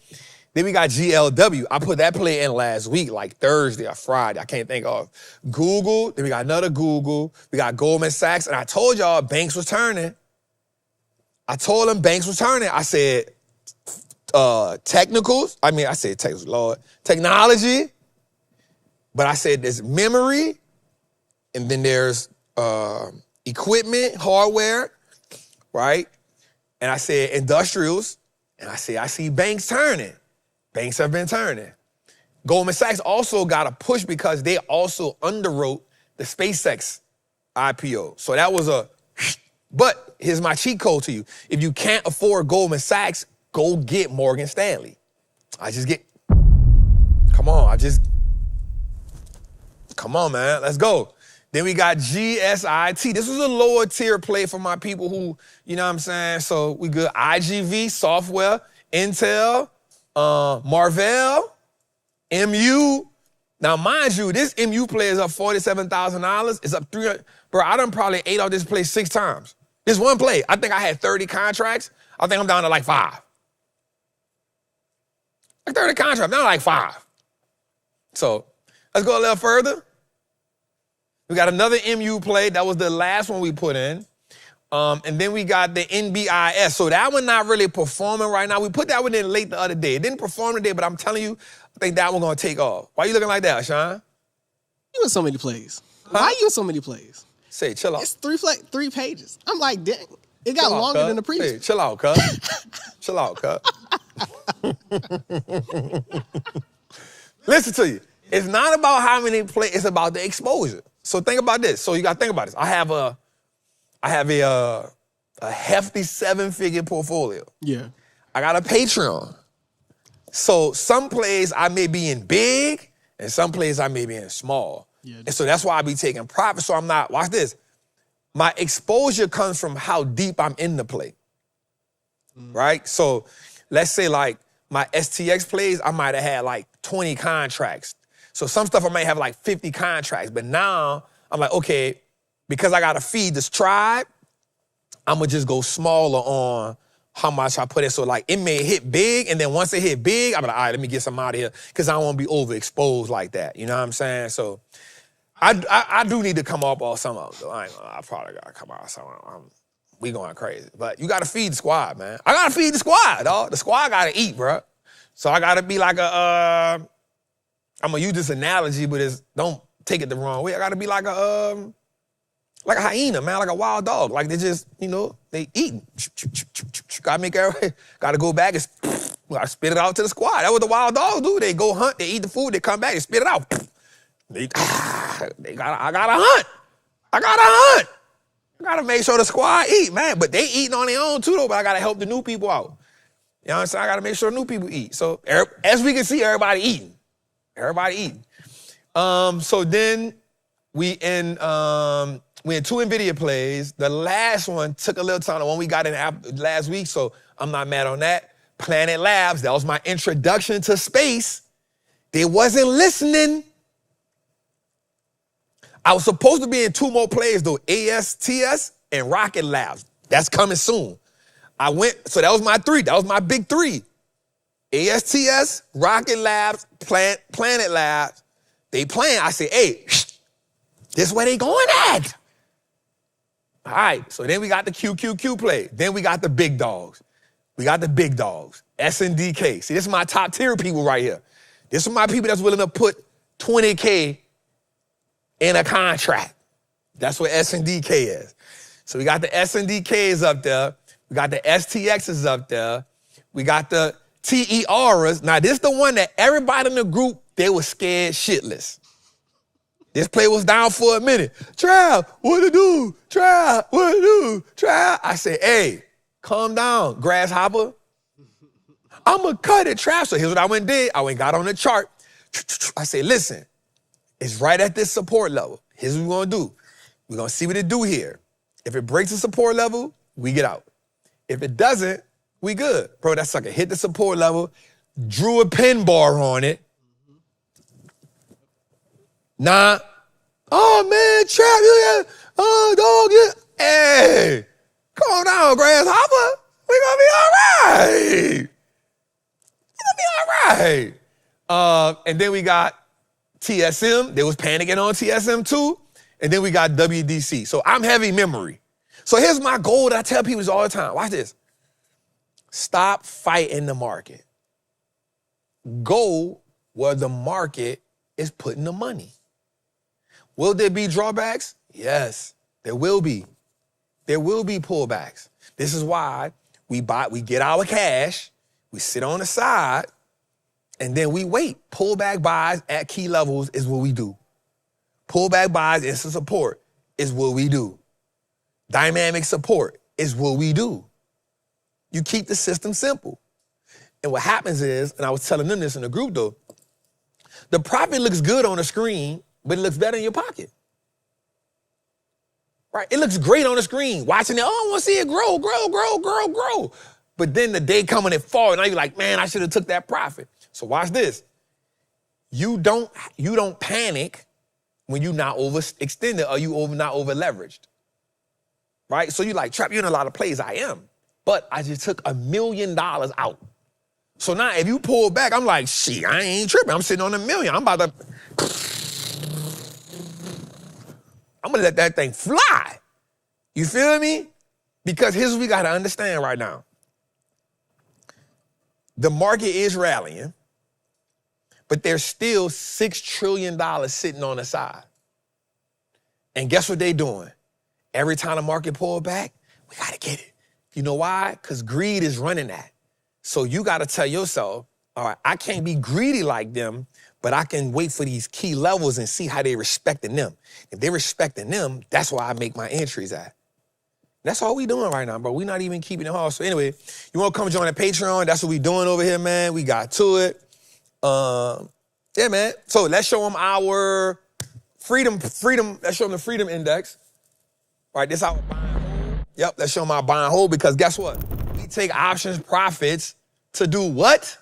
Then we got GLW. I put that play in last week, like Thursday or Friday. I can't think of. Google, then we got another Google. We got Goldman Sachs, and I told y'all Banks was turning. I told them Banks was turning. I said technicals. I said technicals, Lord. Technology. But I said there's memory. And then there's equipment, hardware, right? And I said industrials. And I said, I see banks turning. Banks have been turning. Goldman Sachs also got a push because they also underwrote the SpaceX IPO. So that was but here's my cheat code to you. If you can't afford Goldman Sachs, go get Morgan Stanley. Come on, man, let's go. Then we got GSIT. This was a lower tier play for my people who, you know what I'm saying? So we good. IGV, software, Intel, Marvell, MU. Now, mind you, this MU play is up $47,000. It's up $300. Bro, I done probably ate off this play 6 times. This one play, I think I had 30 contracts. I think I'm down to like 5. Like 30 contracts, I'm down to like 5. So let's go a little further. We got another MU play. That was the last one we put in. And then we got the NBIS. So that one not really performing right now. We put that one in late the other day. It didn't perform today, but I'm telling you, I think that one gonna take off. Why you looking like that, Sean?
You in so many plays. Why you in so many plays?
Say, chill out.
It's 3 pages. I'm like, dang. It got longer than the previous.
Hey, chill out, cuz. Chill out, cuz. Listen to you. It's not about how many plays, it's about the exposure. So think about this. So you got to think about this. I have a hefty 7-figure portfolio.
Yeah.
I got a Patreon. So some plays I may be in big, and some plays I may be in small.
Yeah.
And so that's why I be taking profit. So I'm not, watch this. My exposure comes from how deep I'm in the play. Right? So let's say like my STX plays, I might have had like 20 contracts. So some stuff I might have like 50 contracts. But now I'm like, okay, because I gotta feed this tribe, I'm gonna just go smaller on how much I put in. So like it may hit big, and then once it hit big, I'm like, all right, let me get some out of here, because I don't wanna be overexposed like that. You know what I'm saying? So I do need to come up on some of them. I probably gotta come out some of them. We going crazy. But you gotta feed the squad, man. I gotta feed the squad, dog. The squad gotta eat, bro. So I gotta be like I'm gonna use this analogy, but don't take it the wrong way. I gotta be like a hyena, man, like a wild dog. Like they just, they eating. Gotta go back and gotta spit it out to the squad. That's what the wild dogs do. They go hunt, they eat the food, they come back, they spit it out. I gotta hunt. I gotta make sure the squad eat, man. But they eating on their own too, though, but I gotta help the new people out. You know what I'm saying? I gotta make sure new people eat. So as we can see, everybody eating. So then we in 2 NVIDIA plays. The last one took a little time, the one we got in last week, so I'm not mad on that. Planet Labs, that was my introduction to space. They wasn't listening. I was supposed to be in 2 more plays though, ASTS and Rocket Labs. That's coming soon. So that was my 3, that was my big 3. ASTS, Rocket Labs, Planet Labs. They playing, I say, hey, this where they going at. All right, so then we got the QQQ play. Then we got the big dogs. S&DK. See, this is my top tier people right here. This is my people that's willing to put 20K in a contract. That's what S&DK is. So we got the S&DKs up there. We got the STXs up there. We got the TERs. Now, this is the one that everybody in the group, they were scared shitless. This play was down for a minute. Trav, what to do? Trav, what to do? Trav. I said, hey, calm down, grasshopper. I'm going to cut it, Trav. So here's what I went and did. I went and got on the chart. I said, listen, it's right at this support level. Here's what we're going to do. We're going to see what it do here. If it breaks the support level, we get out. If it doesn't, we good. Bro, that sucker hit the support level, drew a pin bar on it. Nah. Oh, man, Trap, you dog, hey, calm down, grasshopper. We gonna be all right. And then we got TSM. They was panicking on TSM too. And then we got WDC. So I'm heavy memory. So here's my goal that I tell people all the time. Watch this. Stop fighting the market. Go where the market is putting the money. Will there be drawbacks? Yes, there will be. There will be pullbacks. This is why we get our cash, we sit on the side, and then we wait. Pullback buys at key levels is what we do. Pullback buys instant support is what we do. Dynamic support is what we do. You keep the system simple. And what happens is, and I was telling them this in the group though, the profit looks good on the screen, but it looks better in your pocket. Right? It looks great on the screen. Watching it, I want to see it grow. But then the day coming it fall, and now you're like, man, I should have took that profit. So watch this. You don't panic when you're not overextended or not over leveraged. Right? So you're like, Trap, you're in a lot of plays. I am. But I just took $1 million out. So now if you pull back, I'm like, shit, I ain't tripping. I'm sitting on $1 million. I'm gonna let that thing fly. You feel me? Because here's what we gotta understand right now. The market is rallying, but there's still $6 trillion sitting on the side. And guess what they doing? Every time the market pull back, we gotta get it. You know why? Because greed is running that. So you gotta tell yourself, all right, I can't be greedy like them, but I can wait for these key levels and see how they respecting them. If they're respecting them, that's where I make my entries at. That's all we doing right now, bro. We not even keeping it hard. So anyway, you want to come join the Patreon? That's what we doing over here, man. We got to it. Yeah, man. So let's show them our freedom. Let's show them the freedom index. All right, this our buy and hold. Yep, let's show them our buy and hold because guess what? We take options profits to do what?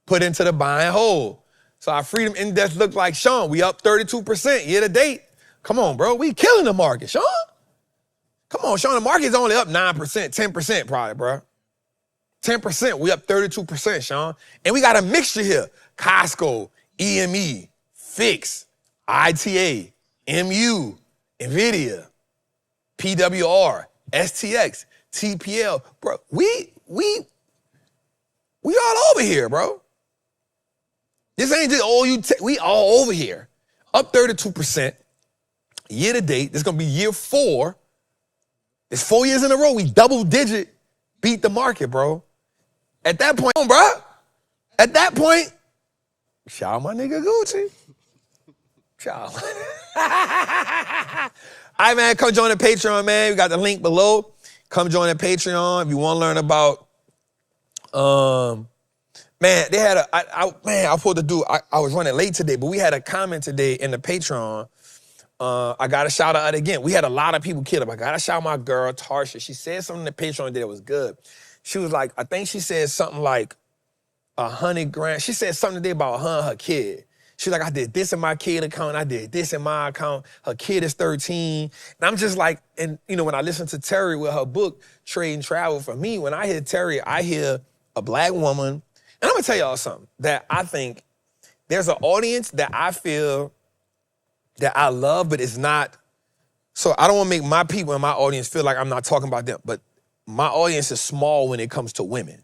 Put into the buy and hold. So our freedom index look like Sean. We up 32% year to date. Come on, bro. We killing the market, Sean. Come on, Sean. The market's only up 9%, 10% probably, bro. 10%. We up 32%, Sean. And we got a mixture here. Costco, EME, Fix, ITA, MU, NVIDIA, PWR, STX, TPL. Bro, we all over here, bro. This ain't just all you we all over here. Up 32%. Year to date, this is gonna be year 4. It's 4 years in a row. We double digit beat the market, bro. At that point, bro. At that point, shout out my nigga Gucci. Shout out. All right, man, come join the Patreon, man. We got the link below. Come join the Patreon if you want to learn about, man, they had I was supposed to do, I was running late today, but we had a comment today in the Patreon. I got to shout out again. We had a lot of people kill up. I got to shout my girl, Tarsha. She said something in the Patreon that was good. She was like, I think she said something like $100,000. She said something today about her and her kid. She's like, I did this in my kid account. I did this in my account. Her kid is 13. And I'm just like, and you know, when I listen to Terry with her book, Trade and Travel, for me, when I hear Terry, I hear a black woman. And I'm going to tell y'all something that I think there's an audience that I feel that I love, but it's not. So I don't want to make my people and my audience feel like I'm not talking about them. But my audience is small when it comes to women.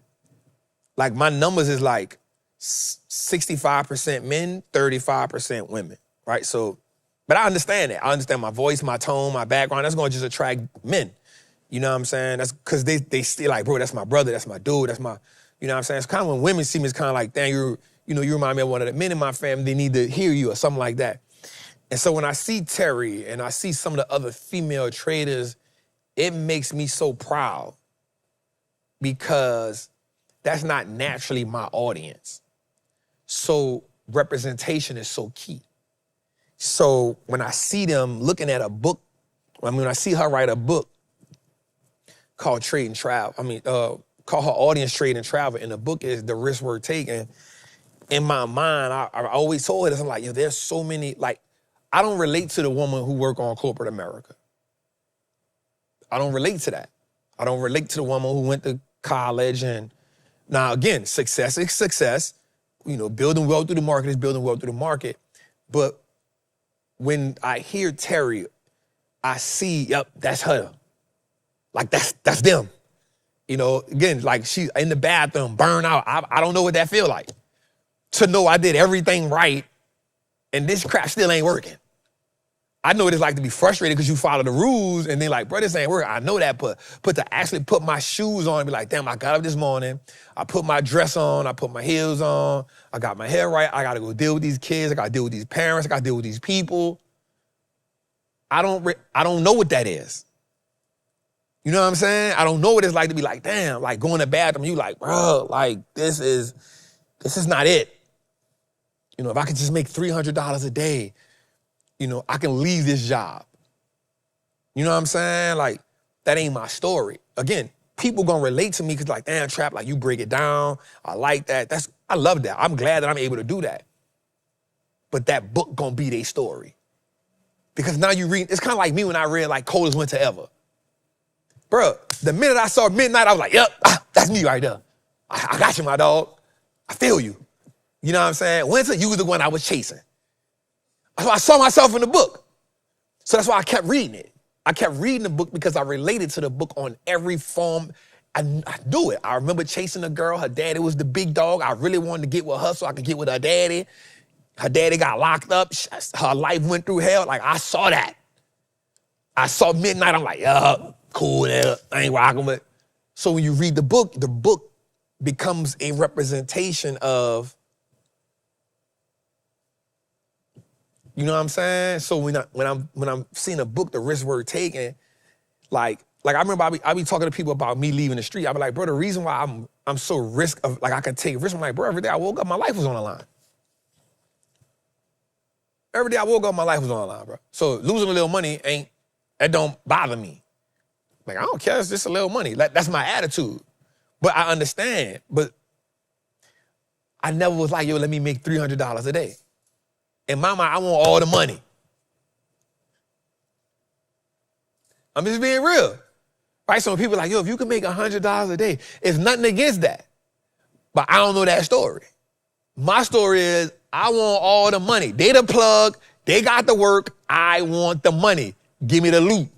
Like my numbers is like 65% men, 35% women, right? So, but I understand that. I understand my voice, my tone, my background. That's going to just attract men. You know what I'm saying? That's because they still like, bro, that's my brother, that's my dude, that's my, you know what I'm saying? It's kind of when women see me, it's kind of like, dang, you remind me of one of the men in my family. They need to hear you or something like that. And so when I see Terry and I see some of the other female traders, it makes me so proud because that's not naturally my audience. So representation is so key. So when I see them looking at a book, when I see her write a book called Trade and Travel, call her audience Trade and Travel, and the book is The Risk Worth Taking. In my mind, I always told her this, I'm like, there's so many, like, I don't relate to the woman who work on corporate America. I don't relate to that. I don't relate to the woman who went to college and, now again, success is success. Building wealth through the market is building wealth through the market. But when I hear Terry, I see, yep, that's her. Like, that's them. Again, like she's in the bathroom, burned out. I don't know what that feel like. To know I did everything right and this crap still ain't working. I know what it's like to be frustrated because you follow the rules and then like, bro, this ain't working. I know that, but to actually put my shoes on and be like, damn, I got up this morning, I put my dress on, I put my heels on, I got my hair right, I gotta go deal with these kids, I gotta deal with these parents, I gotta deal with these people. I don't know what that is. You know what I'm saying? I don't know what it's like to be like, damn, like going to the bathroom, you like, bro, like this is not it. If I could just make $300 a day, I can leave this job. You know what I'm saying? Like, that ain't my story. Again, people gonna relate to me because like, damn, Trap, like you break it down. I like that. I love that. I'm glad that I'm able to do that. But that book gonna be their story. Because now you read, it's kind of like me when I read like Coldest Winter Ever. Bro, the minute I saw Midnight, I was like, yep, that's me right there. I got you, my dog. I feel you. You know what I'm saying? Winter, you was the one I was chasing. So I saw myself in the book. So that's why I kept reading it. I kept reading the book because I related to the book on every form. I knew it. I remember chasing a girl. Her daddy was the big dog. I really wanted to get with her so I could get with her daddy. Her daddy got locked up. Her life went through hell. Like, I saw that. I saw Midnight. I'm like, yeah, cool. I ain't rocking with. So when you read the book becomes a representation of You know what I'm saying? So when I'm seeing a book, The Risk Worth Taking, like I remember I be talking to people about me leaving the street. I be like, bro, the reason why I'm so risk of, like I can take risk, I'm like, bro, every day I woke up, my life was on the line. Every day I woke up, my life was on the line, bro. So losing a little money that don't bother me. Like, I don't care, it's just a little money. Like, that's my attitude. But I understand. But I never was like, yo, let me make $300 a day. In my mind, I want all the money. I'm just being real. Right? So people are like, yo, if you can make $100 a day, it's nothing against that. But I don't know that story. My story is, I want all the money. They the plug, they got the work, I want the money. Give me the loot.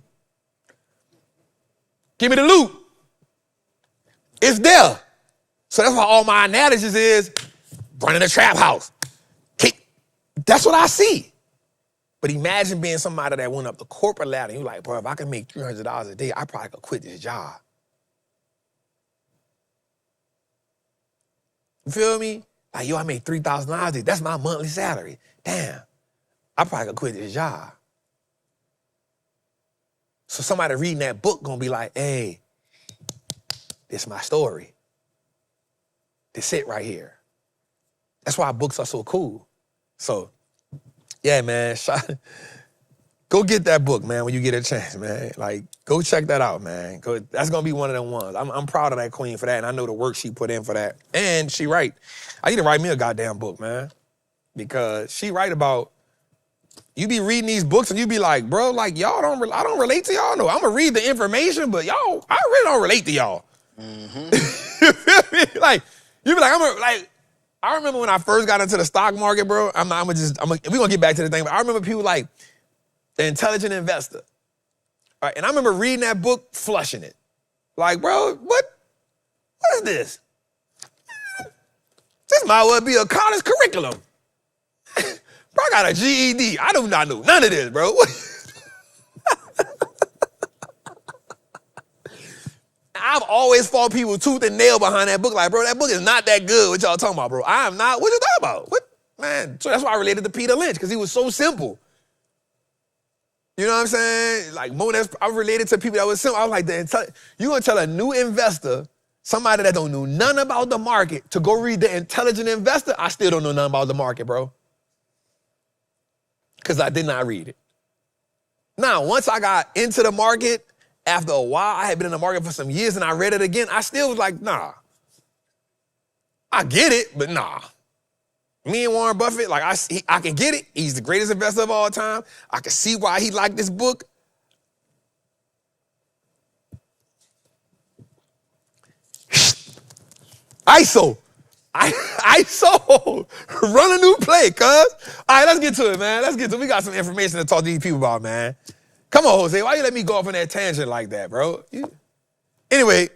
Give me the loot. It's there. So that's why all my analogies is running a trap house. That's what I see. But imagine being somebody that went up the corporate ladder and you're like, bro, if I can make $300 a day, I probably could quit this job. You feel me? Like, yo, I made $3,000 a day. That's my monthly salary. Damn, I probably could quit this job. So somebody reading that book gonna be like, hey, this is my story. This it right here. That's why books are so cool. So, yeah, man, go get that book, man, when you get a chance, man. Like, go check that out, man. That's gonna be one of them ones. I'm proud of that queen for that, and I know the work she put in for that. And she right. I need to write me a goddamn book, man. Because she right about, you be reading these books and you be like, bro, like, I don't relate to y'all. No, I'm gonna read the information, but y'all, I really don't relate to y'all. Mm-hmm. You feel me? Like, you be like, I remember when I first got into the stock market, bro. We're gonna get back to the thing, but I remember people like The Intelligent Investor. All right, and I remember reading that book, flushing it. Like, bro, what is this? This might well be a college curriculum. Bro, I got a GED. I do not know none of this, bro. I've always fought people tooth and nail behind that book. Like, bro, that book is not that good. What y'all talking about, bro? I am not. What you talking about? What? Man, so that's why I related to Peter Lynch, because he was so simple. You know what I'm saying? Like, I related to people that was simple. I was like, you gonna tell a new investor, somebody that don't know nothing about the market, to go read The Intelligent Investor? I still don't know nothing about the market, bro. Because I did not read it. Now, once I got into the market, after a while, I had been in the market for some years and I read it again, I still was like, nah. I get it, but nah. Me and Warren Buffett, like, I can get it. He's the greatest investor of all time. I can see why he liked this book. ISO. ISO. Run a new play, cuz. All right, let's get to it, man. Let's get to it. We got some information to talk to these people about, man. Come on, Jose. Why you let me go off on that tangent like that, bro? Anyway,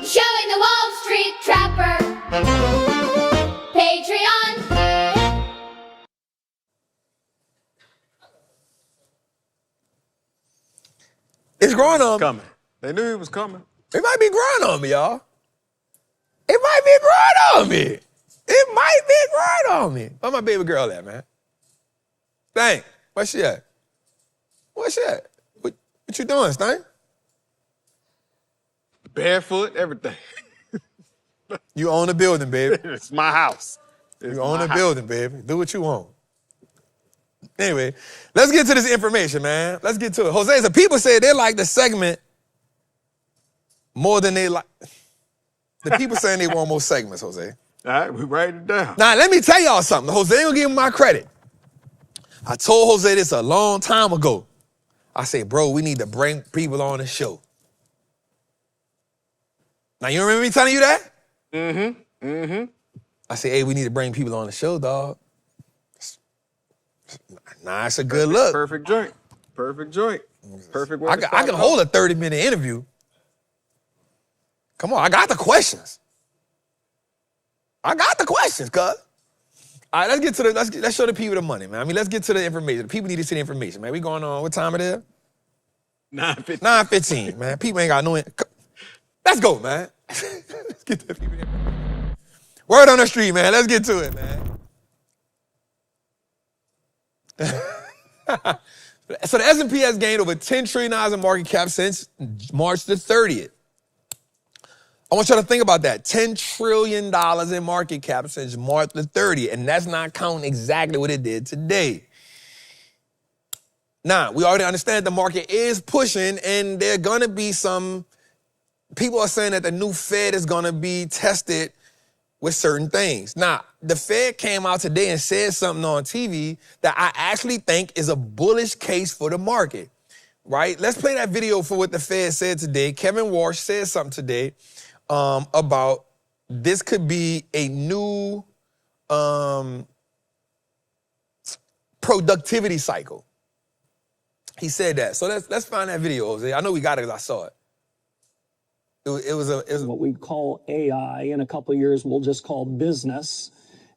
Showing the Wallstreet Trapper. Patreon.
it's growing on me.
Coming. They knew he was coming.
It might be growing on me, y'all. It might be growing on me. It might be growing on me. Where my baby girl at, man? Stank. Where she at? Where she at? What you doing, Stank?
Barefoot, everything.
You own the building, baby.
It's my house.
You own the building, baby. Do what you want. Anyway, let's get to this information, man. Let's get to it. Jose, so people say they like the segment more than they like. The people saying they want more segments, Jose.
All right, we write it down.
Now, let me tell y'all something. Jose ain't gonna give him my credit. I told Jose this a long time ago. I said, bro, we need to bring people on the show. Now, you remember me telling you that?
Mm-hmm. Mm-hmm.
I said, hey, we need to bring people on the show, dog. Nah, it's a good look.
Perfect joint. Perfect joint. Perfect way
I can hold a 30-minute interview. Come on, I got the questions. Cuz. All right, let's show the people the money, man. I mean, let's get to the information. The people need to see the information, man. We going on, what time it is?
9:50.
9:15, man. People ain't got no... Let's go, man. Let's get to the people. Word on the street, man. Let's get to it, man. So the S&P has gained over $10 trillion in market cap since March the 30th. I want y'all to think about that. $10 trillion in market cap since March the 30th, and that's not counting exactly what it did today. Now, we already understand the market is pushing, and there are going to be some... People are saying that the new Fed is going to be tested with certain things. Now, the Fed came out today and said something on TV that I actually think is a bullish case for the market, right? Let's play that video for what the Fed said today. Kevin Walsh said something today about this could be a new productivity cycle. He said that. So let's find that video, Jose. I know we got it because I saw it. It was
what we call AI in a couple of years we'll just call business,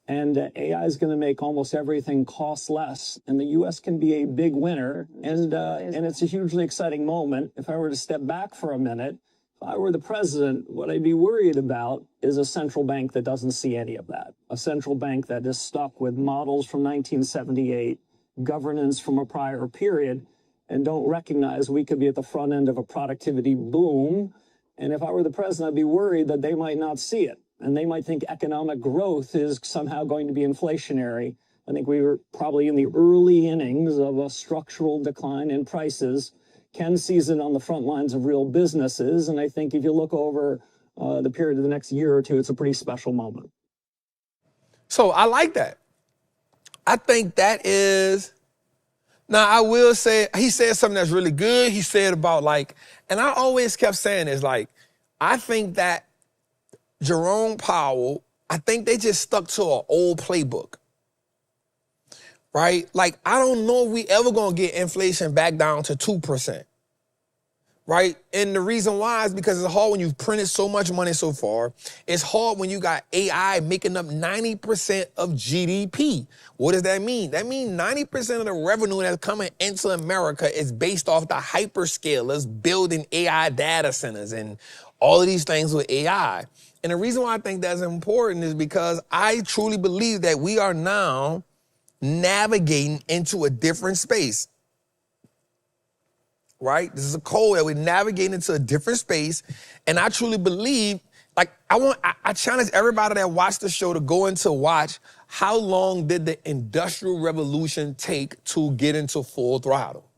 and AI is going to make almost everything cost less, and the U.S. can be a big winner, and it's a hugely exciting moment. If I were to step back for a minute, if I were the president, what I'd be worried about is a central bank that doesn't see any of that, a central bank that is stuck with models from 1978, governance from a prior period, and don't recognize we could be at the front end of a productivity boom. And if I were the president, I'd be worried that they might not see it. And they might think economic growth is somehow going to be inflationary. I think we were probably in the early innings of a structural decline in prices. Ken sees it on the front lines of real businesses. And I think if you look over the period of the next year or two, it's a pretty special moment.
So I like that. I think that is... Now, I will say, he said something that's really good. He said about and I always kept saying this, I think that Jerome Powell, I think they just stuck to an old playbook, right? I don't know if we ever going to get inflation back down to 2%, right? And the reason why is because it's hard when you've printed so much money so far. It's hard when you got AI making up 90% of GDP. What does that mean? That means 90% of the revenue that's coming into America is based off the hyperscalers building AI data centers and all of these things with AI. And the reason why I think that's important is because I truly believe that we are now navigating into a different space. Right? This is a code that we're navigating into a different space. And I truly believe, I challenge everybody that watched the show to go in to watch how long did the Industrial Revolution take to get into full throttle.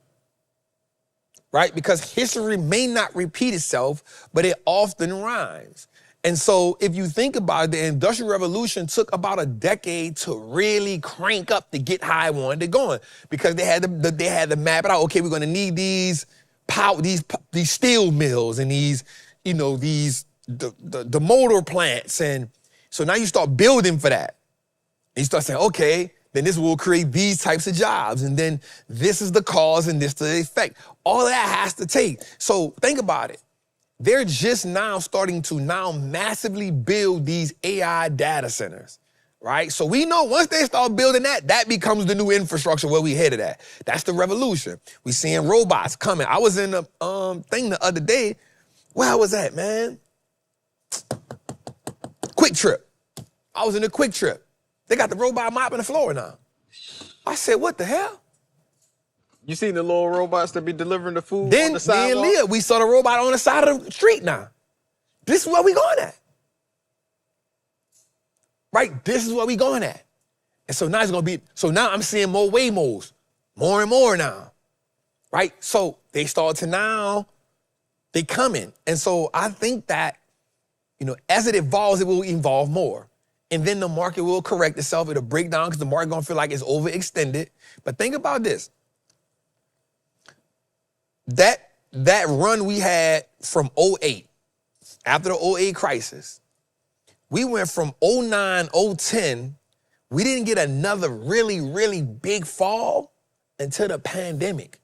Right? Because history may not repeat itself, but it often rhymes. And so if you think about it, the Industrial Revolution took about a decade to really crank up to get how it wanted it going, because they had to map it out. Okay, we're going to need these steel mills and these motor plants, and so now you start building for that. And you start saying, okay, then this will create these types of jobs, and then this is the cause and this is the effect. All of that has to take. So think about it. They're just now starting to massively build these AI data centers, right? So we know once they start building that becomes the new infrastructure where we headed at. That's the revolution. We seeing robots coming. I was in a thing the other day. Where I was at, man? Quick Trip. I was in a Quick Trip. They got the robot mopping the floor now. I said, what the hell?
You seen the little robots that be delivering the food
Then
on the
me
sidewalk?
and Leah, we saw the robot on the side of the street now. This is where we going at. Right? This is where we going at. And so now it's going to be, so now I'm seeing more Waymos, more and more now. Right? So they start to now, they coming. And so I think that, as it evolves, it will evolve more. And then the market will correct itself. It'll break down because the market going to feel like it's overextended. But think about this. That run we had from 2008, after the 2008 crisis, we went from 2009, 2010, we didn't get another really, really big fall until the pandemic.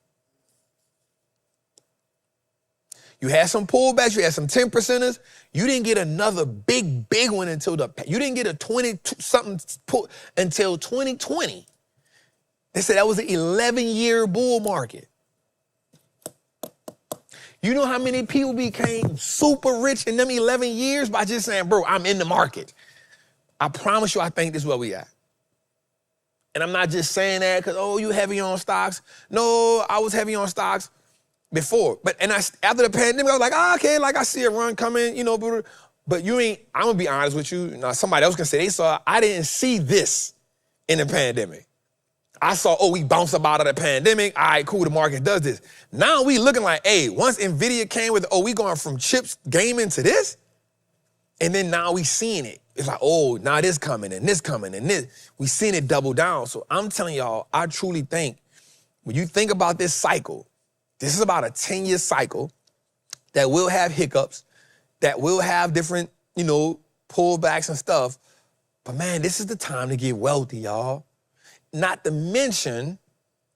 You had some pullbacks, you had some 10%ers. You didn't get another big one until you didn't get a 20-something until 2020. They said that was an 11-year bull market. You know how many people became super rich in them 11 years by just saying, bro, I'm in the market. I promise you, I think this is where we at. And I'm not just saying that because, oh, you heavy on stocks. No, I was heavy on stocks before. But after the pandemic, I was like, okay, like I see a run coming, you know, but you ain't, I'm gonna be honest with you. Now, somebody else can say they saw, I didn't see this in the pandemic. I saw, oh, we bounced up out of the pandemic. All right, cool, the market does this. Now we looking like, hey, once NVIDIA came with, oh, we going from chips gaming to this? And then now we seeing it. It's like, oh, now this coming and this coming and this. We seen it double down. So I'm telling y'all, I truly think when you think about this cycle, this is about a 10-year cycle that will have hiccups, that will have different, you know, pullbacks and stuff. But man, this is the time to get wealthy, y'all. Not to mention,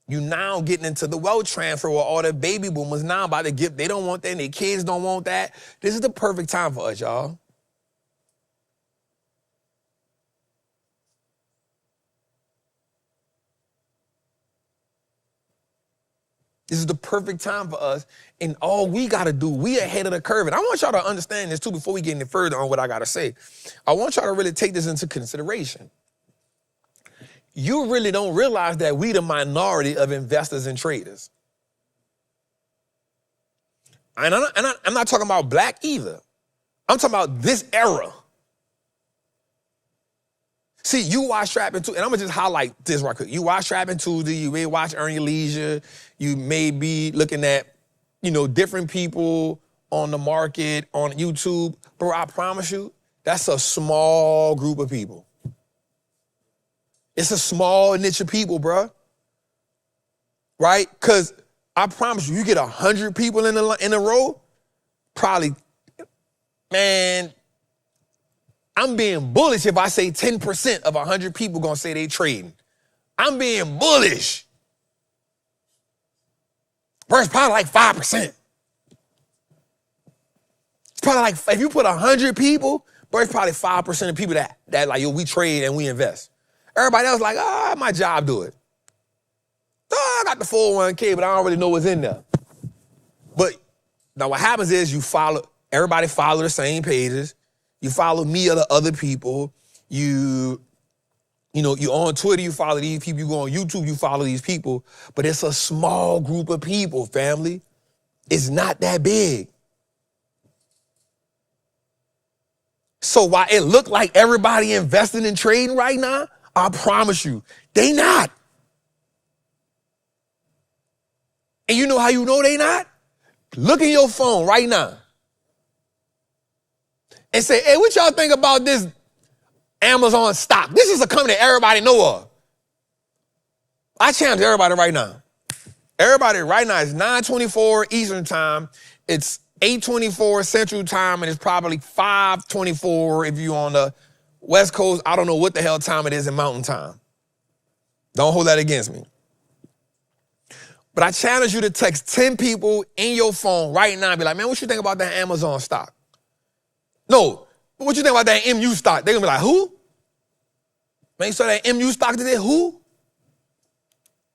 you now getting into the wealth transfer where all the baby boomers now about to give, they don't want that and their kids don't want that. This is the perfect time for us, y'all. This is the perfect time for us, and all we got to do, we ahead of the curve. And I want y'all to understand this, too, before we get any further on what I got to say. I want y'all to really take this into consideration. You really don't realize that we the minority of investors and traders. And I'm not talking about black either. I'm talking about this era. See, you watch Trappin Tuesday, and I'm going to just highlight this right quick. You watch Trappin Tuesday, you may watch Earn Your Leisure, you may be looking at, you know, different people on the market, on YouTube. Bro, I promise you, that's a small group of people. It's a small niche of people, bro. Right? Because I promise you, you get 100 people in a row, probably, man, I'm being bullish if I say 10% of 100 people gonna say they trading. I'm being bullish. Bro, it's probably like 5%. It's probably like, if you put 100 people, bro, it's probably 5% of people that like, yo, we trade and we invest. Everybody else like, my job do it. Oh, I got the 401k, but I don't really know what's in there. But now what happens is everybody follow the same pages. You follow me or the other people. You know, you're on Twitter, you follow these people. You go on YouTube, you follow these people. But it's a small group of people, family. It's not that big. So while it look like everybody investing and trading right now, I promise you, they not. And you know how you know they not? Look at your phone right now and say, hey, what y'all think about this Amazon stock? This is a company that everybody know of. I challenge everybody right now. Everybody right now, it's 9:24 Eastern time. It's 8:24 Central time, and it's probably 5:24 if you're on the West Coast. I don't know what the hell time it is in Mountain Time. Don't hold that against me. But I challenge you to text 10 people in your phone right now and be like, man, what you think about that Amazon stock? No, what you think about that MU stock? They're going to be like, who? Man, you saw that MU stock today? Who?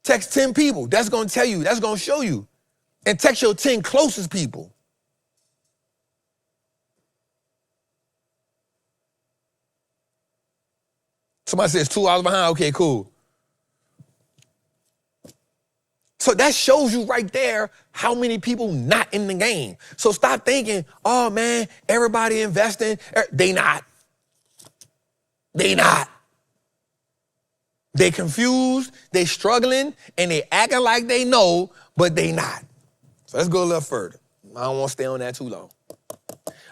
Text 10 people. That's going to tell you. That's going to show you. And text your 10 closest people. Somebody says 2 hours behind. Okay, cool. So that shows you right there how many people not in the game. So stop thinking, oh man, everybody investing. They not. They not. They confused, they struggling, and they acting like they know, but they not. So let's go a little further. I don't want to stay on that too long.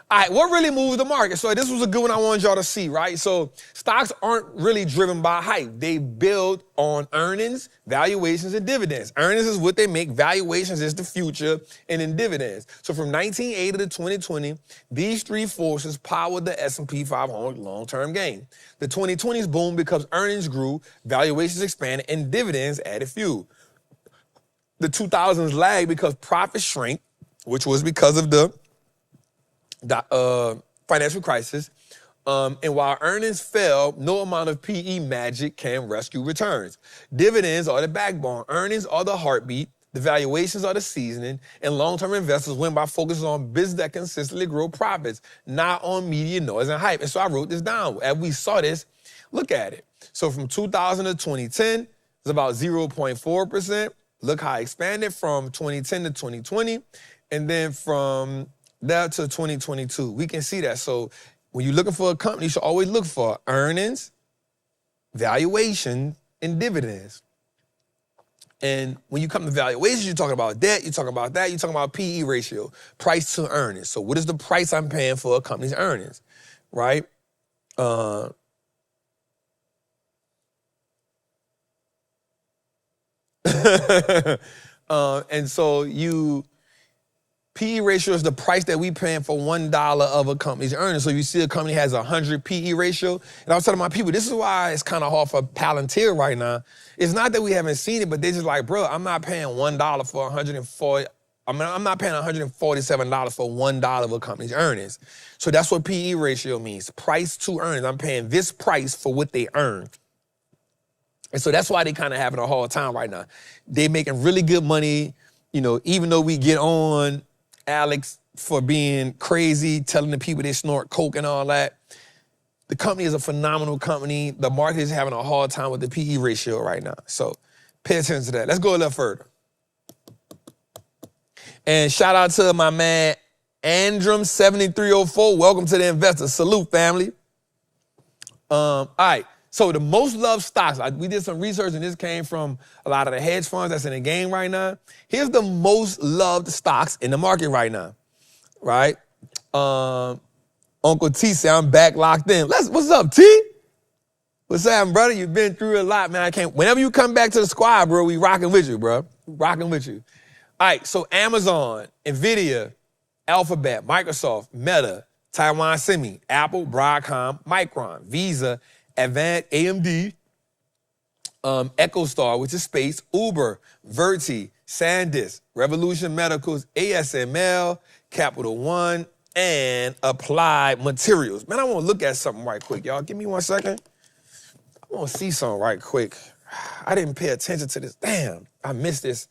All right, what really moves the market? So this was a good one I wanted y'all to see, right? So stocks aren't really driven by hype. They build on earnings, valuations, and dividends. Earnings is what they make. Valuations is the future, and then dividends. So from 1980 to 2020, these three forces powered the S&P 500 long-term gain. The 2020s boomed because earnings grew, valuations expanded, and dividends added fuel. The 2000s lagged because profits shrank, which was because of the financial crisis. And while earnings fell, no amount of PE magic can rescue returns. Dividends are the backbone. Earnings are the heartbeat. The valuations are the seasoning. And long-term investors win by focusing on business that consistently grow profits, not on media noise and hype. And so I wrote this down. As we saw this, look at it. So from 2000 to 2010, it's about 0.4%. Look how it expanded from 2010 to 2020. And then from there to 2022, we can see that. So when you're looking for a company, you should always look for earnings, valuation, and dividends. And when you come to valuations, you're talking about debt, you're talking about that, you're talking about PE ratio, price to earnings. So what is the price I'm paying for a company's earnings, right? And so PE ratio is the price that we paying for $1 of a company's earnings. So you see a company has 100 PE ratio. And I was telling my people, this is why it's kind of hard for Palantir right now. It's not that we haven't seen it, but they're just like, bro, I'm not paying $1 for 140. I'm not paying $147 for $1 of a company's earnings. So that's what PE ratio means, price to earnings. I'm paying this price for what they earn. And so that's why they kind of having a hard time right now. They making really good money, even though we get on Alex for being crazy, telling the people they snort coke and all that. The company is a phenomenal company. The market is having a hard time with the PE ratio right now. So pay attention to that. Let's go a little further. And shout out to my man, Andrum7304. Welcome to the investor. Salute, family. All right. So the most loved stocks, we did some research and this came from a lot of the hedge funds that's in the game right now. Here's the most loved stocks in the market right now, right? Uncle T said, I'm back locked in. What's up, T? What's happening, brother? You've been through a lot, man. Whenever you come back to the squad, bro, we rocking with you, bro. Rocking with you. All right, so Amazon, NVIDIA, Alphabet, Microsoft, Meta, Taiwan Semi, Apple, Broadcom, Micron, Visa, Avant, AMD, EchoStar, which is space, Uber, Verti, SanDisk, Revolution Medicals, ASML, Capital One, and Applied Materials. Man, I want to look at something right quick, y'all. Give me 1 second. I want to see something right quick. I didn't pay attention to this. Damn, I missed this.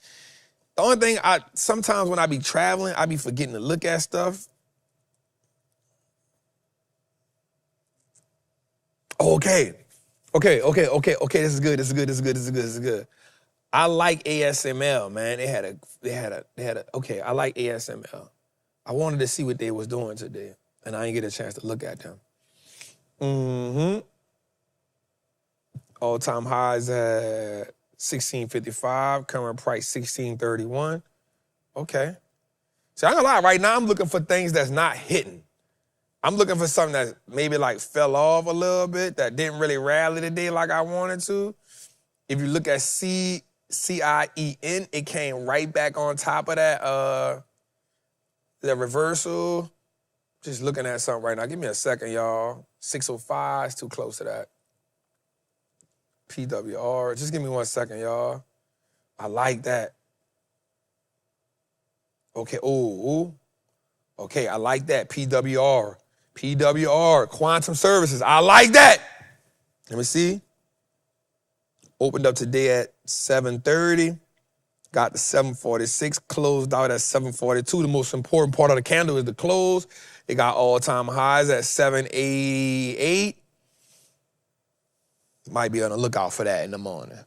The only thing, sometimes when I be traveling, I be forgetting to look at stuff. Okay. This is good. I like ASML, man. I like ASML. I wanted to see what they was doing today, and I didn't get a chance to look at them. All-time highs at 1655, current price 1631. Okay. See, I'm gonna lie, right now I'm looking for things that's not hitting. I'm looking for something that maybe like fell off a little bit, that didn't really rally today like I wanted to. If you look at CIEN, it came right back on top of that, the reversal. Just looking at something right now. Give me a second, y'all. 605 is too close to that. PWR, just give me 1 second, y'all. I like that. Okay, okay, I like that, PWR, Quantum Services, I like that. Let me see. Opened up today at 7:30, got to 7:46, closed out at 7:42. The most important part of the candle is the close. It got all-time highs at 788. Might be on the lookout for that in the morning.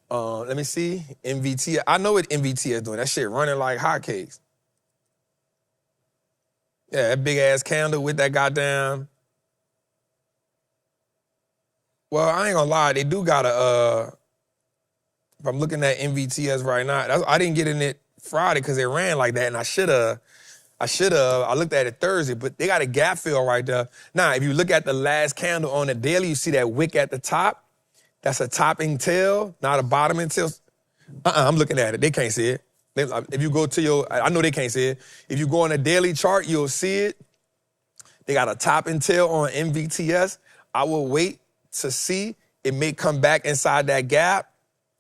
Let me see. MVT. I know what MVT is doing. That shit running like hotcakes. Yeah, that big ass candle with that goddamn. Well, I ain't gonna lie. They do got a. If I'm looking at MVTS right now, I didn't get in it Friday because it ran like that, and I should have. I looked at it Thursday, but they got a gap fill right there. Now, if you look at the last candle on the daily, you see that wick at the top. That's a topping tail, not a bottoming tail. I'm looking at it. They can't see it. If you go to I know they can't see it. If you go on a daily chart, you'll see it. They got a topping tail on MVTS. I will wait to see. It may come back inside that gap.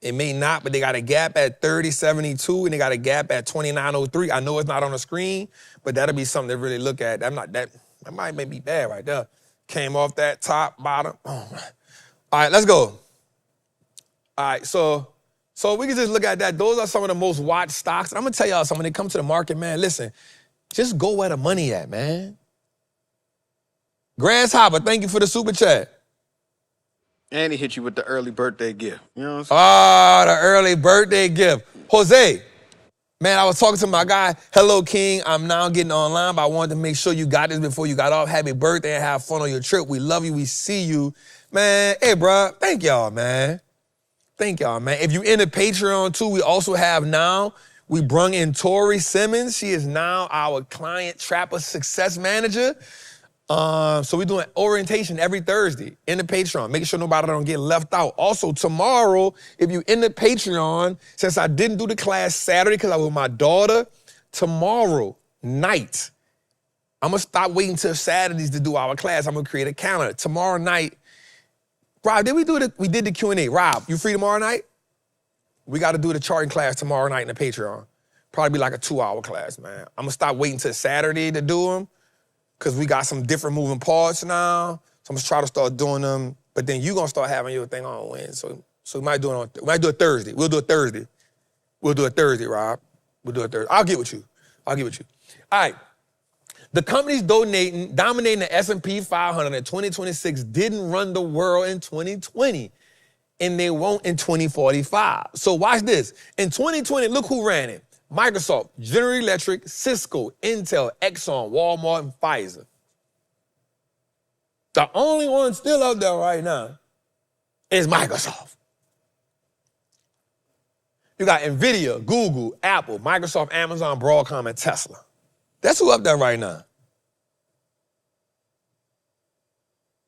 It may not, but they got a gap at 30.72 and they got a gap at 29.03. I know it's not on the screen, but that'll be something to really look at. That might be bad right there. Came off that top, bottom. Oh, my. All right, let's go. All right, so we can just look at that. Those are some of the most watched stocks. I'm gonna tell y'all something. When it comes to the market, man, listen, just go where the money at, man. Grasshopper, thank you for the super chat.
And he hit you with the early birthday gift. You know what I'm saying?
Ah, the early birthday gift. Jose, man, I was talking to my guy. Hello, King. I'm now getting online, but I wanted to make sure you got this before you got off. Happy birthday and have fun on your trip. We love you. We see you. Man, hey, bro, thank y'all, man. Thank y'all, man. If you in the Patreon, too, we also have now, we brung in Tori Simmons. She is now our client Trapper Success Manager. So we're doing orientation every Thursday in the Patreon, making sure nobody don't get left out. Also, tomorrow, if you in the Patreon, since I didn't do the class Saturday because I was with my daughter, tomorrow night, I'm going to stop waiting till Saturdays to do our class. I'm going to create a calendar. Tomorrow night, Rob, we did the Q&A. Rob, you free tomorrow night? We got to do the charting class tomorrow night in the Patreon. Probably be like a 2-hour class, man. I'm going to stop waiting till Saturday to do them because we got some different moving parts now. So I'm going to try to start doing them. But then you going to start having your thing on Wednesday. So we might do it Thursday. We'll do it Thursday. We'll do it Thursday, Rob. We'll do it Thursday. I'll get with you. All right. The companies dominating the S&P 500 in 2026 didn't run the world in 2020, and they won't in 2045. So watch this. In 2020, look who ran it. Microsoft, General Electric, Cisco, Intel, Exxon, Walmart, and Pfizer. The only one still up there right now is Microsoft. You got NVIDIA, Google, Apple, Microsoft, Amazon, Broadcom, and Tesla. That's who up there right now.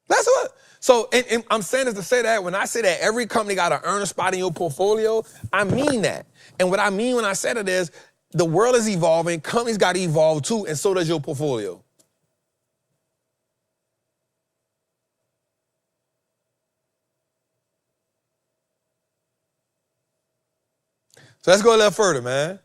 That's what. So, and I'm saying this to say that when I say that every company got to earn a spot in your portfolio, I mean that. And what I mean when I said it is the world is evolving, companies got to evolve too, and so does your portfolio. So let's go a little further, man.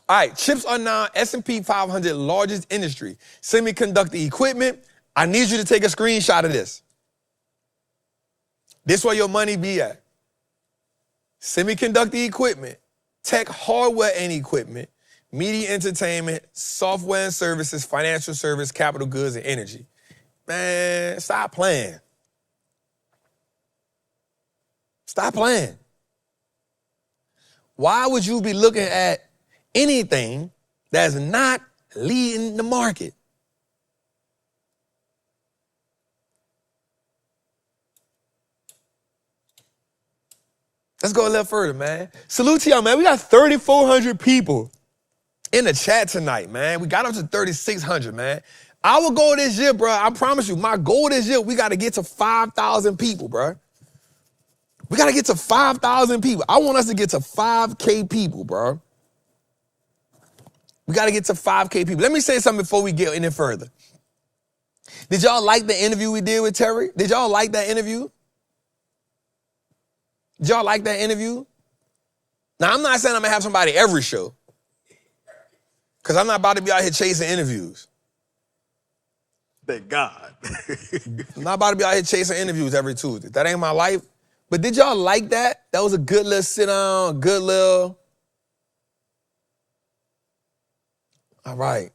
All right, chips are now S&P 500 largest industry. Semiconductor equipment. I need you to take a screenshot of this. This where your money be at. Semiconductor equipment, tech hardware and equipment, media entertainment, software and services, financial service, capital goods, and energy. Man, stop playing. Stop playing. Why would you be looking at anything that's not leading the market? Let's go a little further, man. Salute to y'all, man. We got 3,400 people in the chat tonight, man. We got up to 3,600, man. Our goal this year, bro, I promise you, my goal this year, we got to get to 5,000 people, bro. We got to get to 5,000 people. I want us to get to 5K people, bro. We got to get to 5K people. Let me say something before we get any further. Did y'all like the interview we did with Terry? Did y'all like that interview? Did y'all like that interview? Now, I'm not saying I'm going to have somebody every show, because I'm not about to be out here chasing interviews.
Thank God.
I'm not about to be out here chasing interviews every Tuesday. That ain't my life. But did y'all like that? That was a good little sit down, good little. All right.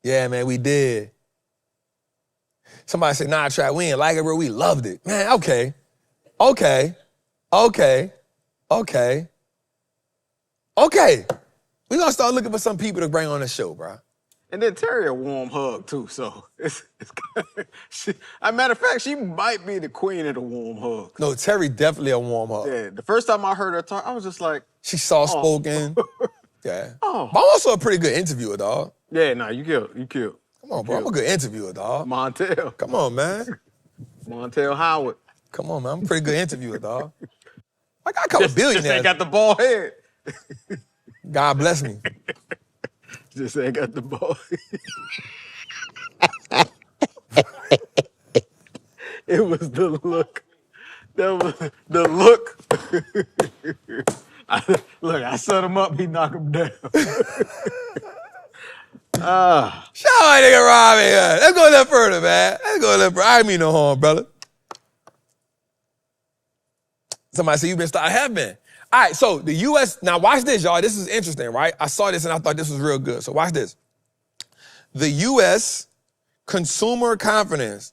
Yeah, man, we did. Somebody said, nah, Trap, we ain't like it, bro. We loved it. Man, okay. Okay. We're going to start looking for some people to bring on the show, bro.
And then Terry a warm hug, too, so it's as a matter of fact, she might be the queen of the warm hugs.
No, Terry definitely a warm hug.
Yeah, the first time I heard her talk, I was just like...
She's soft-spoken. Oh. Yeah.
Oh.
But I'm also a pretty good interviewer, dog.
Yeah, nah, you killed.
Come on, bro. I'm a good interviewer, dog.
Montel.
Come on, man.
Montel Howard.
Come on, man. I'm a pretty good interviewer, dog. I got a couple billionaires.
Just ain't got the bald head.
God bless me.
Just ain't got the ball. It was the look. The look. Look, I set him up, he knocked him down.
Shout out nigga Robbie here. Let's go a little further, man. Let's go a little further. I ain't mean no harm, brother. Somebody said you been starting. I have been. All right, so the U.S., now watch this, y'all. This is interesting, right? I saw this and I thought this was real good. So watch this. The U.S. consumer confidence.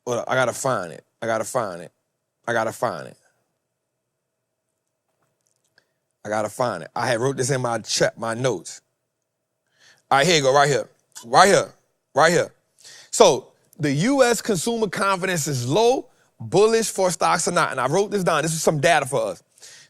Well, I gotta find it. I gotta find it. I had wrote this in my chat, my notes. All right, here you go, right here. So the U.S. consumer confidence is low, bullish for stocks or not. And I wrote this down. This is some data for us.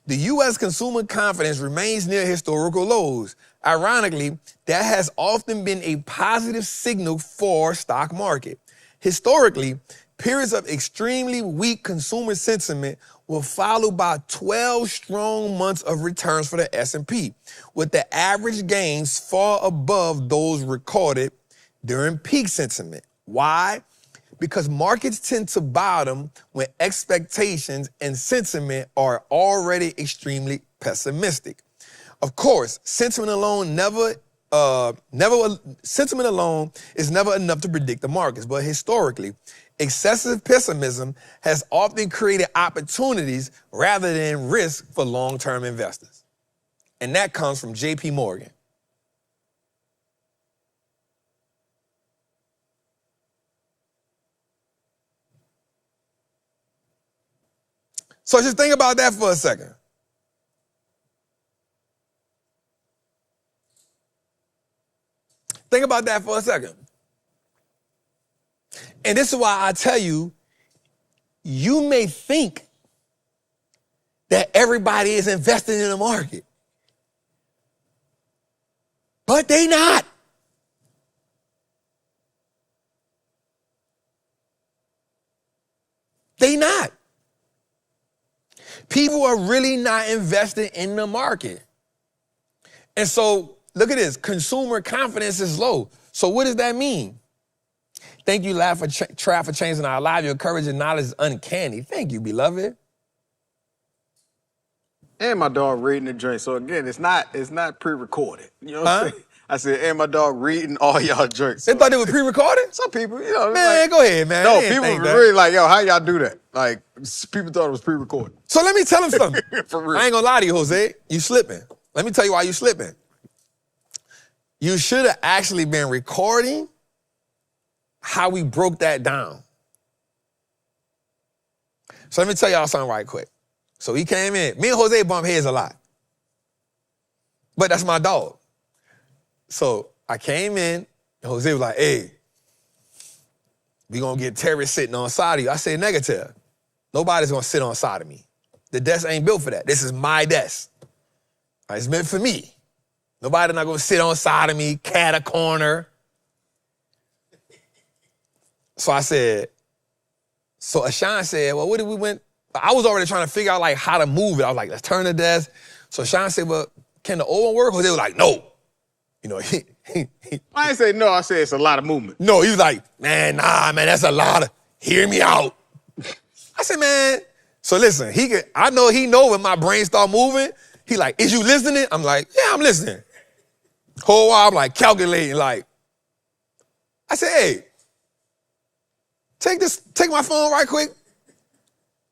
The U.S. consumer confidence remains near historical lows. Ironically, that has often been a positive signal for stock market. Historically, periods of extremely weak consumer sentiment were followed by 12 strong months of returns for the S&P, with the average gains far above those recorded during peak sentiment. Why? Because markets tend to bottom when expectations and sentiment are already extremely pessimistic. Of course, sentiment alone is never enough to predict the markets, but historically, excessive pessimism has often created opportunities rather than risk for long-term investors. And that comes from J.P. Morgan. So just think about that for a second. Think about that for a second. And this is why I tell you, you may think that everybody is investing in the market, but they not. They not. People are really not investing in the market. And so, look at this. Consumer confidence is low. So what does that mean? Thank you, Lad, for changing our lives. Your courage and knowledge is uncanny. Thank you, beloved.
And my dog reading the drink. So again, it's not pre-recorded. You know what I'm saying? I said, and my dog reading all y'all drinks.
They thought it was pre-recorded?
Some people, you know.
Man,
like,
go ahead, man.
No, people were really like, yo, how y'all do that? Like, people thought it was pre-recorded.
So let me tell them something.
For real.
I ain't gonna lie to you, Jose. You slipping. Let me tell you why you slipping. You should have actually been recording how we broke that down. So let me tell y'all something right quick. So he came in. Me and Jose bump heads a lot. But that's my dog. So I came in, and Jose was like, hey, we gonna get Terry sitting on side of you. I said, negative. Nobody's gonna sit on side of me. The desk ain't built for that. This is my desk. It's meant for me. Nobody's not gonna sit on side of me, cat a corner. So I said, so Ashan said, well, what did we went? I was already trying to figure out like how to move it. I was like, let's turn the desk. So Ashan said, well, can the old one work? Jose was like, no. You know,
I didn't say no, I said it's a lot of movement.
No, he was like, man, that's a lot of, hear me out. I said, man, so listen, I know he know when my brain start moving. He like, is you listening? I'm like, yeah, I'm listening. Whole while I'm like calculating, like, I said, hey, take my phone right quick,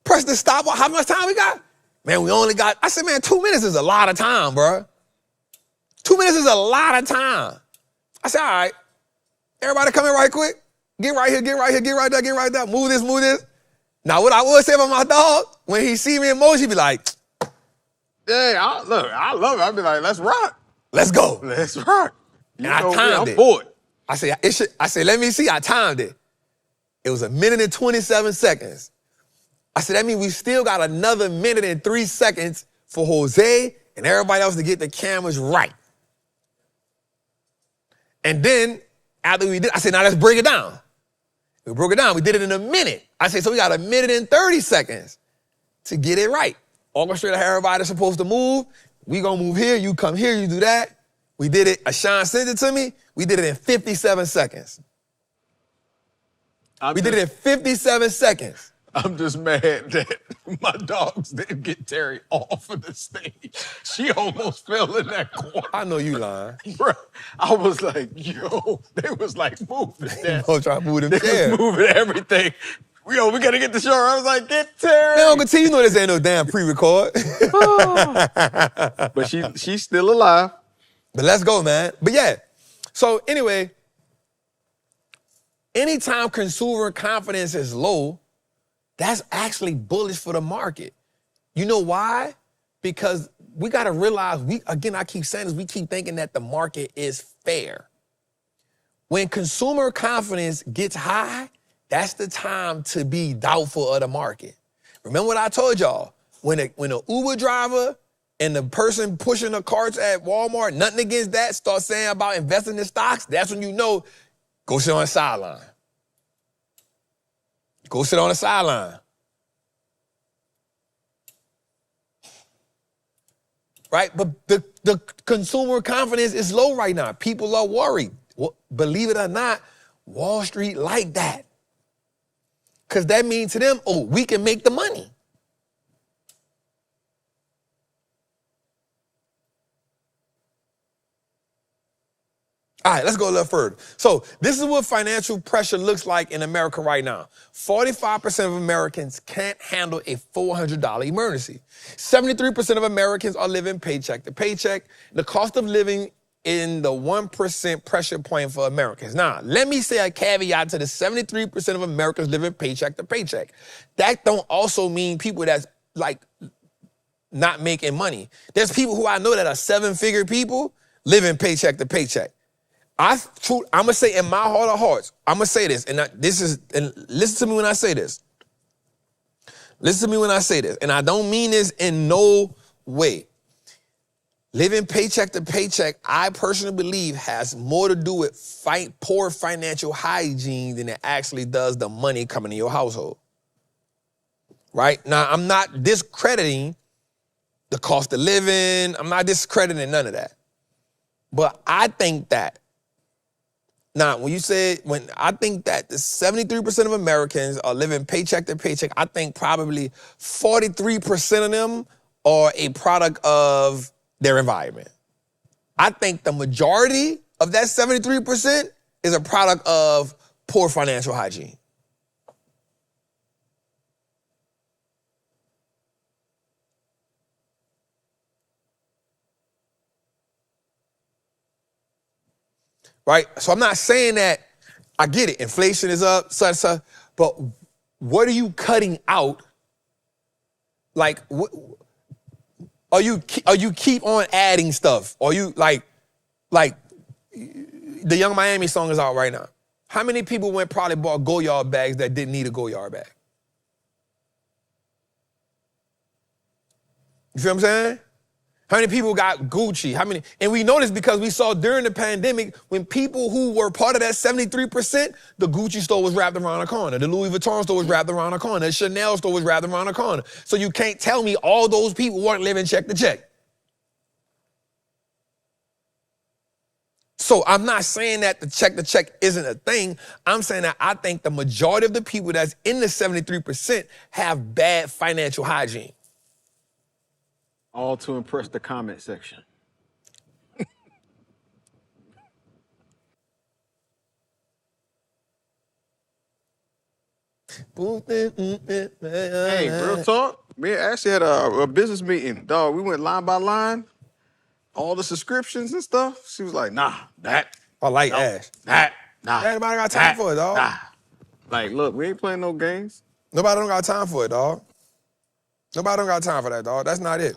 press the stop. How much time we got? Man, we only got, I said, man, 2 minutes is a lot of time, bro. 2 minutes is a lot of time. I said, all right, everybody come in right quick. Get right here, get right here, get right there, get right there. Move this, move this. Now, what I would say about my dog, when he see me in motion, he be like,
hey, I love it. I'd be like, let's rock.
Let's go.
Let's rock.
And I timed it.
I'm bored.
I said, let me see. I timed it. It was 1 minute and 27 seconds. I said, that means we still got another 1 minute and 3 seconds for Jose and everybody else to get the cameras right. And then, after we did, I said, now let's break it down. We broke it down. We did it in 1 minute. I said, so we got 1 minute and 30 seconds to get it right. Orchestrate how everybody's supposed to move. We gonna move here, you come here, you do that. We did it. Ashan sent it to me. We did it in 57 seconds. We did it in 57 seconds.
I'm just mad that my dogs didn't get Terry off of the stage. She almost fell in that corner.
I know you lying.
Bro, I was like, yo, they was like, move the desk.
Don't try to move them
They
chairs.
was moving everything. Yo, we gotta get the show. I was like, get Terry.
Man, Uncle T, you know this ain't no damn pre-record.
But she's still alive.
But let's go, man. But yeah, so anyway, anytime consumer confidence is low, that's actually bullish for the market. You know why? Because we got to realize, I keep saying this, we keep thinking that the market is fair. When consumer confidence gets high, that's the time to be doubtful of the market. Remember what I told y'all? When an Uber driver and the person pushing the carts at Walmart, nothing against that, start saying about investing in stocks, that's when you know, go sit on the sideline. Go sit on the sideline. Right? But the consumer confidence is low right now. People are worried. Well, believe it or not, Wall Street like that. Because that means to them, oh, we can make the money. All right, let's go a little further. So this is what financial pressure looks like in America right now. 45% of Americans can't handle a $400 emergency. 73% of Americans are living paycheck to paycheck. The cost of living in the 1% pressure point for Americans. Now, let me say a caveat to the 73% of Americans living paycheck to paycheck. That don't also mean people that's like not making money. There's people who I know that are seven-figure people living paycheck to paycheck. I'm going to say in my heart of hearts, I'm going to say this, and listen to me when I say this. Listen to me when I say this, and I don't mean this in no way. Living paycheck to paycheck, I personally believe, has more to do with poor financial hygiene than it actually does the money coming to your household. Right? Now, I'm not discrediting the cost of living. I'm not discrediting none of that. But I think that, now, when I think that the 73% of Americans are living paycheck to paycheck, I think probably 43% of them are a product of their environment. I think the majority of that 73% is a product of poor financial hygiene. Right? So I'm not saying that, I get it, inflation is up, such, but what are you cutting out? Like, are you keep on adding stuff? Or you like the Young Miami song is out right now. How many people probably bought Goyard bags that didn't need a Goyard bag? You feel what I'm saying? How many people got Gucci? And we know this because we saw during the pandemic when people who were part of that 73%, the Gucci store was wrapped around the corner. The Louis Vuitton store was wrapped around the corner. The Chanel store was wrapped around the corner. So you can't tell me all those people weren't living check to check. So I'm not saying that the check to check isn't a thing. I'm saying that I think the majority of the people that's in the 73% have bad financial hygiene.
All to impress the comment section. Hey, real talk. Me and Ashley had a business meeting. Dog, we went line by line. All the subscriptions and stuff. She was like, nah, that.
I like Ash.
That, nah.
Everybody got time for it, dog.
Nah. Like, look, we ain't playing no games.
Nobody don't got time for it, dog. Nobody don't got time for that, dog. That's not it.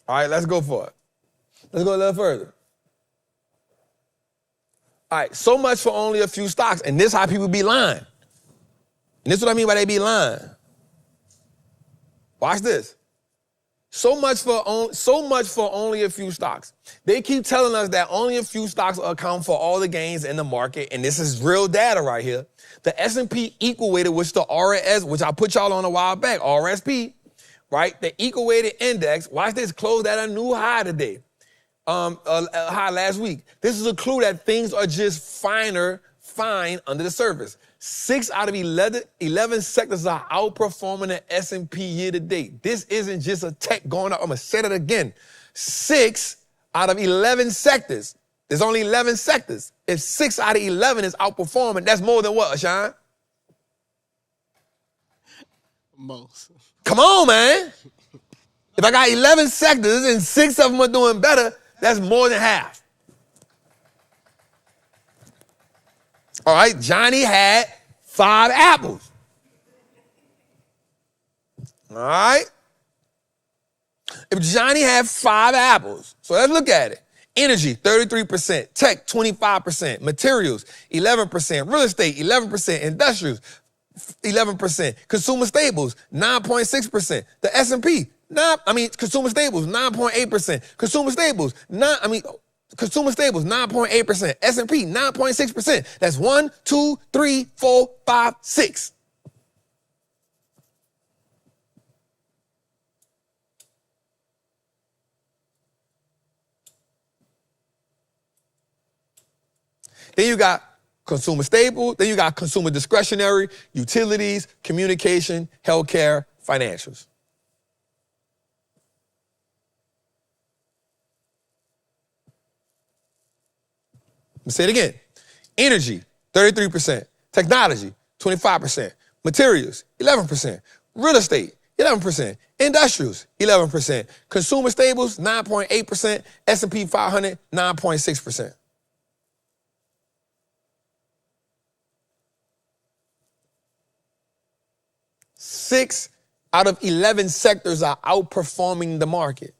All right, let's go for it. Let's go a little further. All right, so much for only a few stocks. And this is how people be lying. And this is what I mean by they be lying. Watch this. So much for only a few stocks. They keep telling us that only a few stocks account for all the gains in the market, and this is real data right here. The S&P equal weighted, which the RS, which I put y'all on a while back, RSP, right? The equal-weighted index, watch this, closed at a new high today. A high last week. This is a clue that things are just fine under the surface. 6 out of 11 sectors are outperforming the S&P year to date. This isn't just a tech going up. I'm going to say that again. 6 out of 11 sectors. There's only 11 sectors. If 6 out of 11 is outperforming, that's more than what, Sean?
Most.
Come on, man. If I got 11 sectors and 6 of them are doing better, that's more than half. All right, Johnny had 5 apples. All right? If Johnny had 5 apples, so let's look at it. Energy, 33%. Tech, 25%. Materials, 11%. Real estate, 11%. Industrials, 11%. Consumer staples, 9.6%. The S&P, consumer staples, 9.8%. Consumer staples, 9.8%. S&P, 9.6%. That's 1, 2, 3, 4, 5, 6. Then you got consumer staple, then you got consumer discretionary, utilities, communication, healthcare, financials. Let me say it again. Energy, 33%. Technology, 25%. Materials, 11%. Real estate, 11%. Industrials, 11%. Consumer staples, 9.8%. S&P 500, 9.6%. 6 out of 11 sectors are outperforming the market.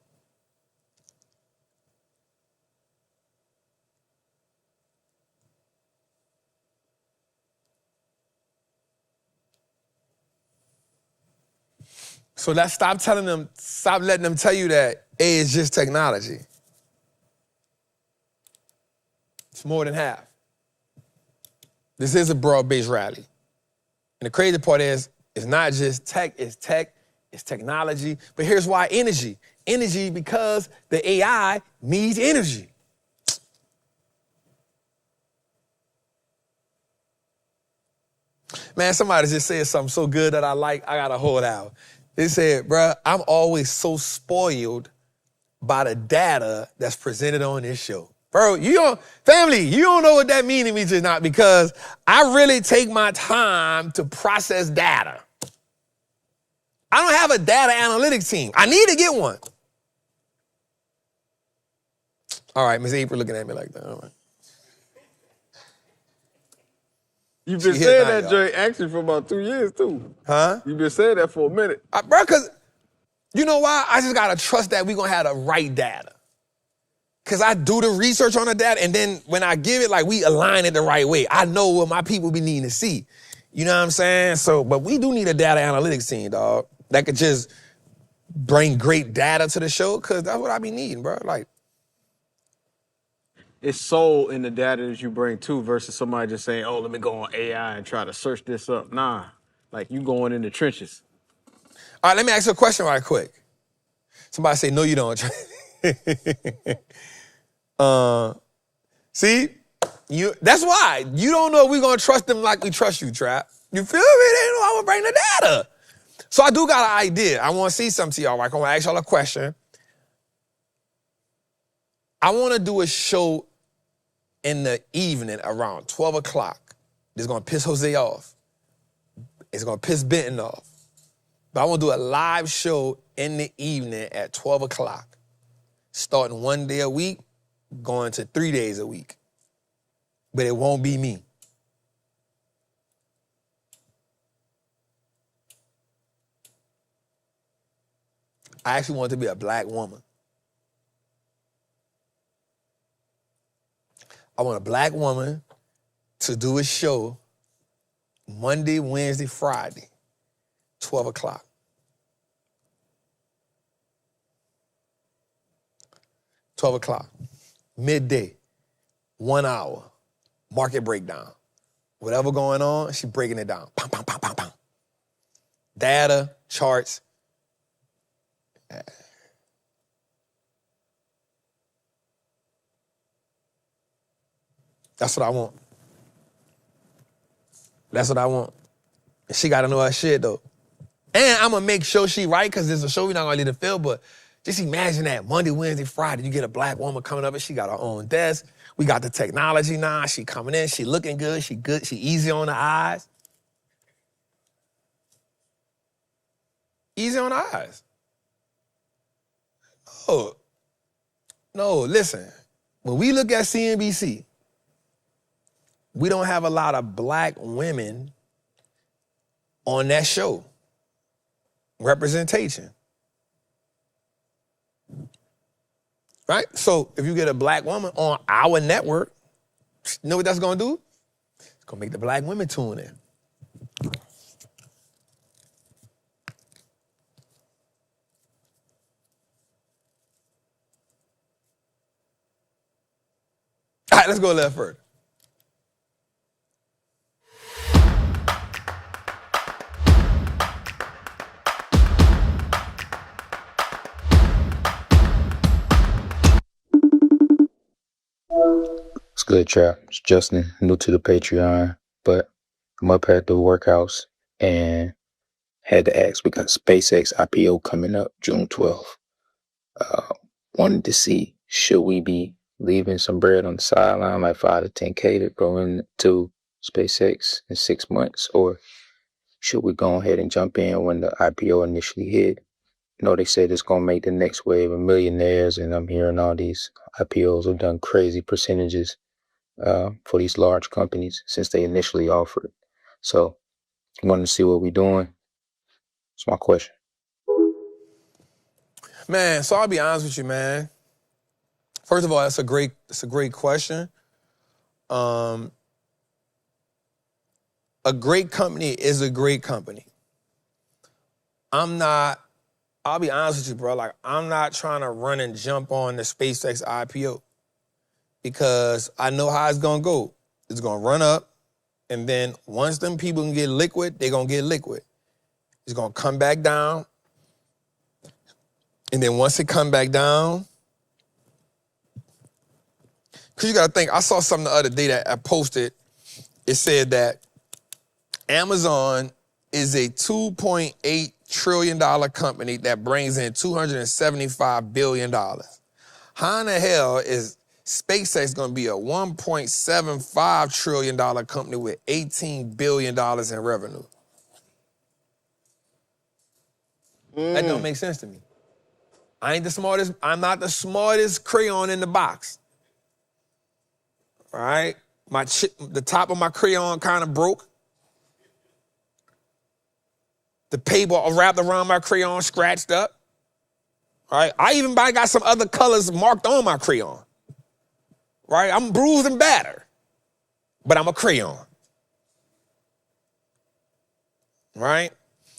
So let's stop letting them tell you that A is just technology. It's more than half. This is a broad-based rally. And the crazy part is, it's not just tech, it's technology. But here's why energy. Energy because the AI needs energy. Man, somebody just said something so good that I gotta hold out. They said, bruh, I'm always so spoiled by the data that's presented on this show. Bro, you don't know what that means to me just not because I really take my time to process data. I don't have a data analytics team. I need to get one. All right, Miss April looking at me like that. All right.
You've been saying that, Jay, actually for about 2 years, too.
Huh?
You've been saying that for a minute.
Bro, because you know why? I just got to trust that we're going to have the right data. Because I do the research on the data, and then when I give it, we align it the right way. I know what my people be needing to see. You know what I'm saying? So, but we do need a data analytics team, dog, that could just bring great data to the show, because that's what I be needing, bro.
It's soul in the data that you bring, too, versus somebody just saying, oh, let me go on AI and try to search this up. Nah, you going in the trenches.
All right, let me ask you a question right quick. Somebody say, no, you don't. See? That's why. You don't know if we're going to trust them like we trust you, Trap. You feel me? They don't know how to bring the data. So I do got an idea. I want to see something to y'all. I'm going to ask y'all a question. I want to do a show in the evening around 12 o'clock. It's going to piss Jose off. It's going to piss Benton off. But I want to do a live show in the evening at 12 o'clock. Starting 1 day a week, going to 3 days a week. But it won't be me. I actually want it to be a black woman. I want a black woman to do a show Monday, Wednesday, Friday, 12 o'clock. Midday, 1 hour, market breakdown. Whatever going on, she breaking it down. Pam, pam, pam, pam, pam. Data, charts, That's what I want. That's what I want. And she gotta know her shit though. And I'm gonna make sure she right, cause there's a show we're not gonna leave the field, but just imagine that Monday, Wednesday, Friday, you get a black woman coming up and she got her own desk. We got the technology now. She coming in, she looking good, she easy on the eyes. Easy on the eyes. Oh, no, listen. When we look at CNBC, we don't have a lot of black women on that show. Representation. Right? So if you get a black woman on our network, you know what that's gonna do? It's gonna make the black women tune in. All right, let's go a little further.
It's good, Trap. It's Justin, new to the Patreon, but I'm up at the workhouse and had to ask, we got SpaceX IPO coming up June 12th. Wanted to see, should we be leaving some bread on the sideline, like 5 to 10K to go into SpaceX in 6 months, or should we go ahead and jump in when the IPO initially hit? You know, they said it's going to make the next wave of millionaires, and I'm hearing all these IPOs have done crazy percentages for these large companies since they initially offered. So I wanted to see what we're doing. That's my question.
Man, so I'll be honest with you, man. First of all, that's a great question. A great company is a great company. I'll be honest with you, bro. Like, I'm not trying to run and jump on the SpaceX IPO because I know how it's gonna go. It's gonna run up, and then once them people can get liquid, they're gonna get liquid. It's gonna come back down, and then once it come back down, because you gotta think, I saw something the other day that I posted. It said that Amazon is a $2.8 trillion company that brings in $275 billion. How in the hell is SpaceX gonna be a $1.75 trillion company with $18 billion in revenue? That don't make sense to me. I'm not the smartest crayon in the box. All right? The top of my crayon kind of broke. The paper wrapped around my crayon scratched up. All right? I even got some other colors marked on my crayon. Right? I'm bruised and battered, but I'm a crayon. Right?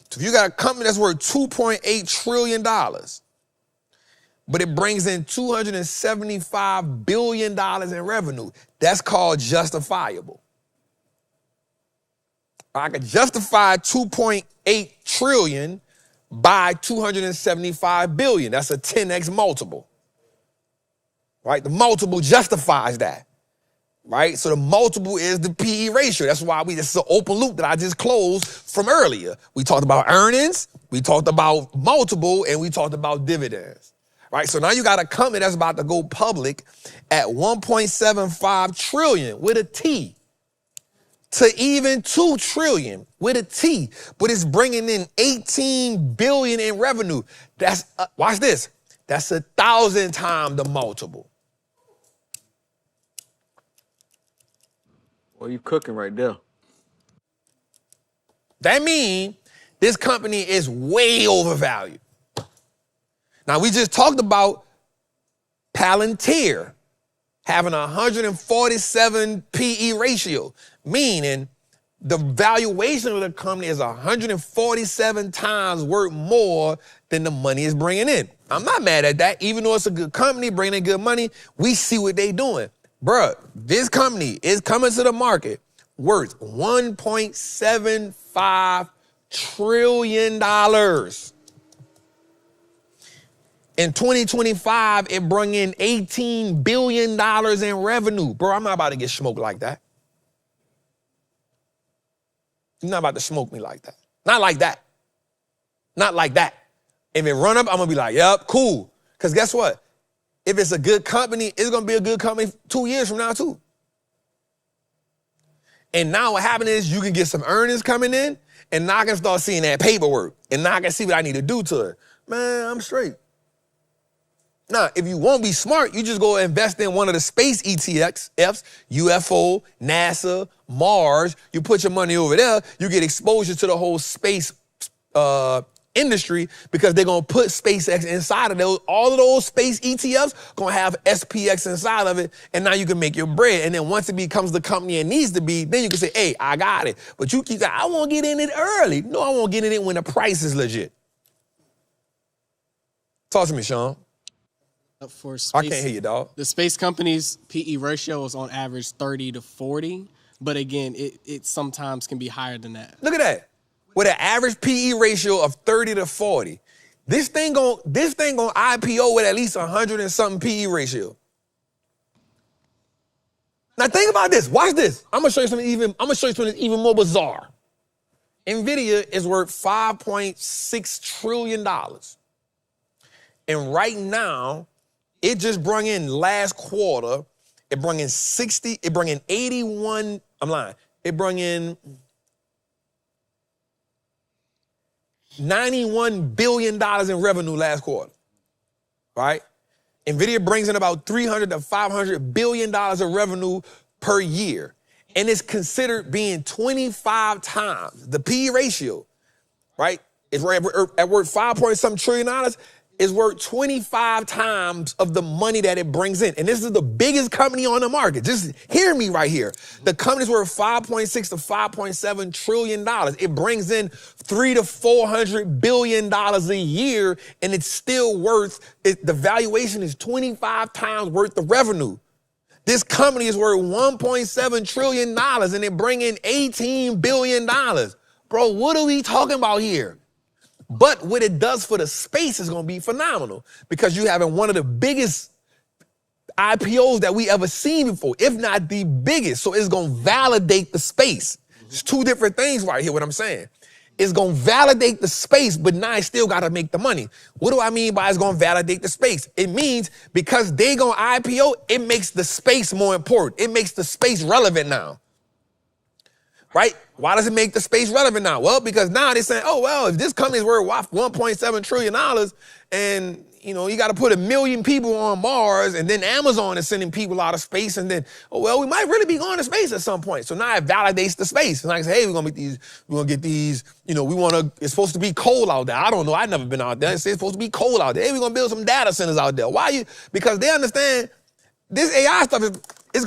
So if you got a company that's worth $2.8 trillion, but it brings in $275 billion in revenue, that's called justifiable. I could justify $2.8 trillion by $275 billion. That's a 10x multiple. Right? The multiple justifies that. Right? So the multiple is the PE ratio. That's why this is an open loop that I just closed from earlier. We talked about earnings, we talked about multiple, and we talked about dividends. Right? So now you got a company that's about to go public at 1.75 trillion with a T to even 2 trillion with a T, but it's bringing in 18 billion in revenue. That's, watch this, that's 1,000 times the multiple.
Well, you cooking right there.
That means this company is way overvalued. Now, we just talked about Palantir having a 147 PE ratio, meaning the valuation of the company is 147 times worth more than the money it's bringing in. I'm not mad at that. Even though it's a good company, bringing in good money, we see what they doing. Bruh, this company is coming to the market worth $1.75 trillion. In 2025, it brung in $18 billion in revenue. Bro, I'm not about to get smoked like that. You're not about to smoke me like that. Not like that. Not like that. If it run up, I'm gonna be like, yep, cool. Because guess what? If it's a good company, it's gonna be a good company 2 years from now too. And now what happened is you can get some earnings coming in, and now I can start seeing that paperwork, and now I can see what I need to do to it. Man, I'm straight. Now, if you won't be smart, you just go invest in one of the space ETFs, UFO, NASA, Mars. You put your money over there, you get exposure to the whole space industry because they're gonna put SpaceX inside of those. All of those space ETFs gonna have SPX inside of it, and now you can make your bread. And then once it becomes the company it needs to be, then you can say, hey, I got it. But you keep saying, I won't get in it early. No, I won't get in it when the price is legit. Talk to me, Sean.
For space,
I can't hear you, dog.
The space companies' PE ratio is on average 30 to 40, but again, it sometimes can be higher than that.
Look at that. With an average PE ratio of 30 to 40. This thing gon' IPO with at least 100 and something PE ratio. Now think about this. Watch this. I'm gonna show you something even more bizarre. Nvidia is worth $5.6 trillion. And right now, it just brung in last quarter, it brung in $91 billion in revenue last quarter, right? Nvidia brings in about $300 to $500 billion of revenue per year. And it's considered being 25 times the PE ratio, right? It's at worth $5.something trillion. Is worth 25 times of the money that it brings in. And this is the biggest company on the market. Just hear me right here. The company's worth $5.6 to $5.7 trillion. It brings in $300 to $400 billion a year, and it's still the valuation is 25 times worth of revenue. This company is worth $1.7 trillion, and it bring in $18 billion. Bro, what are we talking about here? But what it does for the space is going to be phenomenal because you having one of the biggest IPOs that we ever seen before, if not the biggest. So it's going to validate the space. It's two different things right here, what I'm saying. It's going to validate the space, but now it still got to make the money. What do I mean by it's going to validate the space? It means because they going to IPO, it makes the space more important. It makes the space relevant now. Right? Why does it make the space relevant now? Well, because now they're saying, oh, well, if this company's worth $1.7 trillion and, you got to put 1 million people on Mars and then Amazon is sending people out of space and then, oh, well, we might really be going to space at some point. So now it validates the space. And I say, hey, we're going to get these, it's supposed to be cold out there. I don't know. I've never been out there. It's supposed to be cold out there. Hey, we're going to build some data centers out there. Why? Because they understand this AI stuff it's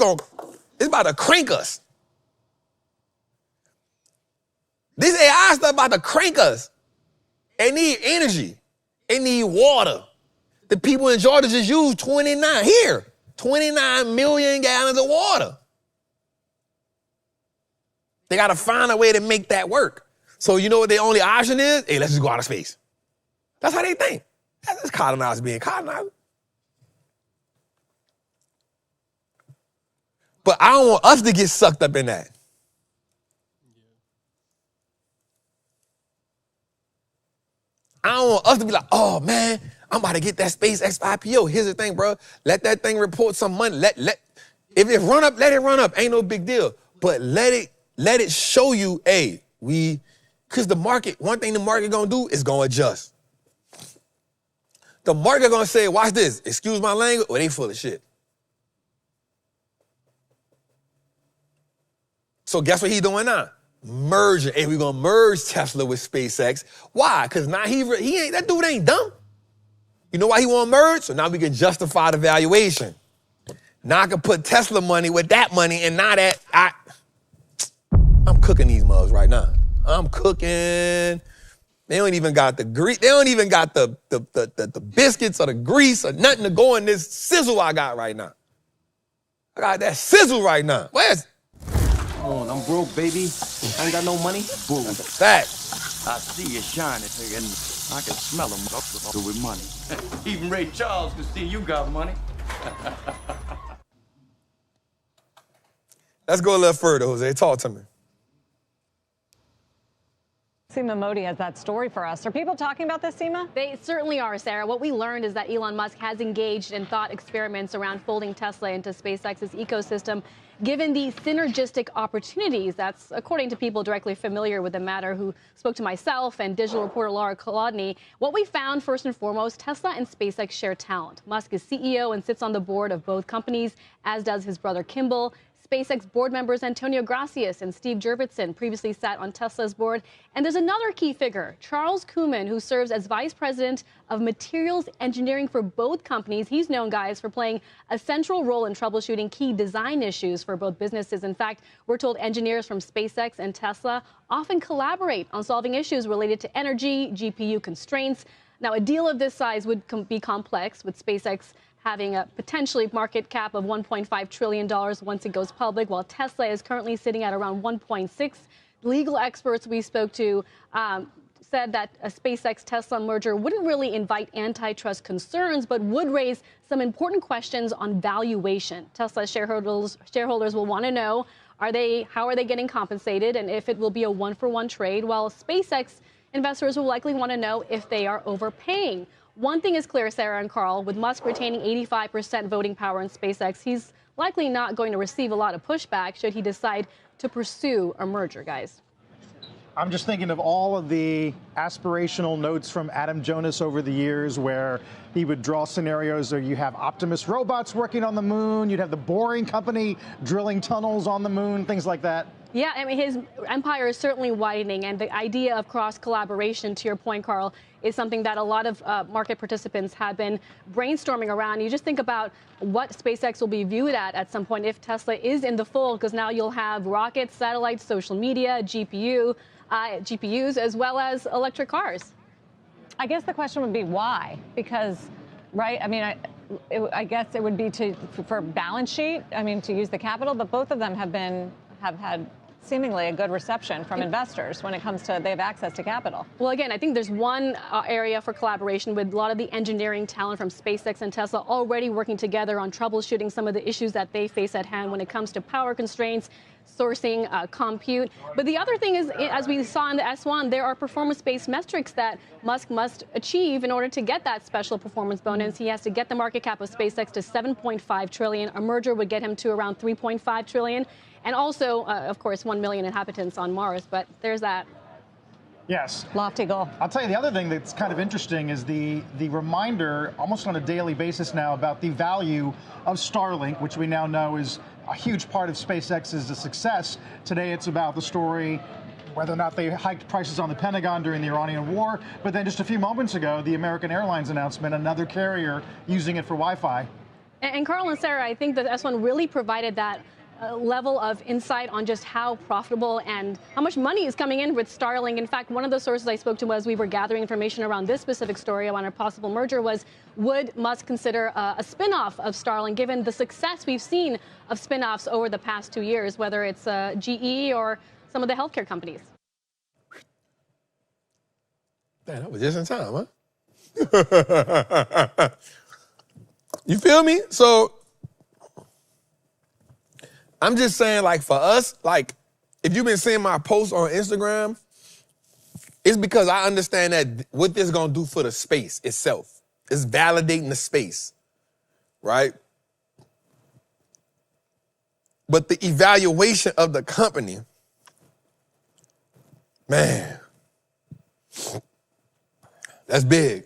about to crank us. This AI stuff about to crank us. They need energy. They need water. The people in Georgia just use 29 million gallons of water. They got to find a way to make that work. So you know what their only option is? Hey, let's just go out of space. That's how they think. That's colonizers being colonized. But I don't want us to get sucked up in that. I don't want us to be like, oh, man, I'm about to get that SpaceX IPO. Here's the thing, bro. Let that thing report some money. If it run up, let it run up. Ain't no big deal. But let it show you, hey, because the market, one thing the market going to do is going to adjust. The market going to say, watch this, excuse my language, or they full of shit. So guess what he doing now? Merging. Hey, we're going to merge Tesla with SpaceX. Why? Because now that dude ain't dumb. You know why he want to merge? So now we can justify the valuation. Now I can put Tesla money with that money, and now that I'm cooking these mugs right now. I'm cooking. They don't even got the grease. They don't even got the biscuits or the grease or nothing to go in this sizzle I got right now. I got that sizzle right now. I'm broke, baby. I ain't got no money. Boom. That's a fact.
I see you shining, and I can smell them with money. Even Ray Charles can see you got money.
Let's go a little further, Jose. Talk to me.
Seema Modi has that story for us. Are people talking about this, Seema?
They certainly are, Sarah. What we learned is that Elon Musk has engaged in thought experiments around folding Tesla into SpaceX's ecosystem, given the synergistic opportunities. That's according to people directly familiar with the matter who spoke to myself and digital reporter Laura Kolodny. What we found, first and foremost, Tesla and SpaceX share talent. Musk is CEO and sits on the board of both companies, as does his brother Kimball. SpaceX board members Antonio Gracias and Steve Jurvetson previously sat on Tesla's board. And there's another key figure, Charles Kuhlman, who serves as vice president of materials engineering for both companies. He's known, guys, for playing a central role in troubleshooting key design issues for both businesses. In fact, we're told engineers from SpaceX and Tesla often collaborate on solving issues related to energy, GPU constraints. Now, a deal of this size would be complex, with SpaceX having a potentially market cap of $1.5 trillion once it goes public, while Tesla is currently sitting at around 1.6. Legal experts we spoke to said that a SpaceX-Tesla merger wouldn't really invite antitrust concerns, but would raise some important questions on valuation. Tesla shareholders will want to know, how are they getting compensated, and if it will be a one-for-one trade, while SpaceX investors will likely want to know if they are overpaying. One thing is clear, Sarah and Carl, with Musk retaining 85% voting power in SpaceX, he's likely not going to receive a lot of pushback should he decide to pursue a merger, guys.
I'm just thinking of all of the aspirational notes from Adam Jonas over the years where he would draw scenarios where you have Optimus robots working on the moon, you'd have the Boring Company drilling tunnels on the moon, things like that.
Yeah, I mean, his empire is certainly widening, and the idea of cross-collaboration, to your point, Carl, is something that a lot of market participants have been brainstorming around. You just think about what SpaceX will be viewed at some point if Tesla is in the fold, because now you'll have rockets, satellites, social media, GPUs, as well as electric cars.
I guess the question would be why? Because, right, I mean, I guess it would be for balance sheet, I mean, to use the capital, but both of them have had seemingly a good reception from investors when it comes to they have access to capital.
Well, again, I think there's one area for collaboration with a lot of the engineering talent from SpaceX and Tesla already working together on troubleshooting some of the issues that they face at hand when it comes to power constraints, sourcing, compute. But the other thing is, as we saw in the S1, there are performance-based metrics that Musk must achieve in order to get that special performance bonus. He has to get the market cap of SpaceX to $7.5 trillion. A merger would get him to around $3.5 trillion. And also, of course, 1 million inhabitants on Mars. But there's that.
Yes.
Lofty goal.
I'll tell you the other thing that's kind of interesting is the reminder almost on a daily basis now about the value of Starlink, which we now know is a huge part of SpaceX's success. Today it's about the story whether or not they hiked prices on the Pentagon during the Iranian war. But then just a few moments ago, the American Airlines announcement, another carrier using it for Wi-Fi.
And Carl and Sarah, I think that S1 really provided that level of insight on just how profitable and how much money is coming in with Starlink. In fact, one of the sources I spoke to as we were gathering information around this specific story on a possible merger was, would Musk consider a spinoff of Starlink, given the success we've seen of spinoffs over the past 2 years, whether it's GE or some of the healthcare companies?
Man, that was just in time, huh? You feel me? So I'm just saying, like, for us, like, if you've been seeing my posts on Instagram, it's because I understand that what this is going to do for the space itself. It's validating the space, right? But the evaluation of the company, man, that's big.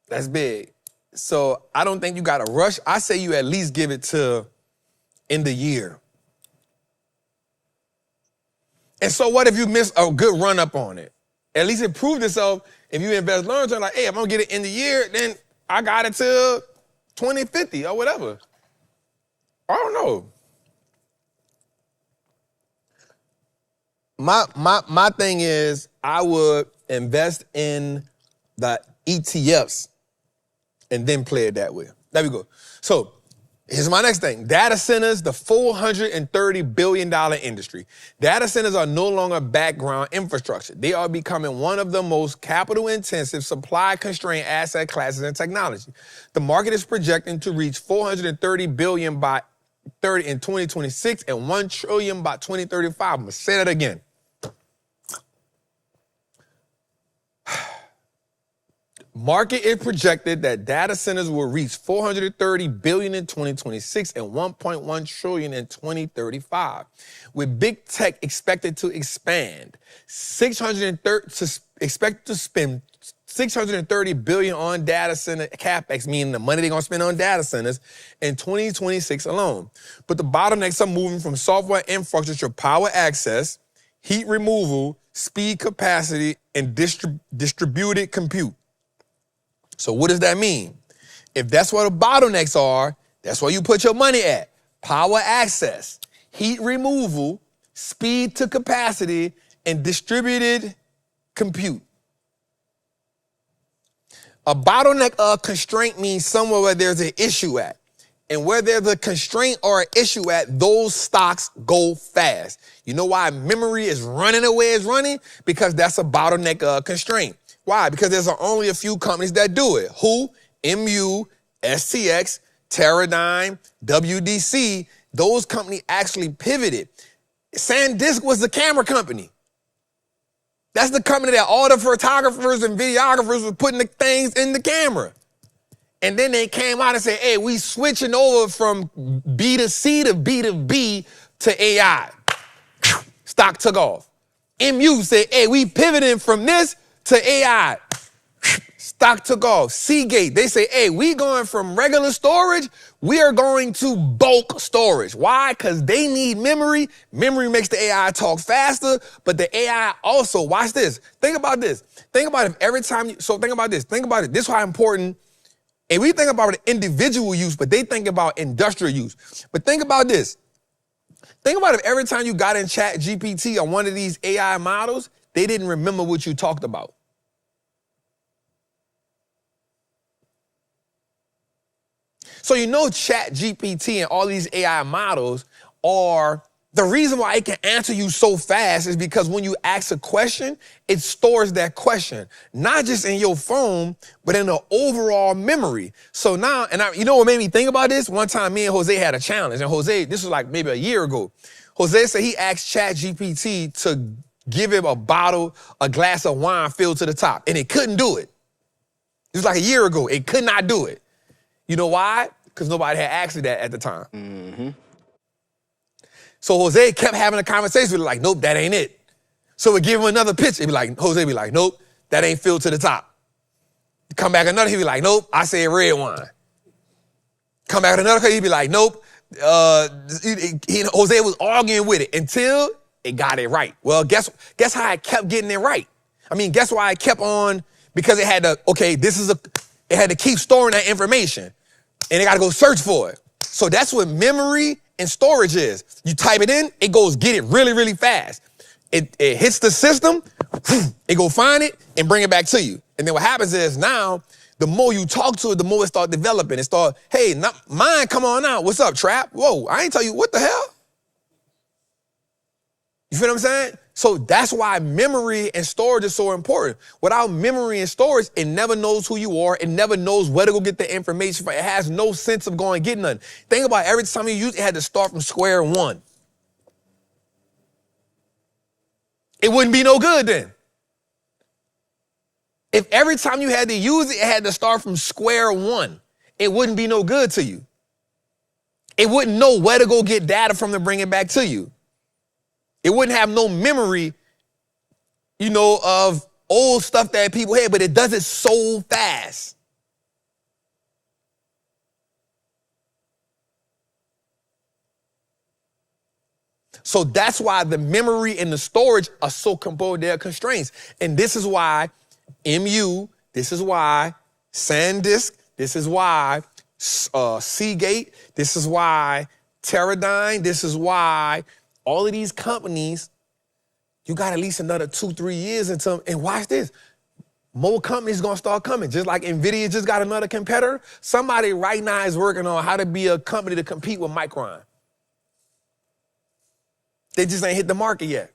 That's big. So I don't think you got to rush. I say you at least give it to end of year. And so what if you miss a good run up on it? At least it proved itself. If you invest long term, like, hey, I'm going to get it in the year, then I got it till 2050 or whatever. I don't know. My thing is I would invest in the ETFs and then play it that way. There we go. So Here's my next thing. Data centers, the $430 billion industry. Data centers are no longer background infrastructure. They are becoming one of the most capital-intensive, supply-constrained asset classes in technology. The market is projecting to reach $430 billion in 2026 and $1 trillion by 2035. I'm gonna say that again. Market is projected that data centers will reach $430 billion in 2026 and $1.1 trillion in 2035. With big tech expected to expand, expected to spend $630 billion on data center capex, meaning the money they're gonna spend on data centers in 2026 alone. But the bottlenecks are moving from software infrastructure to power access, heat removal, speed capacity, and distributed compute. So what does that mean? If that's where the bottlenecks are, that's where you put your money at. Power access, heat removal, speed to capacity, and distributed compute. A bottleneck or constraint means somewhere where there's an issue at. And where there's a constraint or an issue at, those stocks go fast. You know why memory is running the way it's running? Because that's a bottleneck or a constraint. Why? Because there's only a few companies that do it. Who? MU, STX, Teradyne, WDC. Those companies actually pivoted. SanDisk was the camera company. That's the company that all the photographers and videographers were putting the things in the camera. And then they came out and said, hey, we switching over from B to C to B to B to AI. Stock took off. MU said, hey, we pivoting from this to AI. Stock took off. Seagate, they say, hey, we going from regular storage, we are going to bulk storage. Why? Because they need memory. Memory makes the AI talk faster, but the AI also, watch this. Think about this. Think about it every time think about this. Think about it. This is why important. And we think about the individual use, but they think about industrial use. But think about this. Think about if every time you got in Chat GPT on one of these AI models, they didn't remember what you talked about. So you know Chat GPT and all these AI models are, the reason why it can answer you so fast is because when you ask a question, it stores that question, not just in your phone, but in the overall memory. So now, you know what made me think about this? One time me and Jose had a challenge, and Jose, this was like maybe a year ago. Jose said he asked Chat GPT to give him a glass of wine filled to the top, and it couldn't do it. It was like a year ago. It could not do it. You know why? Because nobody had asked me that at the time. Mm-hmm. So Jose kept having a conversation with it, like, nope, that ain't it. So we give him another pitch. Jose be like, nope, that ain't filled to the top. Come back another, he'd be like, nope, I said red wine. Come back another, he'd be like, nope. Jose was arguing with it until it got it right. Well, guess how I kept getting it right? I mean, guess why I kept on? Because it had to, it had to keep storing that information. And it got to go search for it. So that's what memory and storage is. You type it in, it goes get it really, really fast. It hits the system, it go find it and bring it back to you. And then what happens is now, the more you talk to it, the more it start developing. It start, hey, mine, come on out. What's up, Trap? Whoa, I ain't tell you, what the hell? You feel what I'm saying? So that's why memory and storage is so important. Without memory and storage, it never knows who you are. It never knows where to go get the information from. It has no sense of going and getting nothing. Think about every time you use it, had to start from square one. It wouldn't be no good then. If every time you had to use it, it had to start from square one, it wouldn't be no good to you. It wouldn't know where to go get data from to bring it back to you. It wouldn't have no memory, of old stuff that people had, but it does it so fast. So that's why the memory and the storage are so composed, they're constraints. And this is why MU, this is why SanDisk, this is why Seagate, this is why Teradyne, this is why all of these companies, you got at least another 2-3 years into them. And watch this. more companies gonna start coming. Just like NVIDIA just got another competitor, somebody right now is working on how to be a company to compete with Micron. They just ain't hit the market yet.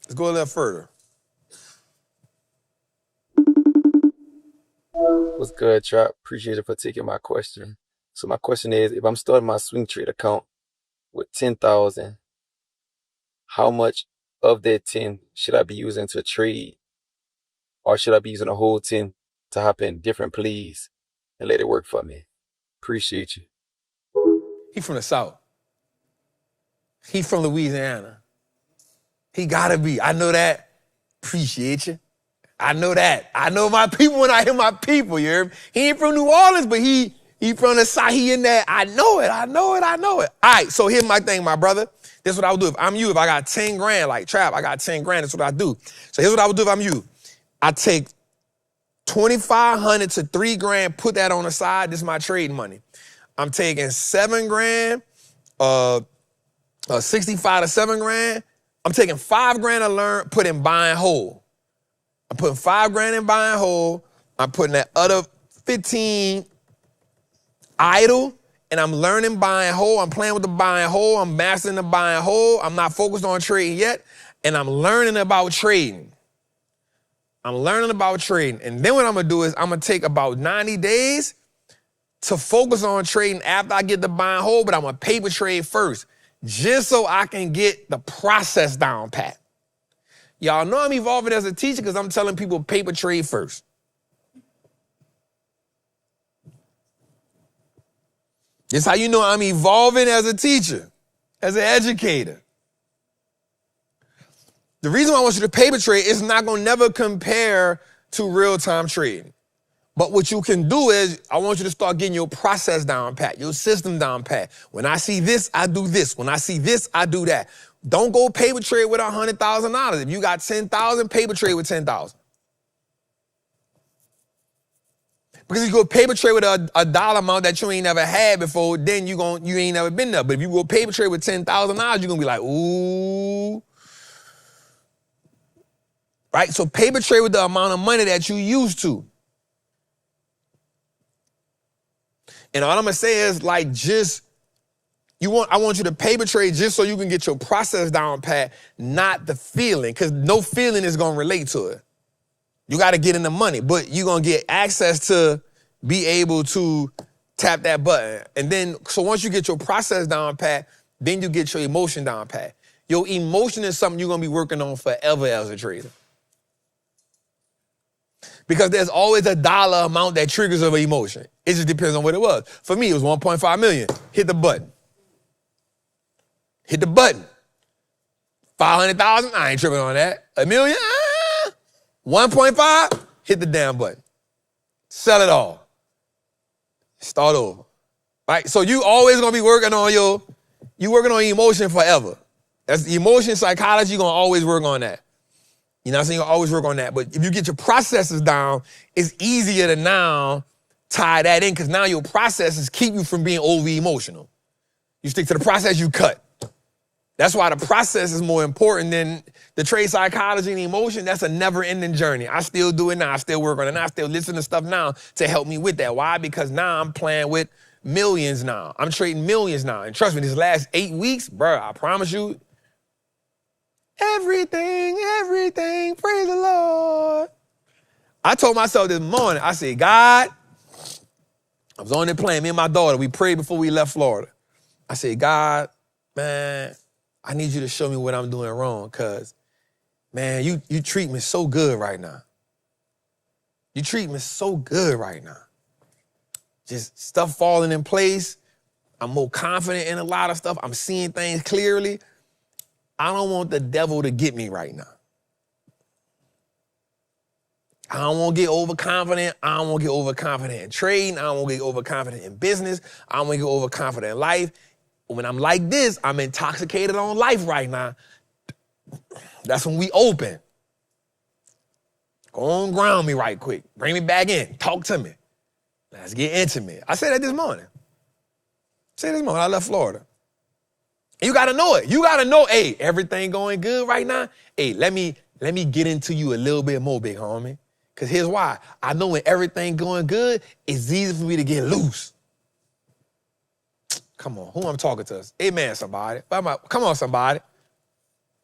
Let's go a little further.
What's good, Trap? Appreciate it for taking my question. So my question is, if I'm starting my swing trade account with 10,000, how much of that 10 should I be using to trade? Or should I be using a whole 10 to hop in different plays and let it work for me? Appreciate you.
He from the South. He from Louisiana. He gotta be. I know that. Appreciate you. I know that. I know my people when I hear my people, you hear me? He ain't from New Orleans, but he from the South. He in there. I know it. All right, so here's my thing, my brother. This is what I would do. If I'm you, if I got 10 grand, like Trap, I got 10 grand, that's what I do. So here's what I would do if I'm you. I take 2,500 to 3 grand, put that on the side. This is my trading money. I'm taking 7 grand, 65 to 7 grand. I'm taking 5 grand to learn, put in buy and hold. I'm putting 5 grand in buy and hold. I'm putting that other 15 idle, and I'm learning buy and hold. I'm playing with the buy and hold. I'm mastering the buy and hold. I'm not focused on trading yet, and I'm learning about trading. And then what I'm gonna do is I'm gonna take about 90 days to focus on trading after I get the buy and hold, but I'm gonna paper trade first, just so I can get the process down pat. Y'all know I'm evolving as a teacher because I'm telling people paper trade first. This is how you know I'm evolving as a teacher, as an educator. The reason why I want you to paper trade is not gonna never compare to real-time trading. But what you can do is, I want you to start getting your process down pat, your system down pat. When I see this, I do this. When I see this, I do that. Don't go paper trade with $100,000. If you got 10,000, paper trade with 10,000. Because if you go paper trade with a dollar amount that you ain't never had before, then you ain't never been there. But if you go paper trade with $10,000, you're gonna be like, ooh. Right? So paper trade with the amount of money that you used to. And all I'm gonna say is like I want you to paper trade just so you can get your process down pat, not the feeling, because no feeling is gonna relate to it. You gotta get in the money, but you're gonna get access to be able to tap that button. And then, so once you get your process down pat, then you get your emotion down pat. Your emotion is something you're gonna be working on forever as a trader. Because there's always a dollar amount that triggers of an emotion. It just depends on what it was. For me, it was 1.5 million. Hit the button. 500,000, I ain't tripping on that. $1 million, 1.5, hit the damn button. Sell it all. Start over. Right? So you always gonna be working on your emotion forever. That's emotion psychology, you're gonna always work on that. You know what I'm saying? You'll always work on that. But if you get your processes down, it's easier to now tie that in, because now your processes keep you from being over emotional. You stick to the process, you cut. That's why the process is more important than the trade psychology and emotion. That's a never-ending journey. I still do it now. I still work on it now. I still listen to stuff now to help me with that. Why? Because now I'm playing with millions now. I'm trading millions now. And trust me, these last 8 weeks, bro, I promise you, everything, praise the Lord. I told myself this morning, I said, God, I was on there playing, me and my daughter, we prayed before we left Florida. I said, God, man, I need you to show me what I'm doing wrong, because, man, you treat me so good right now. You treat me so good right now. Just stuff falling in place. I'm more confident in a lot of stuff. I'm seeing things clearly. I don't want the devil to get me right now. I don't want to get overconfident. I don't want to get overconfident in trading. I don't want to get overconfident in business. I don't want to get overconfident in life. When I'm like this, I'm intoxicated on life right now. That's when we open. Go on, ground me right quick. Bring me back in. Talk to me. Let's get intimate. I said that this morning. Say this moment, I left Florida. You gotta know it. You gotta know, hey, everything going good right now? Hey, let me get into you a little bit more, big homie. Cause here's why. I know when everything going good, it's easy for me to get loose. Come on, who I'm talking to us? Amen, somebody. Come on, somebody.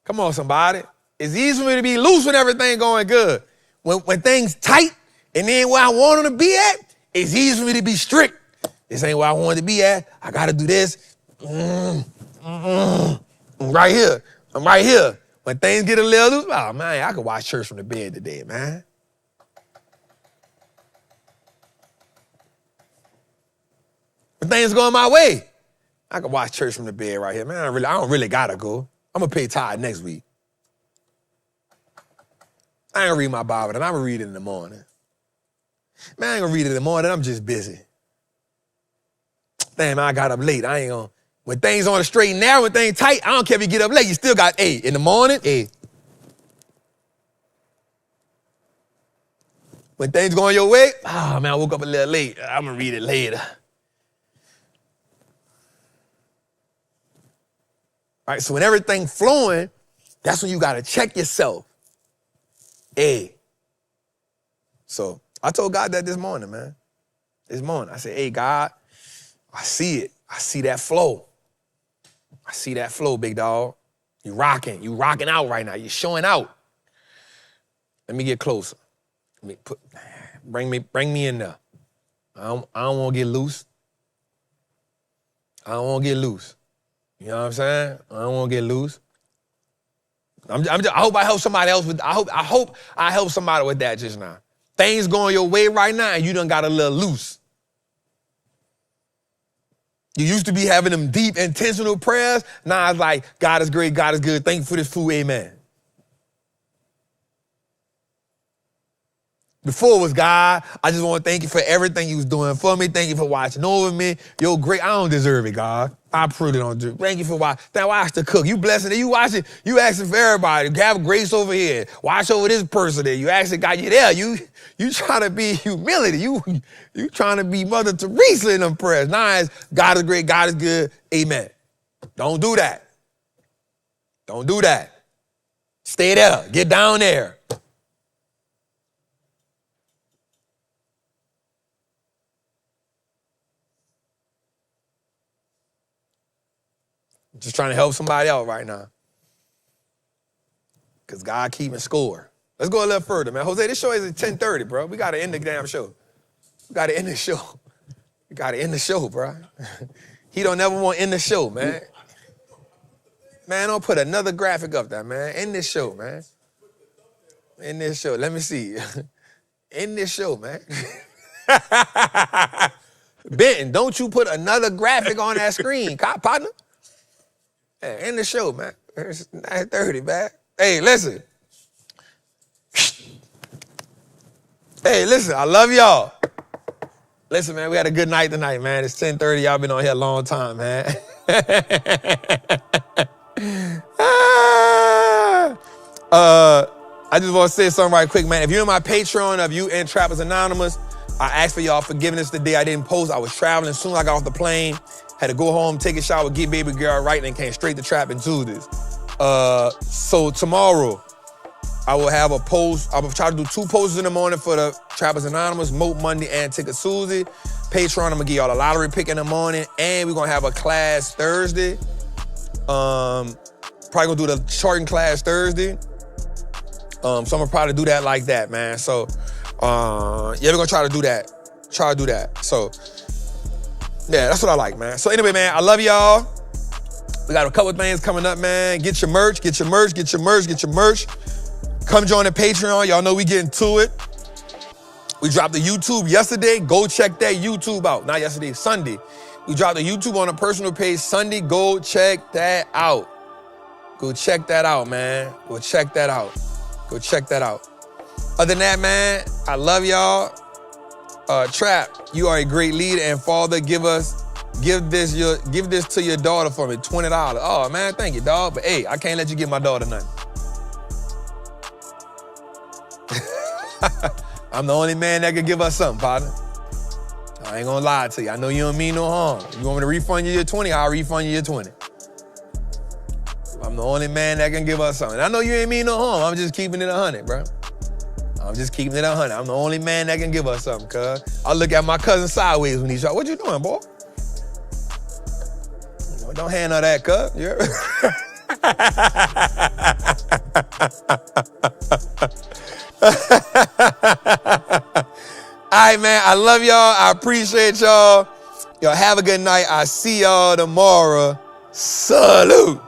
Come on, somebody. It's easy for me to be loose when everything going good. When things tight and then where I want them to be at, it's easy for me to be strict. This ain't where I wanted to be at. I gotta do this. I'm right here. I'm right here. When things get a little loose, oh man, I could watch church from the bed today, man. When things going my way, I could watch church from the bed right here, man. I don't really gotta go. I'm gonna pay tithe next week. I ain't gonna read my Bible, and I'm gonna read it in the morning. Man, I ain't gonna read it in the morning. I'm just busy. Damn, I got up late. I ain't gonna. When things on the straight and narrow, when things tight, I don't care if you get up late. You still got, hey, in the morning, hey. When things going your way, oh man, I woke up a little late. I'm gonna read it later. All right, so when everything flowing, that's when you gotta check yourself. Hey. So I told God that this morning, man. This morning, I said, hey, God, I see it. I see that flow. I see that flow, big dog. You rocking out right now. You're showing out. Let me get closer. Bring me in there. I don't want to get loose. I don't want to get loose. You know what I'm saying? I don't want to get loose. I hope I help somebody else with. I hope I help somebody with that just now. Things going your way right now, and you done got a little loose. You used to be having them deep, intentional prayers. Now it's like, God is great, God is good. Thank you for this food, amen. Before it was, God, I just want to thank you for everything you was doing for me. Thank you for watching over me. You're great. I don't deserve it, God. I truly don't deserve it. Thank you for watching. Watch the cook. You blessing it. You watching. You asking for everybody. Have grace over here. Watch over this person there. You actually got you there. You trying to be humility. You trying to be Mother Teresa in them prayers. Nah, it's God is great. God is good. Amen. Don't do that. Don't do that. Stay there. Get down there. Just trying to help somebody out right now. Because God keeping score. Let's go a little further, man. Jose, this show is at 10:30, bro. We got to end the damn show. We got to end the show. We got to end the show, bro. He don't never want to end the show, man. Man, don't put another graphic up there, man. End this show, man. End this show. Let me see. End this show, man. Benton, don't you put another graphic on that screen, partner. Hey, end the show, man. It's 9:30, man. Hey, listen. Hey, listen, I love y'all. Listen, man, we had a good night tonight, man. It's 10:30. Y'all been on here a long time, man. I just want to say something right quick, man. If you're in my Patreon, if you in Trappers Anonymous, I asked for y'all forgiveness the day I didn't post. I was traveling. As soon as I got off the plane, had to go home, take a shower, get baby girl right, and then came straight to Trappin' Tuesdays. So tomorrow, I will have a post. I will try to do 2 posts in the morning for the Trappers Anonymous, Moat Monday, and Ticket Tuesday. Patreon, I'm going to give y'all a lottery pick in the morning, and we're going to have a class Thursday. Probably going to do the charting class Thursday. So I'm going to probably do that like that, man. So, yeah, we're going to try to do that. So, yeah, that's what I like, man. So anyway, man, I love y'all. We got a couple of things coming up, man. Get your merch. Come join the Patreon. Y'all know we getting to it. We dropped the YouTube yesterday. Go check that YouTube out. Not yesterday, Sunday. We dropped the YouTube on a personal page Sunday. Go check that out. Go check that out, man. Go check that out. Other than that, man, I love y'all. Trap, you are a great leader and father. Give this to your daughter for me, $20. Oh man, thank you, dog. But hey, I can't let you give my daughter nothing. I'm the only man that can give her something, partner. I ain't gonna lie to you. I know you don't mean no harm. You want me to refund you your 20, I'll refund you your 20. I'm the only man that can give us something. I know you ain't mean no harm. I'm just keeping it 100, bro. I'm just keeping it 100. I'm the only man that can give us something, cuz. I look at my cousin sideways when he shot. What you doing, boy? Don't hand her that, cuz. You heard? All right, man. I love y'all. I appreciate y'all. Y'all have a good night. I see y'all tomorrow. Salute.